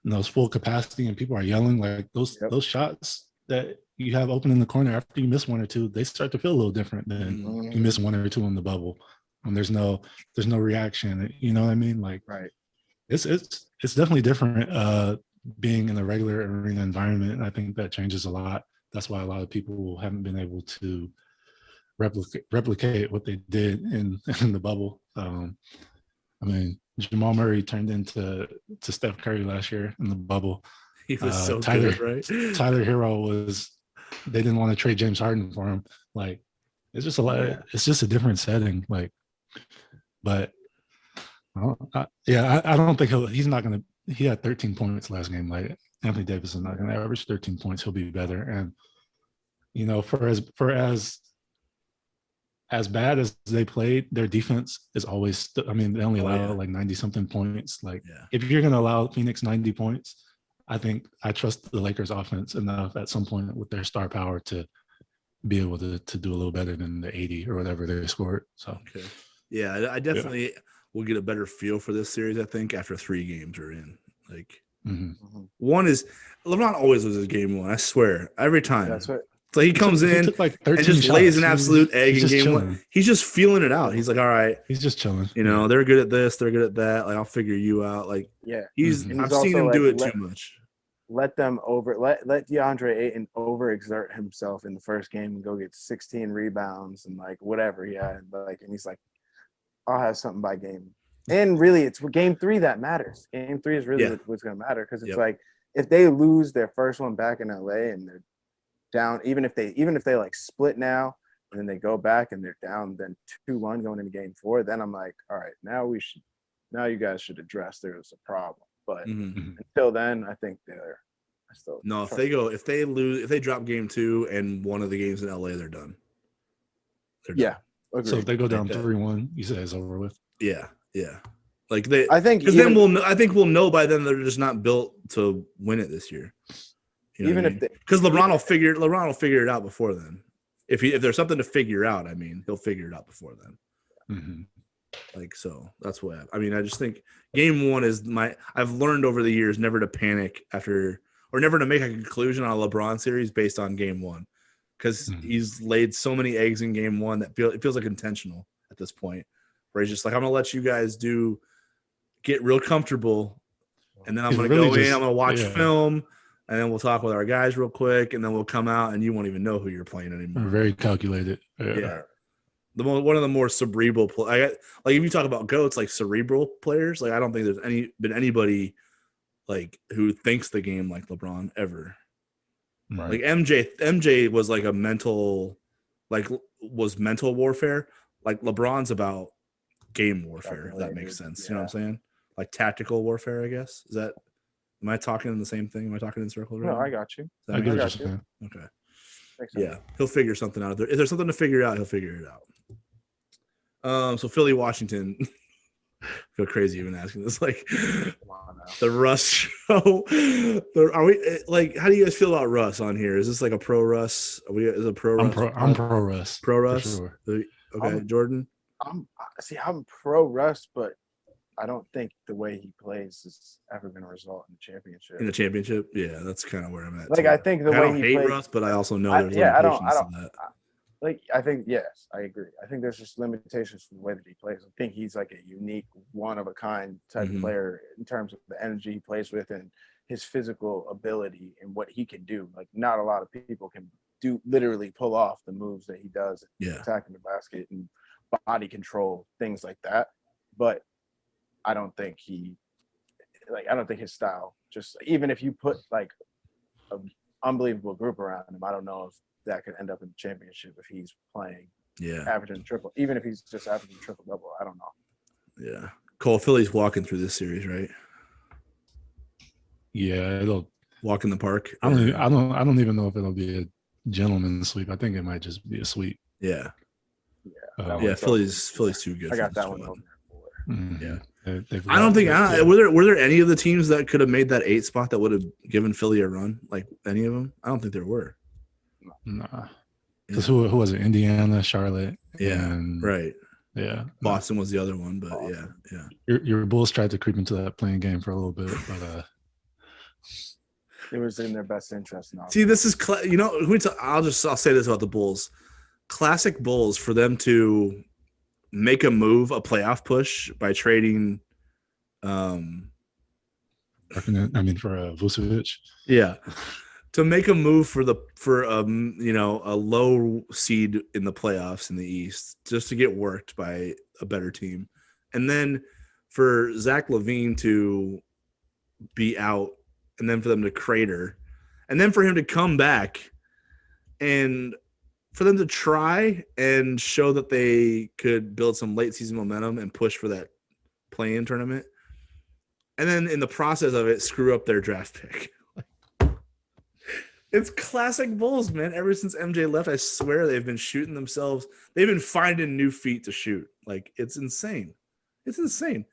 those full capacity and people are yelling. Like those shots that you have open in the corner after you miss one or two, they start to feel a little different than you miss one or two in the bubble. And there's no reaction. You know what I mean? Like, right. It's definitely different being in a regular arena environment. And I think that changes a lot. That's why a lot of people haven't been able to replicate what they did in the bubble. I mean, Jamal Murray turned into Steph Curry last year in the bubble. He was so good, right? Tyler Hero they didn't want to trade James Harden for him. Like, it's just a lot. It's just a different setting. Like, but I don't think he's not going to. He had 13 points last game. Like, Anthony Davis is not going to average 13 points. He'll be better. And for as bad as they played, their defense is always. They only allow like 90-something points. Like, if you're going to allow Phoenix 90 points, I trust the Lakers offense enough at some point with their star power to be able to do a little better than the 80 or whatever they scored. So, yeah, I definitely will get a better feel for this series, I think, after 3 games are in. Like, one is LeBron always loses game 1. I swear, every time. That's what. So he comes in and just lays an absolute egg in game 1. He's just feeling it out. He's like, all right. He's just chilling. They're good at this. They're good at that. Like, I'll figure you out. Like, I've seen him do it too much. Let DeAndre Ayton overexert himself in the first game and go get 16 rebounds and like whatever he had. And he's like, I'll have something by game. And really, it's game 3 that matters. Game 3 is really what's going to matter, because it's like if they lose their first one back in LA and they're down, even if they like split now and then they go back and they're down then 2-1 going into game 4, then I'm like, all right, now you guys should address there's a problem. But until then, I think if they drop game 2 and one of the games in LA, they're done. Yeah. Agreed. So if they go down 3-1, you say it's over with. Yeah. Like I think we'll know by then they're just not built to win it this year. Because LeBron will figure it out before then. If there's something to figure out, he'll figure it out before then. Like, so that's what I just think game 1 is I've learned over the years never to panic after, or never to make a conclusion on a LeBron series based on game 1, because he's laid so many eggs in game 1 that it feels like intentional at this point, where he's just like, I'm gonna let you guys get real comfortable, and then I'm gonna go in, I'm gonna watch film, and then we'll talk with our guys real quick, and then we'll come out and you won't even know who you're playing anymore. Very calculated. Yeah. One of the more cerebral like if you talk about GOATs, like cerebral players, like I don't think there's been anybody like who thinks the game like LeBron ever. Right. Like MJ was like mental warfare. Like LeBron's about game warfare, if that makes sense. Yeah. You know what I'm saying? Like tactical warfare, I guess. Am I talking in the same thing? Am I talking in circles right No, now? I got you. I get what you're got you. saying. Okay. Makes sense. Yeah, he'll figure something out. If there's something to figure out, he'll figure it out. So Philly, Washington. I feel crazy even asking this. Like Come on now. the Russ show. Are we like? How do you guys feel about Russ on here? Is this like a pro Russ? Is it a pro I'm Russ? I'm pro Russ. Pro for Russ. sure. Okay, Jordan. I'm pro Russ, but I don't think the way he plays is ever going to result in the championship. In the championship, yeah, that's kind of where I'm at. Like too. I think the I way don't he hate plays, Russ, but I also know there's I don't. limitations to that. Like I think yes, I agree. I think there's just limitations to the way that he plays. I think he's like a unique, one of a kind type Mhm. player in terms of the energy he plays with and his physical ability and what he can do. Like not a lot of people can literally pull off the moves that he does, Yeah. attacking the basket and body control, things like that. But I don't think I don't think his style, just even if you put like an unbelievable group around him, I don't know if that could end up in the championship if he's playing averaging triple, even if he's just averaging triple double. I don't know. Yeah. Cole, Philly's walking through this series, right? Yeah, it'll walk in the park. I don't even know if it'll be a gentleman's sweep. I think it might just be a sweep. Yeah. Yeah. Philly's too good. I got that one over. Mm-hmm. Yeah. I don't think were there any of the teams that could have made that 8 spot that would have given Philly a run? Like any of them? I don't think there were. Nah. Because who was it? Indiana, Charlotte. Yeah. Right. Yeah. Boston was the other one, but yeah. Your Bulls tried to creep into that playing game for a little bit, but it was in their best interest now. See, this is I'll say this about the Bulls. Classic Bulls for them to make a playoff push by trading for Vucevic. Yeah. To make a move for a low seed in the playoffs in the East, just to get worked by a better team, and then for Zach LaVine to be out, and then for them to crater, and then for him to come back, and for them to try and show that they could build some late season momentum and push for that play-in tournament, and then in the process of it, screw up their draft pick. It's classic Bulls, man. Ever since MJ left, I swear they've been shooting themselves. They've been finding new feet to shoot. Like, it's insane. It's insane.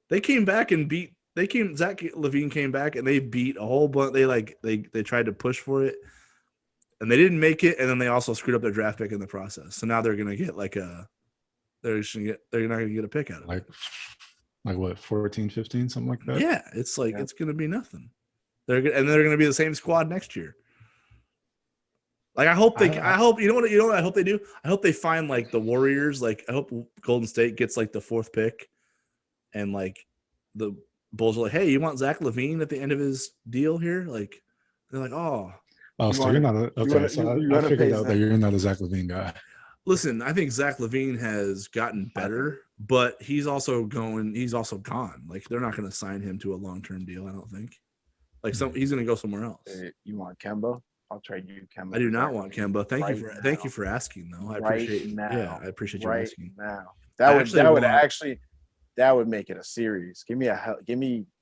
They came back and Zach LaVine came back and they beat a whole bunch. They tried to push for it and they didn't make it. And then they also screwed up their draft pick in the process. So now they're going to get they're not going to get a pick out of it. Like what, 14, 15, something like that? Yeah. It's it's going to be nothing. They're going to be the same squad next year. Like I hope you know what I hope they do? I hope they find like the Warriors. Like I hope Golden State gets like the 4th pick, and like the Bulls are like, hey, you want Zach LaVine at the end of his deal here? Like they're like, oh, so you're not I figured out that you're not a Zach LaVine guy. Listen, I think Zach LaVine has gotten better, but he's also gone. Like they're not going to sign him to a long-term deal. I don't think. Like he's going to go somewhere else. You want Kemba? I'll trade you Kemba. I do not want Kemba. Thank you for asking though. I appreciate I appreciate you asking. Now that would make it a series. Give me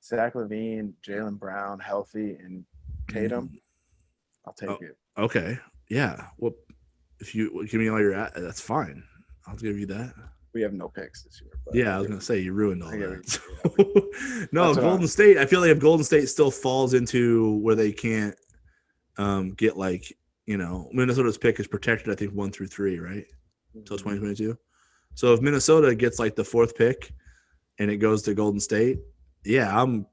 Zach LaVine, Jaylen Brown healthy, and Tatum. I'll take it. Okay. Yeah. Well, if you give me all your that's fine. I'll give you that. We have no picks this year. Yeah, I was gonna say you ruined all that. No, Golden State. I feel like if Golden State still falls into where they can't get Minnesota's pick is protected, I think 1 through 3, right? Until 2022. So if Minnesota gets like the 4th pick and it goes to Golden State, yeah, I'm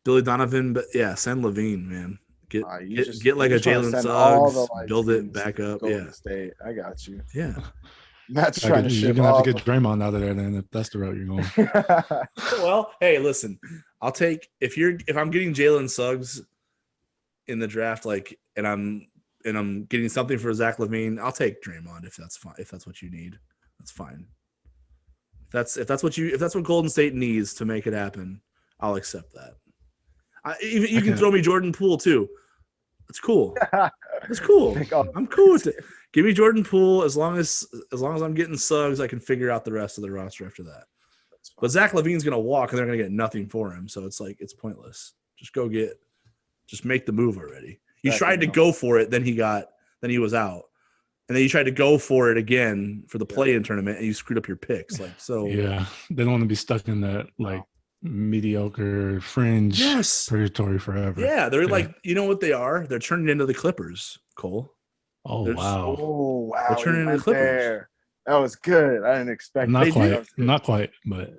Billy Donovan, but yeah, send LaVine, man. Get like a Jalen Suggs, build it back up. Golden State. I got you. Yeah. Matt's trying to ship. You're gonna have to get Draymond out of there then, if that's the route you're going. Well, hey, listen, I'll take if I'm getting Jalen Suggs in the draft, and I'm getting something for Zach LaVine, I'll take Draymond if that's fine. If that's what you need, that's fine. If that's what Golden State needs to make it happen, I'll accept that. You can throw me Jordan Poole too. It's cool. It's cool. I'm cool with it. Give me Jordan Poole as long as I'm getting Suggs, I can figure out the rest of the roster after that. But Zach LaVine's gonna walk and they're gonna get nothing for him, so it's like it's pointless. Just make the move already. He tried to go for it, then he was out. And then you tried to go for it again for the play-in tournament, and you screwed up your picks. Like so, yeah, they don't want to be stuck in that like mediocre fringe purgatory forever. Yeah, they're like, you know what they are? They're turning into the Clippers, Cole. Wow! They're turning into the Clippers. There. That was good. I didn't expect. Not quite, but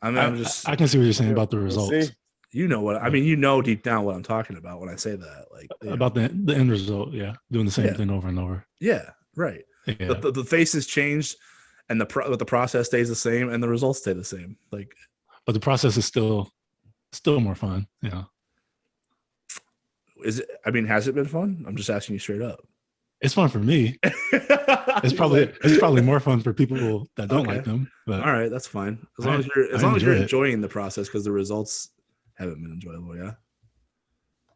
I can see what you're saying about the results. You know what I mean. You know deep down what I'm talking about when I say that. Like about the end result. Yeah, doing the same thing over and over. Yeah, right. Yeah. The faces changed, and the process stays the same, and the results stay the same. Like, but the process is still more fun. Yeah. Is it? I mean, has it been fun? I'm just asking you straight up. It's fun for me. It's probably more fun for people that don't like them. But all right, that's fine. As long as you're enjoying the process, because the results haven't been enjoyable. Yeah.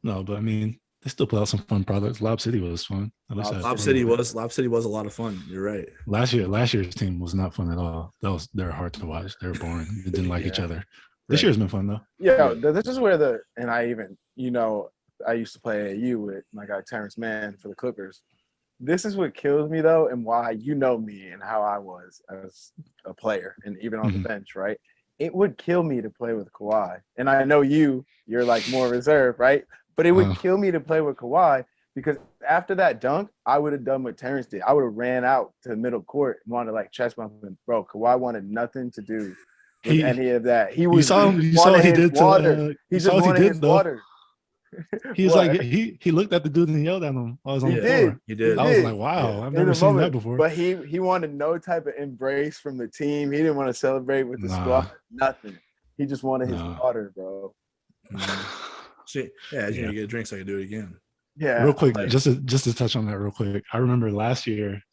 No, but I mean, they still put out some fun products. Lob City was fun. Lob City was a lot of fun. You're right. Last year's team was not fun at all. They're hard to watch. They're boring. They didn't like each other. This year's been fun though. Yeah, this is where I used to play AAU with my guy Terrence Mann for the Clippers. This is what kills me though, and why me and how I was as a player and even on the bench, right? It would kill me to play with Kawhi. And I know you're like more reserved, right? But it would kill me to play with Kawhi because after that dunk, I would have done what Terrence did. I would have ran out to the middle court and wanted to like chest bump him. Bro, Kawhi wanted nothing to do with any of that. He was He just wanted his water. He was like he looked at the dude and yelled at him. I was on the floor. He did. I was like, wow, I've never seen that before. But he wanted no type of embrace from the team. He didn't want to celebrate with the squad. Nothing. He just wanted his water, bro. You get a drink so I can do it again. Yeah. Real quick, just to touch on that real quick. I remember last year.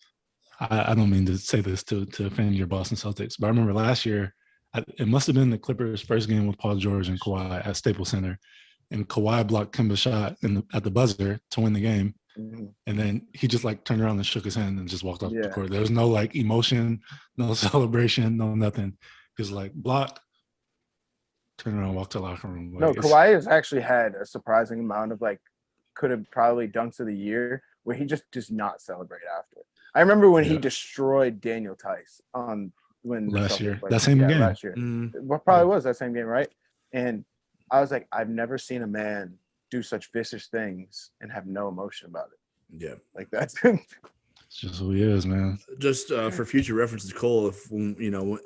I don't mean to say this to offend your Boston Celtics, but I remember last year. It must have been the Clippers' first game with Paul George and Kawhi at Staples Center. And Kawhi blocked Kemba's shot at the buzzer to win the game. Mm-hmm. And then he just like turned around and shook his hand and just walked off the court. There was no like emotion, no celebration, no nothing. He was like blocked, turned around, walked to the locker room. Like, Kawhi has actually had a surprising amount of like, could have probably dunks of the year where he just does not celebrate after. I remember when he destroyed Daniel Tice last year. That same game. Last year. What probably was that same game, right? And I was like, I've never seen a man do such vicious things and have no emotion about it. Yeah. Like that's it's just who he is, man. Just for future references, Cole, if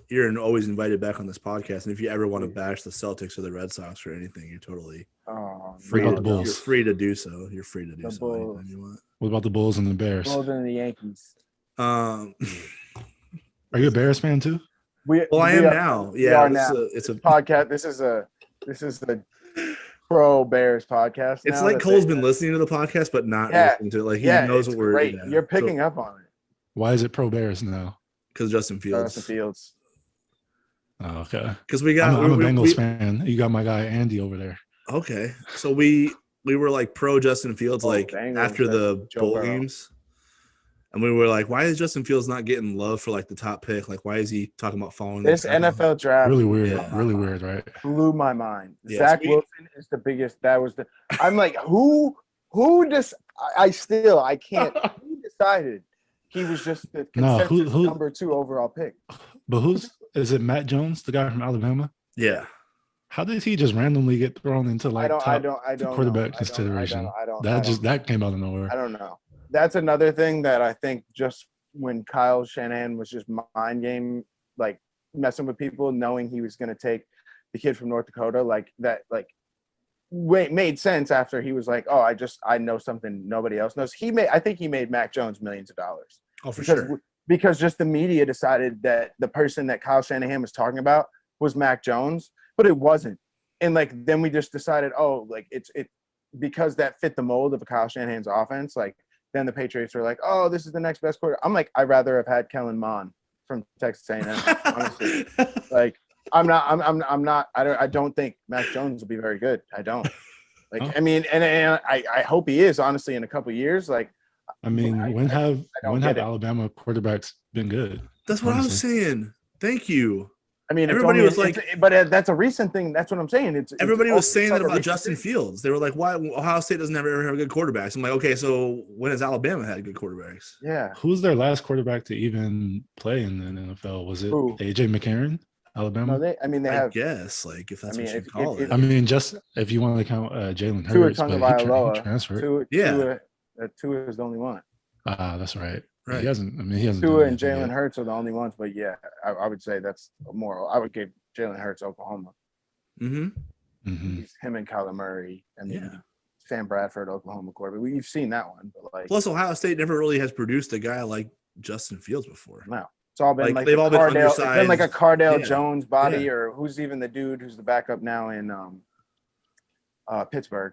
you're always invited back on this podcast, and if you ever want to bash the Celtics or the Red Sox or anything, you're totally free. You're free to do so. You're free to do so anytime you want. What about the Bulls and the Bears? Bulls and the Yankees. Are you a Bears fan too? I am now. Yeah, it's a podcast. This is the pro Bears podcast. It's like Cole's been listening to the podcast, but not listening to it. Like he knows what we're. Great. You're picking up on it. Why is it pro Bears now? Because Justin Fields. Oh, okay. Because I'm a Bengals fan. You got my guy Andy over there. Okay, so we were like pro Justin Fields Bengals, after the bowl games. And we were like, why is Justin Fields not getting love for like the top pick? Like, why is he talking about following this NFL draft? Really weird. Really weird, right? Blew my mind. Zach Wilson is the biggest. I'm like, who I can't. Who decided he was just the consensus number 2 overall pick? But is it Matt Jones, the guy from Alabama? Yeah. How did he just randomly get thrown into like top quarterback consideration? That came out of nowhere. I don't know. That's another thing that I think just when Kyle Shanahan was just mind game, like messing with people, knowing he was going to take the kid from North Dakota, like that, like made sense after he was like, oh, I know something nobody else knows. I think he made Mac Jones millions of dollars. Oh, for sure. Because just the media decided that the person that Kyle Shanahan was talking about was Mac Jones, but it wasn't. And like, then we just decided, oh, like it because that fit the mold of a Kyle Shanahan's offense, like, then the Patriots are like, oh, this is the next best quarter. I'm like, I'd rather have had Kellen Mond from Texas A&M, honestly. Like, I don't think Mac Jones will be very good. I don't. Like, Oh. I mean, and I hope he is, honestly, in a couple of years. Like, I mean, when have get it. Alabama quarterbacks been good? That's what I was honestly? saying. Thank you. I mean, Everybody was like, but that's a recent thing. That's what I'm saying. everybody was saying that like a about recent Justin thing. Fields. They were like, why Ohio State doesn't ever have good quarterbacks? I'm like, okay, so when has Alabama had good quarterbacks? Yeah. Who's their last quarterback to even play in the NFL? Was it Who? AJ McCarron, Alabama? No, they I have. guess, like, if that's I mean, what you if- call if- it. I mean, just if you want to count Jalen Tua Hurts, but he Tagovailoa. transferred. Yeah. Tua is the only one. That's right. Right. He hasn't. I mean, he hasn't. Tua done and anything Jalen yet. Hurts are the only ones. But yeah, I would say that's more. I would give Jalen Hurts Oklahoma. Mm-hmm. Mhm. He's him and Kyler Murray, and then Yeah. Sam Bradford, Oklahoma quarterback. We've seen that one, but like, Plus, Ohio State never really has produced a guy like Justin Fields before. no, it's all been Like, like they've all been Cardale. It's been like a undersized. Cardale Yeah. Jones body, Yeah. or who's even the dude who's the backup now in Pittsburgh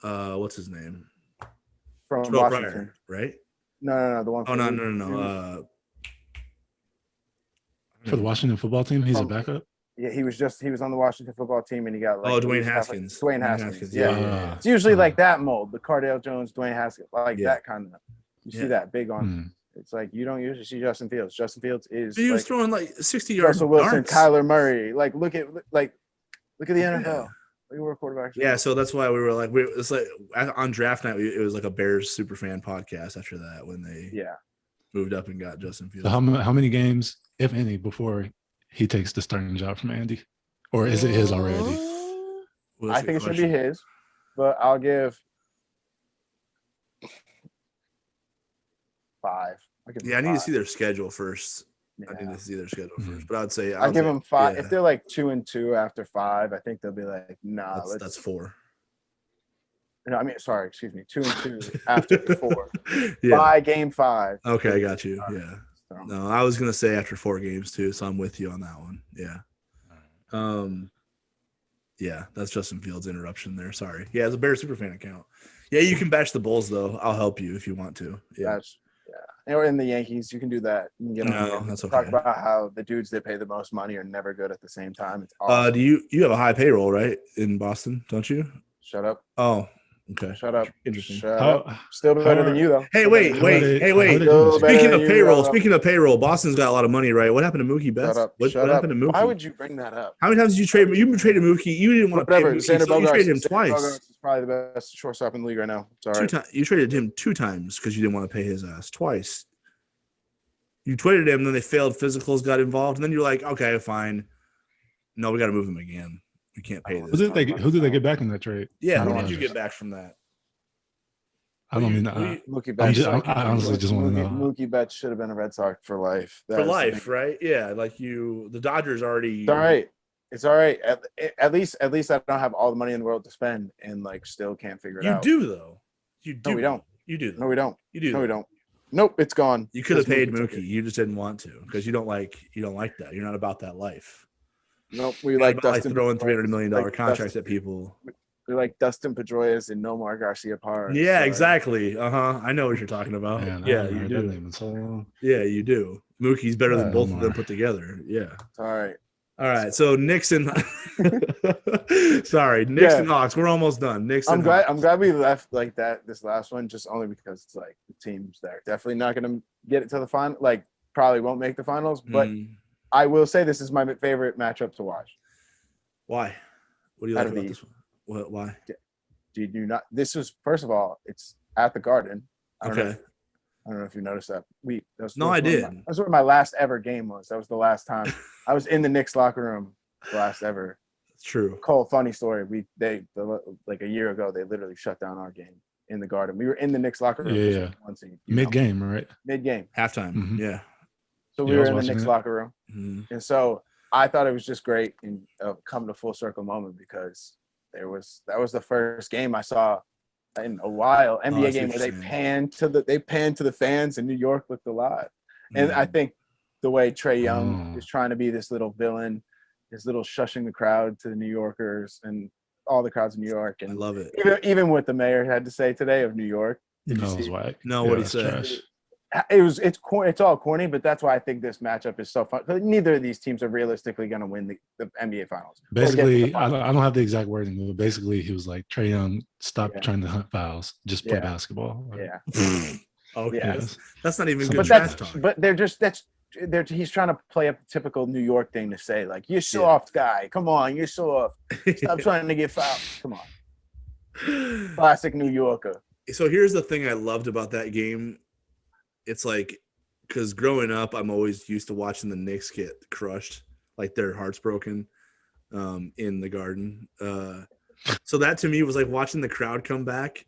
What's his name? from Terrell Washington. Pryor, right? No, the one. Oh, from no. For the Washington football team, he's a From- backup. Yeah, he was on the Washington football team, and he got like Dwayne released halfway- Haskins. Dwayne Haskins. Yeah. Yeah. It's usually like that mold, the Cardale Jones, Dwayne Haskins, like Yeah. that kind of. You see that big on. Hmm. It's like you don't usually see Justin Fields. Justin Fields is He was like throwing like 60-yard Russell Wilson, darts. Kyler Murray. Like look at the NFL. Yeah. Look at where quarterbacks. Yeah, so that's why we were like, it's like on draft night, it was like a Bears super fan podcast after that when they moved up and got Justin Fields. So how many games, if any, before he takes the starting job from Andy, or is it his already? Well, I that's a think it good should be question. his, but I'll give 5. Yeah, I need to see their schedule first. Yeah. I need to see their schedule Mhm. first. But I'd say I give them 5. Yeah, If they're like 2-2 after 5, I think they'll be like, nah. that's 4. No, I mean, sorry, excuse me. 2-2 after 4. Yeah. By game 5. Okay, I got you. Yeah. So, No, I was gonna say after 4 games too, so I'm with you on that one. Yeah. Yeah, that's Justin Fields' interruption there. Sorry. Yeah, it's a Bears superfan account. Yeah, you can bash the Bulls though. I'll help you if you want to. Yeah. Or in the Yankees, you can do that. You can get on No, there. that's Talk okay. about how the dudes that pay the most money are never good at the same time. It's awesome. Do you have a high payroll, right? In Boston, don't you? Shut up. Oh, okay. Shut up. Interesting. Shut up. Still better than you though. Hey, Still wait. better than you. How are they doing this year? Speaking of payroll, Boston's got a lot of money, right? What happened to Mookie Betts? Shut up. What Shut happened up. to Mookie? Why would you bring that up? How many times did you trade? You've been traded Mookie. You didn't want to pay Whatever. Mookie, Xander so you traded him Bogaerts. twice. Bogaerts is probably the best shortstop in the league right now. It's all right. You traded him 2 times because you didn't want to pay his ass twice. You traded him, then they failed. Physicals got involved, and then you're like, okay, fine. No, we got to move him again. We can't pay Who this. did they get back in that trade? Yeah, I who don't did you know. get back from that? I don't mean. Mookie I'm Betts. just- I honestly just wanna know. Mookie Betts should have been a Red Sox for life. For life, right? Yeah, like the Dodgers already. It's all right. It's all right. At least I don't have all the money in the world to spend and like still can't figure it You out. do though. You do. No, we don't. You do. No, we don't. You do. No, we don't. Nope, it's gone. You could have Because paid took Mookie. it. You just didn't want to because you don't like that. You're not about that life. Nope, we You're like about, Dustin. throwing $300 million like contracts Dustin- at people. We like Dustin Pedroias and Nomar Garcia Parra. Yeah, so- exactly. I know what you're talking about. Man, I Yeah, haven't you heard that do. name in so long. Yeah, you do. Mookie's better than Yeah, both of them Omar. put together. Yeah. It's all right. All right. So Knicks and sorry, Knicks Yeah. and Hawks. We're almost done. Knicks I'm and glad. Hawks. I'm glad we left like that. This last one, just only because it's like the teams that are definitely not going to get it to the final. Like probably won't make the finals. But I will say this is my favorite matchup to watch. Why? What do you Out like of about the this one? What? Why? Did you not? This was first of all, it's at the Garden. I don't know if you noticed that. I did. That's where my last ever game was. That was the last time I was in the Knicks locker room. The last ever. It's true. Cole, funny story. Like a year ago, they literally shut down our game in the Garden. We were in the Knicks locker room. Yeah. Mid game, right? Mid game. Halftime. Mhm. Yeah. So we Yeah, I were was in the watching Knicks it. locker room, Mhm. and so I thought it was just great and come to full circle moment because that was the first game I saw in a while NBA I see game what where you're they panned to the fans and New York looked alive. And I think the way Trae Young is trying to be this little villain, this little shushing the crowd to the New Yorkers and all the crowds in New York, I and love it. even what the mayor had to say today of New York. Did you No, it was see? whack. No, Yeah, what'd he it's say? trash. it's all corny, but that's why I think this matchup is so fun. Because neither of these teams are realistically going to win the NBA Finals. Basically, I don't have the exact wording, but basically, he was like, Trae Young, stop trying to hunt fouls, just play basketball. Yeah. Okay, Yes. that's not even good But trash talk. But he's trying to play up a typical New York thing to say, like, you're soft, guy. Come on, you're soft. Stop trying to get fouled. Come on. Classic New Yorker. So here's the thing I loved about that game. It's like, because growing up, I'm always used to watching the Knicks get crushed, like their hearts broken in the Garden. So that to me was like watching the crowd come back,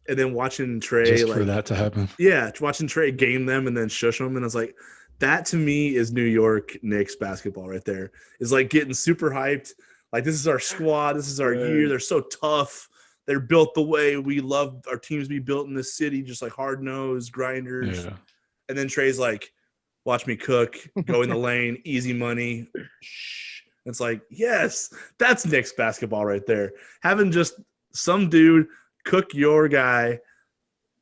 and then watching Trae just for that to happen. Yeah, watching Trae game them and then shush them, and I was like, that to me is New York Knicks basketball right there. It's like getting super hyped. Like, this is our squad, this is our year. They're so tough. They're built the way we love our teams to be built in this city, just like hard-nosed grinders. Yeah. And then Trae's like, watch me cook, go in the lane, easy money. Shh. It's like, yes, that's Knicks basketball right there. Having just some dude cook your guy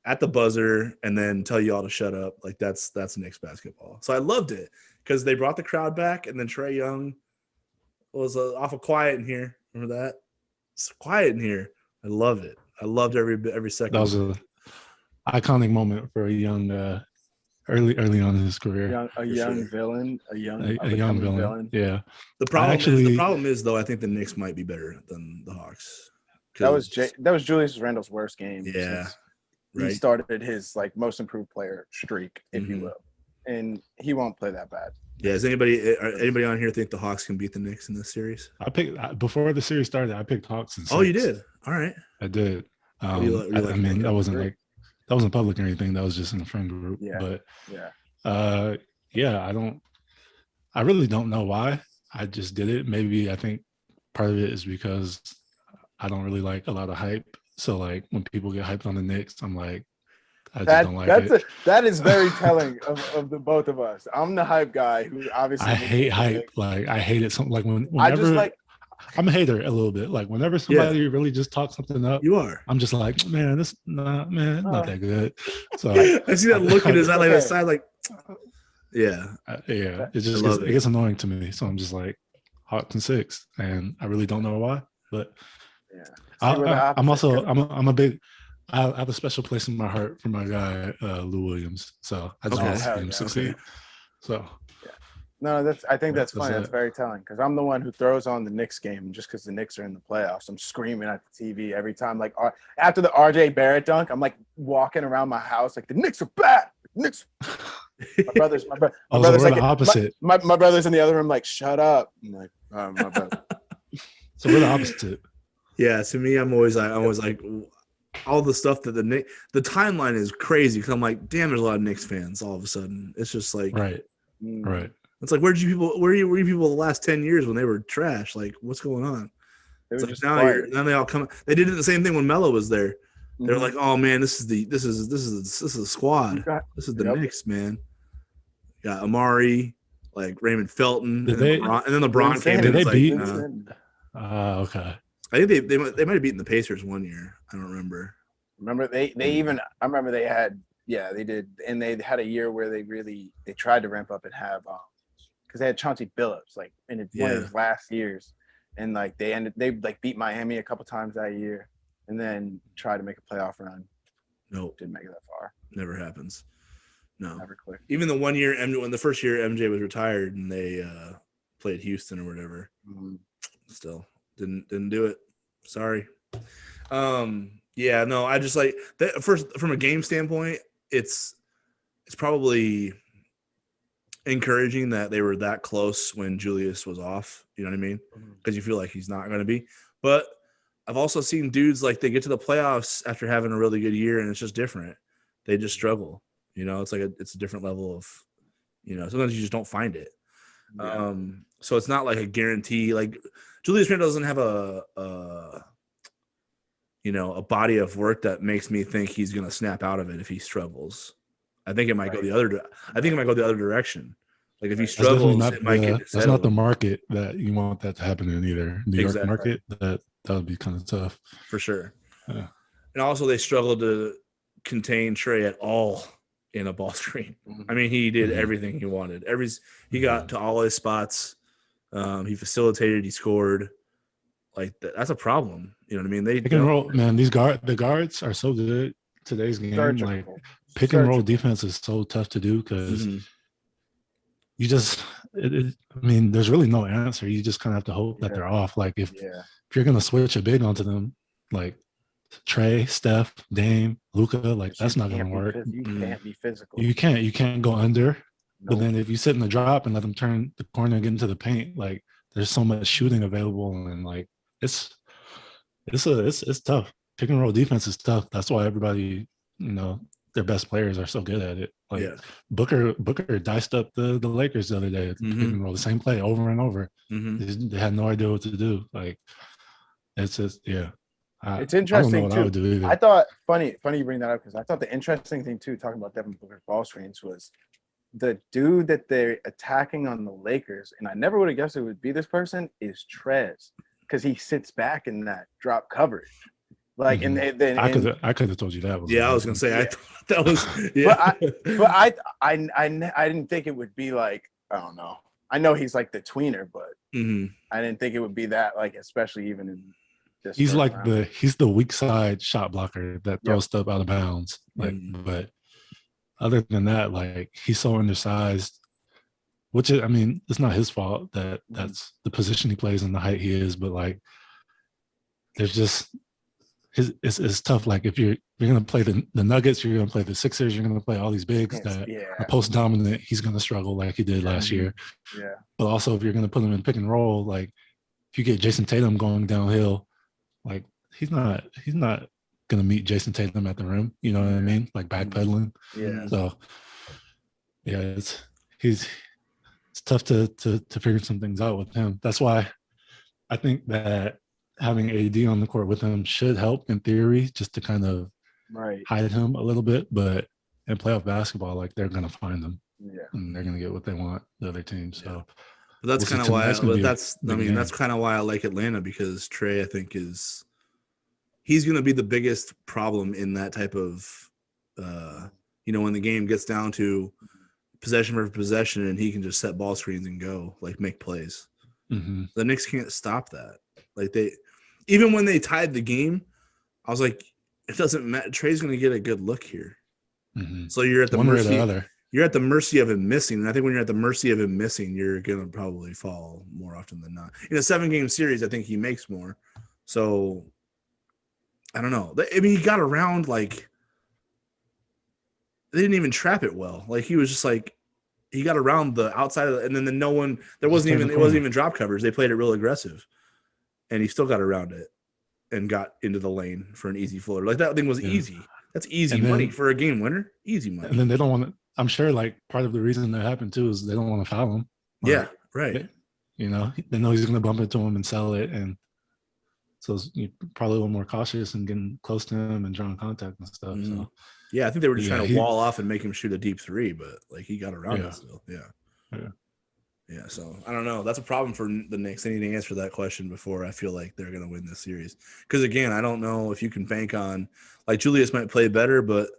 at the buzzer and then tell you all to shut up, like that's Knicks basketball. So I loved it because they brought the crowd back, and then Trae Young was awful quiet in here. Remember that? It's quiet in here. I loved it. I loved every second. That was an iconic moment for a young, early on in his career. A young villain. Yeah. The problem is though, I think the Knicks might be better than the Hawks. That was Julius Randle's worst game. Yeah. Right. He started his like most improved player streak, if you will, and he won't play that bad. Yeah. Does anybody on here think the Hawks can beat the Knicks in this series? Before the series started, I picked Hawks in 6. Oh, you did? All right. I did. I mean, that wasn't public or anything. That was just in a friend group. Yeah. But yeah. I really don't know why. I just did it. Maybe I think part of it is because I don't really like a lot of hype. So like when people get hyped on the Knicks, I'm like, I just don't like it. That is very telling of the both of us. I'm the hype guy who obviously I hate hype. Like I hate it. Like whenever I'm a hater a little bit. Like whenever somebody really just talks something up, you are. I'm just like, man, not that good. So I see that look in his eye, like that side, like, yeah. It gets annoying to me. So I'm just like, Hawks in 6, and I really don't know why, but yeah. I'm a big. I have a special place in my heart for my guy Lou Williams. So I just want to see him succeed. So. No, I think that's funny. That's very telling because I'm the one who throws on the Knicks game just because the Knicks are in the playoffs. I'm screaming at the TV every time. Like after the RJ Barrett dunk, I'm like walking around my house like the Knicks are back. Knicks. My brother's like the opposite. My brother's in the other room like shut up. I'm like, oh, my brother. So we're the opposite. Yeah, to me, I'm always like all the stuff that the timeline is crazy because I'm like, damn, there's a lot of Knicks fans. All of a sudden, it's just like right. It's like, were you people the last 10 years when they were trash? Like, what's going on? It's like now they all come. They did the same thing when Melo was there. They're like, oh man, this is a squad. This is the Knicks, man. Got Amari, like Raymond Felton, and then LeBron came in. Did they beat? Okay. I think they might have beaten the Pacers one year. I don't remember. I remember they had. Yeah, they did, and they had a year where they tried to ramp up and have because they had Chauncey Billups like in one of his last years, and like they beat Miami a couple times that year, and then tried to make a playoff run. Nope, didn't make it that far. Never happens. No, never clicked. Even the one year when the first year MJ was retired and they played Houston or whatever, still didn't do it. Sorry. Yeah, no, I just like that. First, from a game standpoint, it's probably encouraging that they were that close when Julius was off. You know what I mean? Because you feel like he's not going to be. But I've also seen dudes like they get to the playoffs after having a really good year, and it's just different. They just struggle. You know, it's like it's a different level of, you know, sometimes you just don't find it. Yeah. So it's not like a guarantee. Like Julius Randle doesn't have a body of work that makes me think he's going to snap out of it if he struggles. I think it might go the other direction. Like if he struggles, that's not the market that you want that to happen in either. New York market, that would be kind of tough. For sure. Yeah. And also they struggled to contain Trae at all in a ball screen. Mhm. I mean, he did Mhm. everything he wanted. He got to all his spots. He facilitated. He scored. Like that's a problem. You know what I mean? They Pick and don't. roll, man. The guards are so good today's game. Like Surgical. pick and roll Surgical. defense is so tough to do because Mhm. you just. I mean, there's really no answer. You just kind of have to hope that Yeah. they're off. Like if Yeah. you're gonna switch a big onto them, like Trey, Steph, Dame, Luca, like But that's you not gonna can't be work. you Mhm. can't be physical. You can't go under. But Nope. then if you sit in the drop and let them turn the corner and get into the paint, like there's so much shooting available and like it's it's tough. Pick and roll defense is tough. That's why everybody, their best players are so good at it. Like Yeah. Booker diced up the Lakers the other day at pick and roll, the same play over and over. Mm-hmm. They had no idea what to do. Like it's just It's I don't know interesting what I too. would do either. I thought funny you bring that up because I thought the interesting thing too, talking about Devin Booker ball screens, was the dude that they're attacking on the Lakers, and I never would have guessed it would be this person, is Trez, because he sits back in that drop coverage. Like and then I could have told you that was. Yeah, I was gonna say I thought that was. Yeah. I didn't think it would be like, I don't know. I know he's like the tweener, but I didn't think it would be that, like, especially even in this. He's like he's the weak side shot blocker that throws stuff out of bounds. Like, but other than that, like he's so undersized, which is, I mean, it's not his fault that that's the position he plays and the height he is, but like there's just it's tough. Like if you're gonna play the Nuggets, you're gonna play the Sixers, you're gonna play all these bigs that are post dominant. He's gonna struggle like he did last year. Yeah. But also if you're gonna put him in pick and roll, like if you get Jason Tatum going downhill, like he's not gonna meet Jason Tatum at the rim. You know what I mean? Like backpedaling. Yeah. So yeah, it's tough to figure some things out with him. That's why I think that having AD on the court with him should help in theory, just to kind of hide him a little bit. But in playoff basketball, like they're gonna find him, and they're gonna get what they want, the other team. So but that's kind of why. That's kind of why I like Atlanta, because Trey, I think, he's gonna be the biggest problem in that type of, when the game gets down to possession for possession and he can just set ball screens and go, like, make plays. The Knicks can't stop that. Like even when they tied the game, I was like, it doesn't matter. Trey's going to get a good look here. So you're at the mercy. You're at the mercy of him missing. And I think when you're at the mercy of him missing, you're going to probably fall more often than not. In a 7-game series, I think he makes more. So I don't know. I mean, he got around, like, they didn't even trap it well. Like he was just like, he got around the outside of and then it wasn't even drop covers. They played it real aggressive, and he still got around it and got into the lane for an easy floater. Like that thing was easy. That's easy money for a game winner. Easy money. And then they don't want to. I'm sure like part of the reason that happened too is they don't want to foul him. Like, right. They know he's going to bump into him and sell it, and so you're probably a little more cautious and getting close to him and drawing contact and stuff. So. Yeah, I think they were just trying to wall off and make him shoot a deep three, but like he got around it still. Yeah. So I don't know. That's a problem for the Knicks. They need to answer that question before I feel like they're going to win this series. Because again, I don't know if you can bank on, like, Julius might play better, but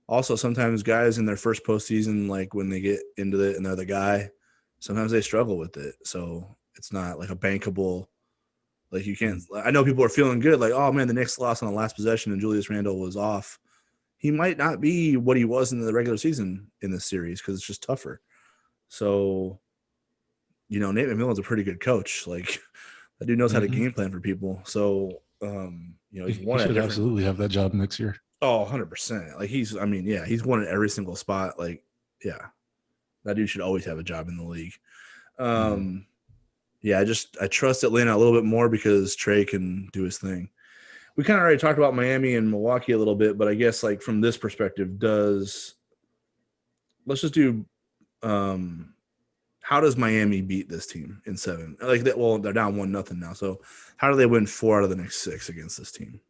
also sometimes guys in their first postseason, like when they get into it and they're the guy, sometimes they struggle with it. So it's not like a bankable. Like you can't. I know people are feeling good, like, oh man, the Knicks lost on the last possession and Julius Randle was off. He might not be what he was in the regular season in this series because it's just tougher. So, Nate McMillan's a pretty good coach. Like, that dude knows how to game plan for people. So, he's won. He should absolutely have that job next year. Oh, 100%. Like he's won at every single spot. Like, yeah, that dude should always have a job in the league. Yeah, I trust Atlanta a little bit more because Trey can do his thing. We kind of already talked about Miami and Milwaukee a little bit, but I guess like from this perspective, let's just do how does Miami beat this team in 7? Like that, well, they're down 1-0 now. So how do they win 4 out of the next 6 against this team?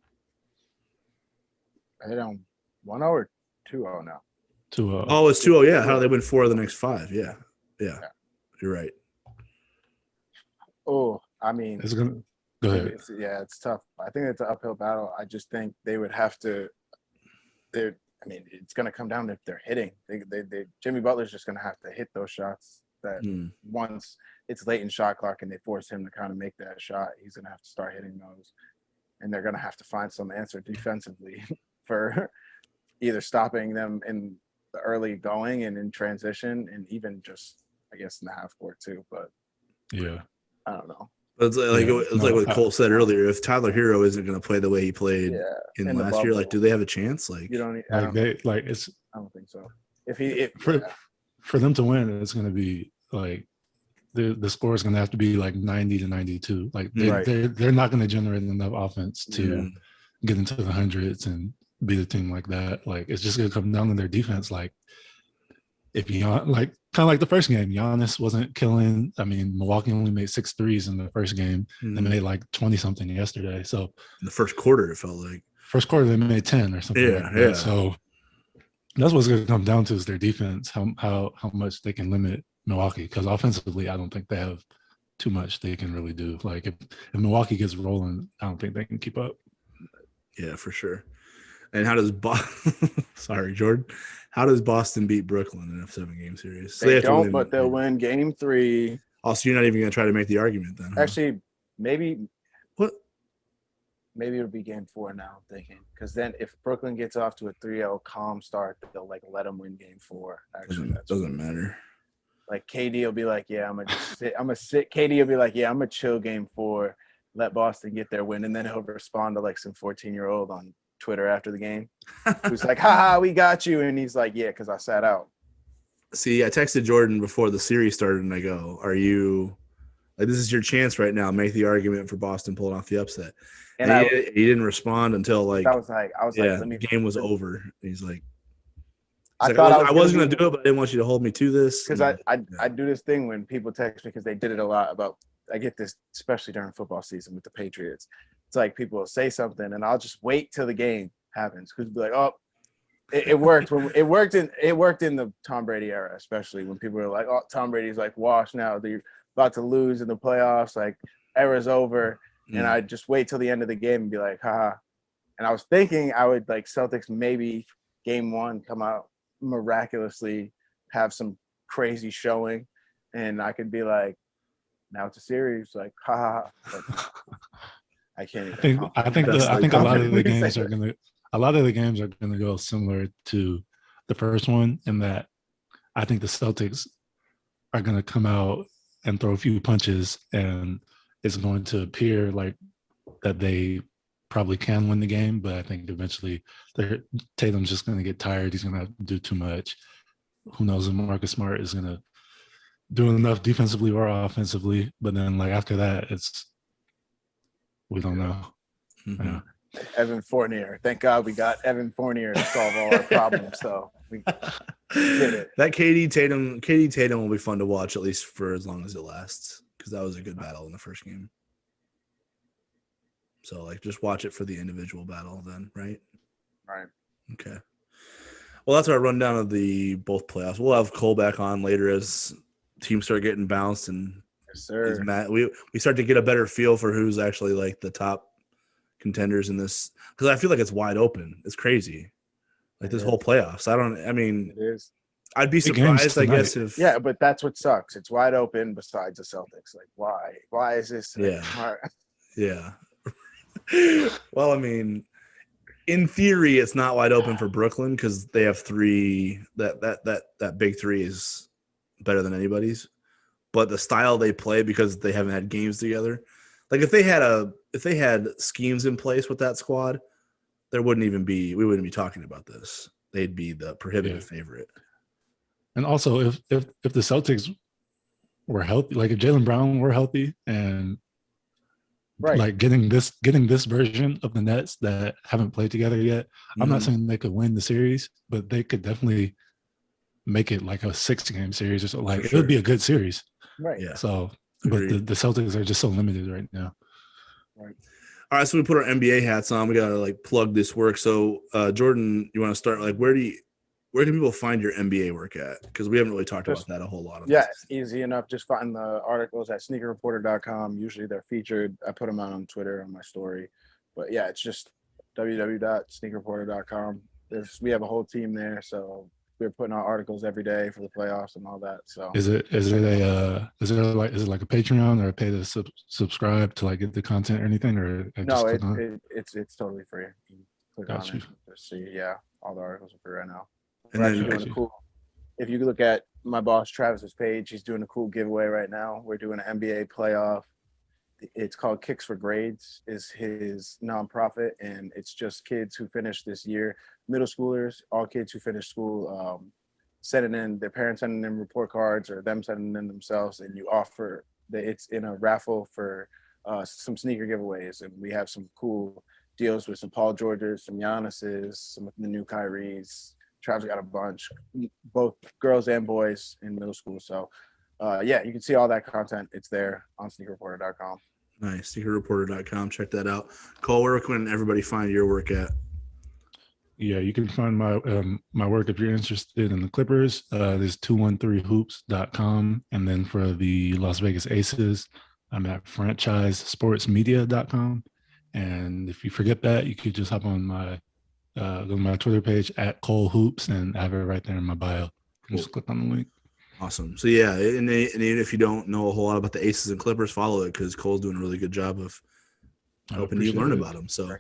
Are they down 1-0 or 2-0 now? 2-0. Oh, it's 2-0. Yeah. How do they win 4 of the next 5? Yeah. You're right. Oh, I mean, it's gonna go ahead. It's tough. I think it's an uphill battle. I just think they would have to. I mean, it's going to come down to if they're hitting. Jimmy Butler's just going to have to hit those shots that once it's late in shot clock and they force him to kind of make that shot, he's going to have to start hitting those. And they're going to have to find some answer defensively for either stopping them in the early going and in transition, and even just, I guess, in the half court too. But yeah, I don't know. It's like what Cole said earlier. If Tyler Hero isn't going to play the way he played in last year, like, do they have a chance? Like, you don't. I I don't think so. For them to win, it's going to be like the score is going to have to be like 90 to 92. Like they're not going to generate enough offense to get into the hundreds and beat a team like that. Like, it's just going to come down to their defense. Like, if kind of like the first game, Giannis wasn't killing. I mean, Milwaukee only made 6 threes in the first game. They made like 20 something yesterday. So in the first quarter, it felt like first quarter they made 10 or something. Like that. So that's what's going to come down to is their defense, how much they can limit Milwaukee. Because offensively, I don't think they have too much they can really do. Like, if Milwaukee gets rolling, I don't think they can keep up. Yeah, for sure. And how does sorry, Jordan? How does Boston beat Brooklyn in a 7-game series? So they don't, but they'll win game 3. Also, you're not even going to try to make the argument then. Huh? Actually, maybe what? Maybe it'll be game 4 now, I'm thinking. Because then if Brooklyn gets off to a 3-0 calm start, they'll like let them win game 4. Actually, doesn't matter. Like, KD will be like, yeah, I'm gonna sit. KD will be like, yeah, I'm gonna chill game 4, let Boston get their win, and then he'll respond to like some 14-year-old on Twitter after the game who's like, haha, we got you, and he's like, yeah, because I sat out. See, I texted Jordan before the series started, and I go, are you like, this is your chance right now, make the argument for Boston pulling off the upset? And he didn't respond until like I was like the game was over. He's like, I wasn't gonna do it, but I didn't want you to hold me to this. Because I do this thing when people text me, because they did it a lot about, I get this especially during football season with the Patriots. It's like people will say something and I'll just wait till the game happens, because be like, oh, it worked. It worked in the Tom Brady era, especially when people were like, oh, Tom Brady's like washed now, they're about to lose in the playoffs, like era's over. And I just wait till the end of the game and be like, haha. And I was thinking I would like Celtics maybe game 1 come out miraculously, have some crazy showing, and I could be like, now it's a series, like, haha. I can't. I think a lot of the games are gonna go similar to the first one, in that I think the Celtics are gonna come out and throw a few punches, and it's going to appear like that they probably can win the game, but I think eventually Tatum's just gonna get tired. He's gonna have to do too much. Who knows if Marcus Smart is gonna do enough defensively or offensively? But then, like, after that, we don't know. Mm-hmm. Yeah. Evan Fournier. Thank God we got Evan Fournier to solve all our problems. So we did it. That KD Tatum will be fun to watch, at least for as long as it lasts, because that was a good battle in the first game. So, like, just watch it for the individual battle then, right? Right. Okay. Well, that's our rundown of the both playoffs. We'll have Cole back on later as teams start getting bounced, and yes, sir. We start to get a better feel for who's actually like the top contenders in this, because I feel like it's wide open. It's crazy, like this whole playoffs. It is. I'd be surprised, I guess, if but that's what sucks. It's wide open. Besides the Celtics, like why is this? Yeah. Well, I mean, in theory, it's not wide open for Brooklyn because they have 3. That big 3 is better than anybody's. But the style they play, because they haven't had games together, like if they had schemes in place with that squad, we wouldn't be talking about this. They'd be the prohibitive favorite. And also, if the Celtics were healthy, like if Jaylen Brown were healthy, and like getting this version of the Nets that haven't played together yet, I'm not saying they could win the series, but they could definitely make it like a 6-game series or so. Like, it would be a good series. Right. Yeah. So, but the Celtics are just so limited right now. Right. All right, so we put our NBA hats on. We gotta like plug this work. So, Jordan, you want to start? Like, where can people find your NBA work at? Because we haven't really talked about that a whole lot. It's easy enough. Just find the articles at sneakerreporter.com. Usually they're featured. I put them out on Twitter on my story. But yeah, it's just www.sneakerreporter.com. we have a whole team there, so we're putting out articles every day for the playoffs and all that. So Is it is it like a Patreon or a pay to subscribe to like get the content or anything, or I just no, click on it? it's totally free. You can click Got on you. it to see. Yeah, all the articles are free right now. And We're then actually got doing you. a cool. If you look at my boss Travis's page, he's doing a cool giveaway right now. We're doing an NBA playoff. It's called Kicks for Grades, is his nonprofit, and it's just kids who finished this year, middle schoolers, all kids who finished school, sending in their parents sending in report cards or them sending in themselves, and you offer that it's in a raffle for some sneaker giveaways, and we have some cool deals with some Paul Georges, some Giannis's, some of the new Kyries. Travis got a bunch, both girls and boys in middle school. So, yeah, you can see all that content. It's there on sneakerreporter.com. nice, sneakerreporter.com. Check that out. Cole, where can everybody find your work at? Yeah, you can find my work if you're interested in the Clippers. There's 213hoops.com. And then for the Las Vegas Aces, I'm at franchisesportsmedia.com. And if you forget that, you could just hop on my go to my Twitter page at Cole Hoops, and I have it right there in my bio. Cool. Just click on the link. Awesome. So yeah, and even if you don't know a whole lot about the Aces and Clippers, follow it because Cole's doing a really good job of helping you learn about them. So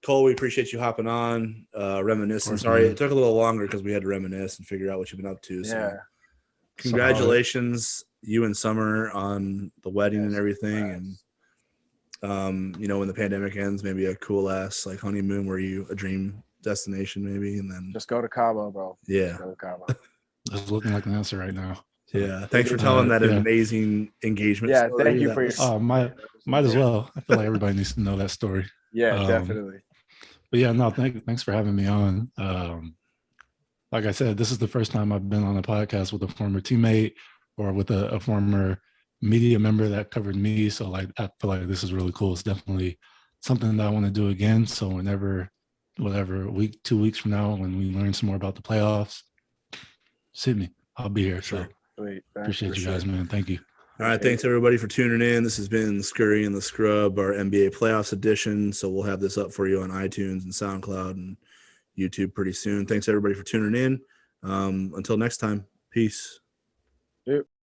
Cole, we appreciate you hopping on, reminiscing. course, Sorry, man. it took a little longer because we had to reminisce and figure out what you've been up to. So Yeah. congratulations, you and Summer, on the wedding and everything. Congrats. And you know, when the pandemic ends, maybe a cool ass like honeymoon where you a dream destination maybe, and then Just go to Cabo, bro. yeah. Just go to Cabo. That's looking like an answer right now. So, Yeah. Thanks for telling that yeah. amazing engagement. Yeah, story. thank you That for your- was- Oh, might as well. I feel like everybody needs to know that story. Yeah, Um, definitely. But yeah, no, thanks for having me on. Like I said, this is the first time I've been on a podcast with a former teammate or with a former media member that covered me. So like, I feel like this is really cool. It's definitely something that I want to do again. So whenever, whatever, week, 2 weeks from now, when we learn some more about the playoffs, hit me. I'll be here. So Sure. Sweet. appreciate you guys, man. Thank you. All right. Thanks everybody for tuning in. This has been Scurry and the Scrub, our NBA playoffs edition. So we'll have this up for you on iTunes and SoundCloud and YouTube pretty soon. Thanks everybody for tuning in. Until next time, peace. Yep.